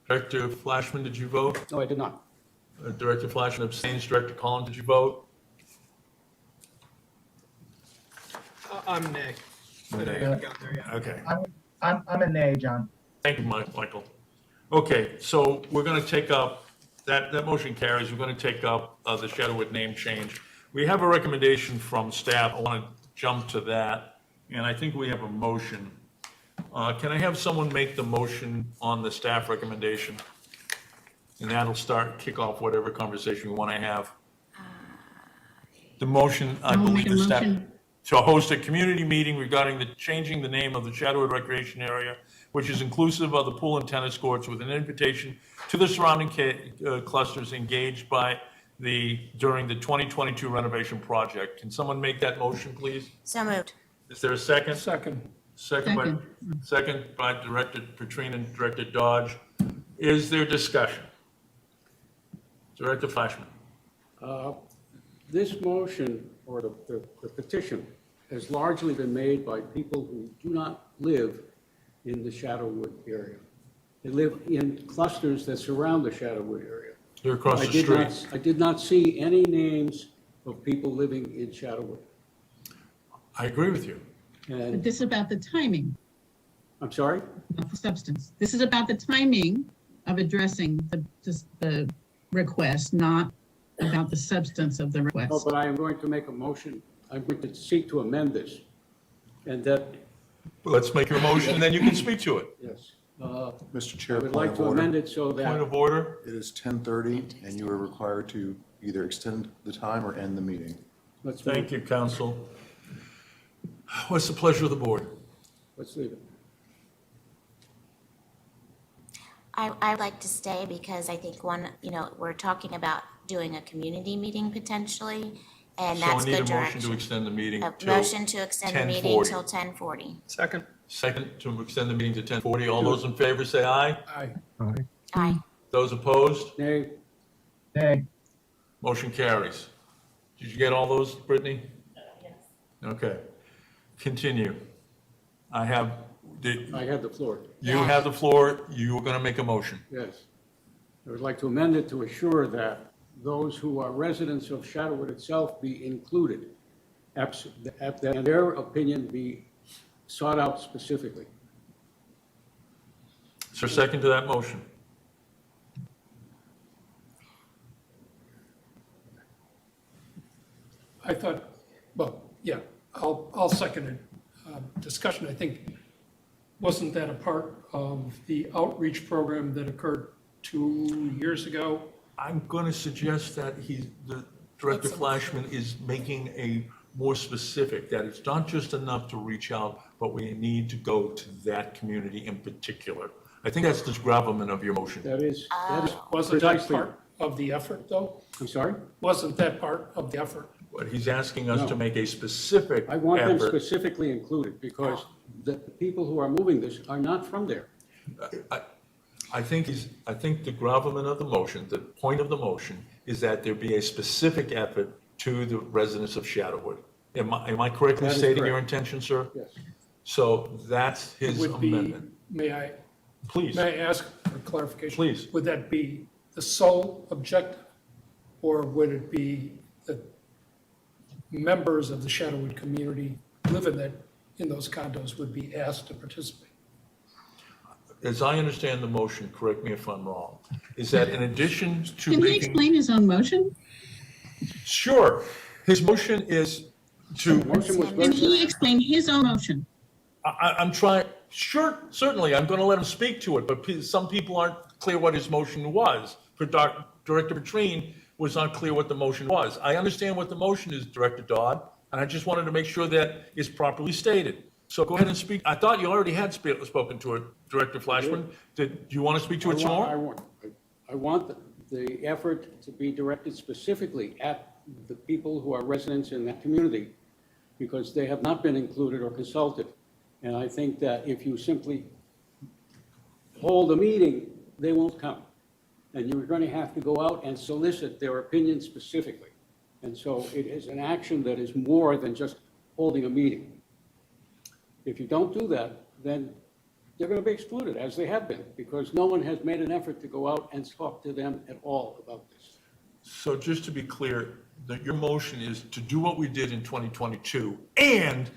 Director Flashman, did you vote? No, I did not. Director Flashman abstains. Director Collins, did you vote? I'm nay. Nay. Okay. I'm a nay, John. Thank you, Michael. Okay, so we're going to take up, that motion carries. We're going to take up the Shadowwood name change. We have a recommendation from staff. I want to jump to that. And I think we have a motion. Can I have someone make the motion on the staff recommendation? And that'll kick off whatever conversation we want to have. The motion, I believe, is to host a community meeting regarding changing the name of the Shadowwood Recreation Area, which is inclusive of the pool and tennis courts, with an invitation to the surrounding clusters engaged during the 2022 renovation project. Can someone make that motion, please? So moved. Is there a second? Second. Second by Director Patrine and Director Dodge. Is there discussion? Director Flashman. This motion, or the petition, has largely been made by people who do not live in the Shadowwood area. They live in clusters that surround the Shadowwood area. They're across the street. I did not see any names of people living in Shadowwood. I agree with you. But this is about the timing, I'm sorry? not the substance. This is about the timing of addressing the request, not about the substance of the Oh, request. but I am going to make a motion. I'm going to seek to amend this. And that, Let's make your motion, and then you can speak to it. yes. Mr. Chair, I would point like of to order. amend it so Point that, of order. It is 10:30, and you are required to either extend the time or end the meeting. let's Thank you, counsel. What's the pleasure of the board? Let's leave it. I'd like to stay because I think we're talking about doing a community meeting potentially, and that's So I good need a motion to direction. extend the meeting A till motion to extend the meeting 10:40. till 10:40. Second. Second to extend the meeting to 10:40. All those in favor say aye. Aye. Aye. Aye. Those opposed? Nay, Nay. Motion carries. Did you get all those, Brittany? Yes. Okay. Continue. I have the floor. You have the floor. You were going to make a motion. Yes. I would like to amend it to assure that those who are residents of Shadowwood itself be included, and their opinion be sought out specifically. Is there a second to that motion? I thought, well, yeah, I'll second it. Discussion, I think, wasn't that a part of the outreach program that occurred 2 years ago? I'm going to suggest that the Director Flashman is making a more specific, that it's not just enough to reach out, but we need to go to that community in particular. I think that's the gravamen of your motion. That is Wasn't that precisely. part of the effort, though? I'm sorry? Wasn't that part of the effort? But he's asking us No. to make a specific I want them effort. specifically included because the people who are moving this are not from there. I think the gravamen of the motion, the point of the motion, is that there be a specific effort to the residents of Shadowwood. Am I correctly That is stating your correct. intention, sir? Yes. So that's his Would be, amendment. may I Please, ask for clarification? please. Would that be the sole objective? Or would it be that members of the Shadowwood community living in those condos would be asked to participate? As I understand the motion, correct me if I'm wrong, is that in addition to Can he making. explain his own motion? Sure. His motion is to. Can he explain his own motion? I'm trying, sure, certainly, I'm going to let him speak to it, but some people aren't clear what his motion was. For Director Patrine, was unclear what the motion was. I understand what the motion is, Director Dodd, and I just wanted to make sure that is properly stated. So go ahead and speak. I thought you already had spoken to it, Director Flashman. Did you want to speak to it some more? I want the effort to be directed specifically at the people who are residents in that community, because they have not been included or consulted. And I think that if you simply hold a meeting, they won't come. And you're going to have to go out and solicit their opinion specifically. And so it is an action that is more than just holding a meeting. If you don't do that, then they're going to be excluded, as they have been, because no one has made an effort to go out and talk to them at all about this. So just to be clear, that your motion is to do what we did in 2022 and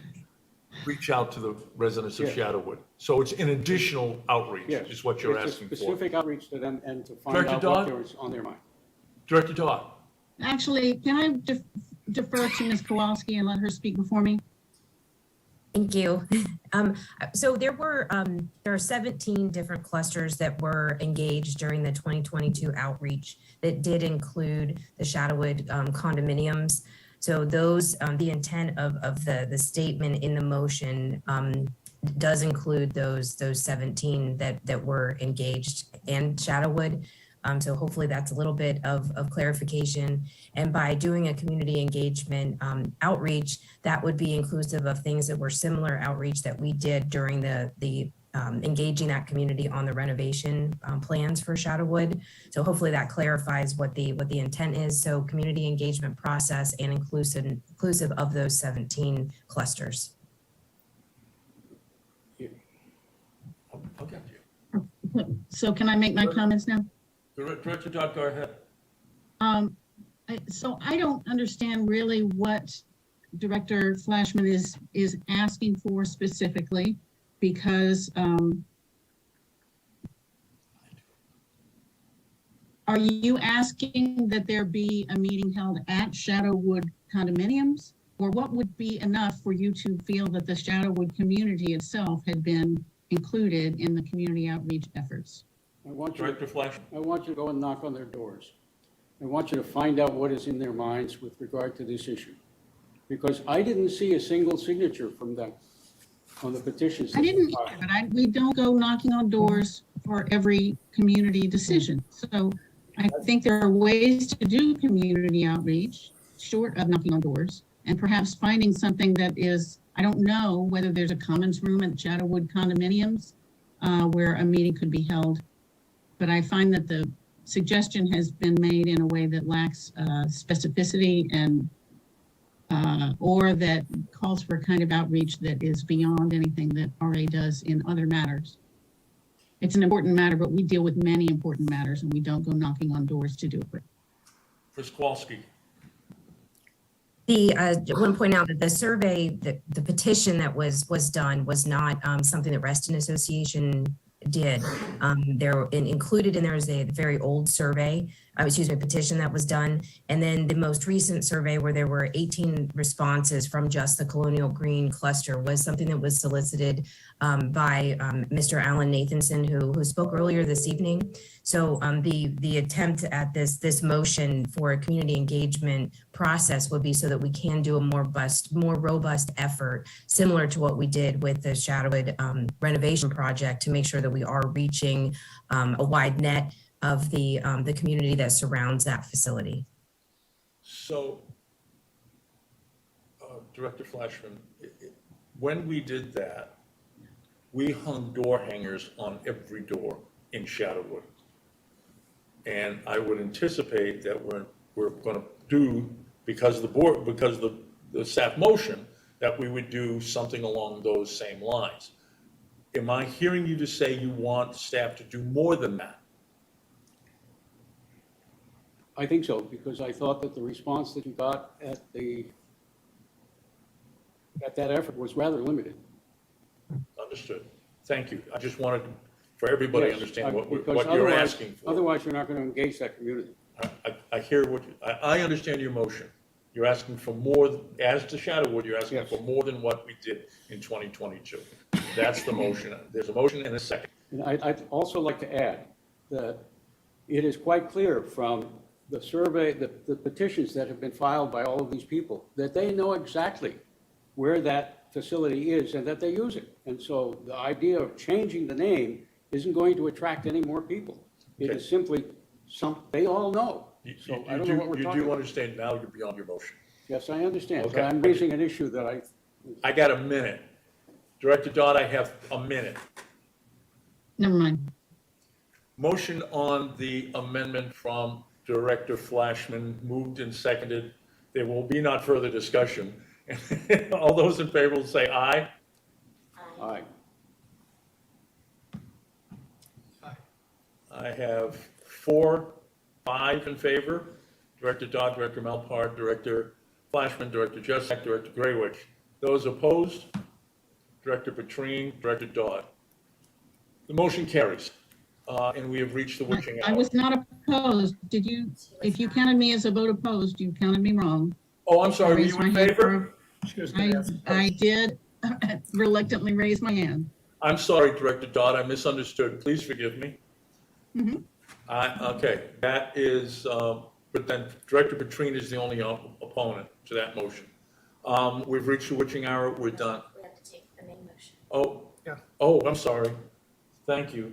reach out to the residents of Yes. Shadowwood. So it's an additional outreach, Yes. is what you're It's a asking for. specific outreach to them and to find Director out Dodd? what is on their mind. Director Dodd. Actually, can I defer to Ms. Kowalski and let her speak before me? Thank you. So there are 17 different clusters that were engaged during the 2022 outreach that did include the Shadowwood condominiums. So those, the intent of the statement in the motion does include those 17 that were engaged and Shadowwood. So hopefully that's a little bit of clarification. And by doing a community engagement outreach, that would be inclusive of things that were similar outreach that we did during the engaging that community on the renovation plans for Shadowwood. So hopefully that clarifies what the intent is. So community engagement process and inclusive of those 17 clusters. Okay. So can I make my comments now? Director Dodd, go ahead. So I don't understand really what Director Flashman is asking for specifically, because are you asking that there be a meeting held at Shadowwood condominiums? Or what would be enough for you to feel that the Shadowwood community itself had been included in the community outreach efforts? Director Flash. I want you to go and knock on their doors. I want you to find out what is in their minds with regard to this issue. Because I didn't see a single signature from them on the petitions. I didn't either, but we don't go knocking on doors for every community decision. So I think there are ways to do community outreach short of knocking on doors, and perhaps finding something that is, I don't know whether there's a commons room at Shadowwood condominiums where a meeting could be held. But I find that the suggestion has been made in a way that lacks specificity and or that calls for a kind of outreach that is beyond anything that RA does in other matters. It's an important matter, but we deal with many important matters and we don't go knocking on doors to do it. Ms. Kowalski. I want to point out that the survey, the petition that was done was not something that Reston Association did. Included in there is a very old survey, petition that was done. And then the most recent survey, where there were 18 responses from just the Colonial Green cluster, was something that was solicited by Mr. Alan Nathanson, who spoke earlier this evening. So the attempt at this motion for a community engagement process would be so that we can do a more robust effort, similar to what we did with the Shadowwood renovation project, to make sure that we are reaching a wide net of the community that surrounds that facility. So, Director Flashman, when we did that, we hung door hangers on every door in Shadowwood. And I would anticipate that we're going to do, because the staff motion, that we would do something along those same lines. Am I hearing you to say you want staff to do more than that? I think so, because I thought that the response that you got at that effort was rather limited. Understood. Thank you. I just wanted for everybody to Yes, understand what because you're asking for. Otherwise, you're not going to engage that community. I hear I understand your motion. You're asking for more, as to Shadowwood, you're asking for more than what we did in 2022. That's the motion. There's a motion and a second. And I'd also like to add that it is quite clear from the survey, the petitions that have been filed by all of these people, that they know exactly where that facility is and that they use it. And so the idea of changing the name isn't going to attract any more people. It is simply they all know. So I don't know what we're talking You do about. understand now you're beyond your motion. Yes, I understand, but Okay. I'm raising an issue that I got a minute. Director Dodd, I have a minute. Never mind. Motion on the amendment from Director Flashman, moved and seconded. There will be not further discussion. All those in favor will say aye. Aye. I have 4, 5 in favor. Director Dodd, Director Malpart, Director Flashman, Director Jessak, Director Graywich. Those opposed? Director Petrine, Director Dodd. The motion carries, and we have reached the witching I hour. was not opposed. Did you, if you counted me as a vote opposed, you counted me wrong. Oh, I'm sorry, were Raise you my in hand favor? I did reluctantly raise my hand. I'm sorry, Director Dodd, I misunderstood. Please forgive me. Mhm. Okay, that is, but then Director Petrine is the only opponent to that motion. We've reached the witching hour, we're done. We have to take the main motion. Oh, I'm sorry. Thank you.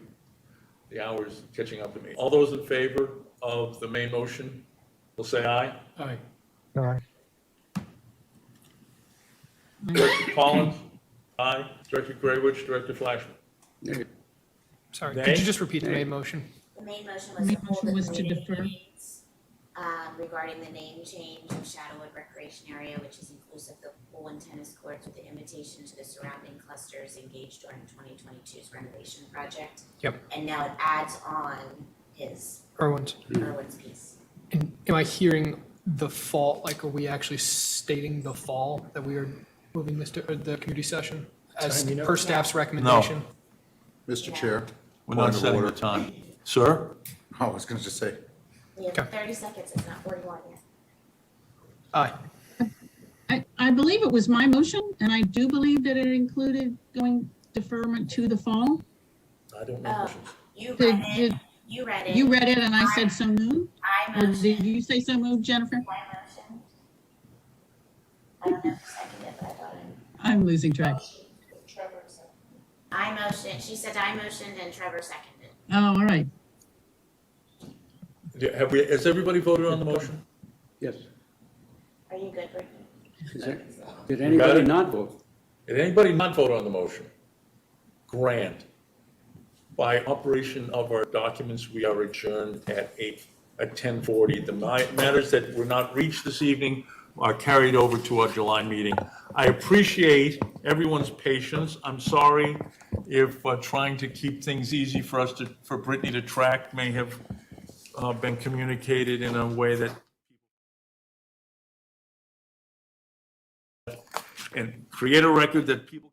The hour is catching up to me. All those in favor of the main motion will say aye. Aye. Aye. Director Collins? Aye. Director Graywich, Director Flashman? Sorry, Nay? could you just repeat the main motion? The main motion The was main to hold motion the was to community defer. meetings regarding the name change of Shadowwood Recreation Area, which is inclusive of pool and tennis courts with the invitation to the surrounding clusters engaged during 2022's renovation project. Yep. And now it adds on his Irwin's. piece. And am I hearing the fall, like, are we actually stating the fall that we are moving this to the community session as per staff's recommendation? Mr. Chair. We're not point of setting the order. time. Sir? I was going to just say, We have 30 seconds, it's not 41 yet. Aye. I believe it was my motion, and I do believe that it included going deferment to the fall. I don't know. You Did- read it, did- you read it. You read it and I said so moved? I Or motioned. did you say so moved, Jennifer? I motioned. I don't know if you seconded it, but I thought I'm losing track. I motioned, she said I motioned and Trevor seconded. Oh, all right. Has everybody voted on the motion? Yes. Are you good, Brittany? Did You got anybody it? not vote? Did anybody not vote on the motion? Grant. By operation of our documents, we are adjourned at 10:40. The matters that were not reached this evening are carried over to our July meeting. I appreciate everyone's patience. I'm sorry if trying to keep things easy for Brittany to track may have been communicated in a way that and create a record that people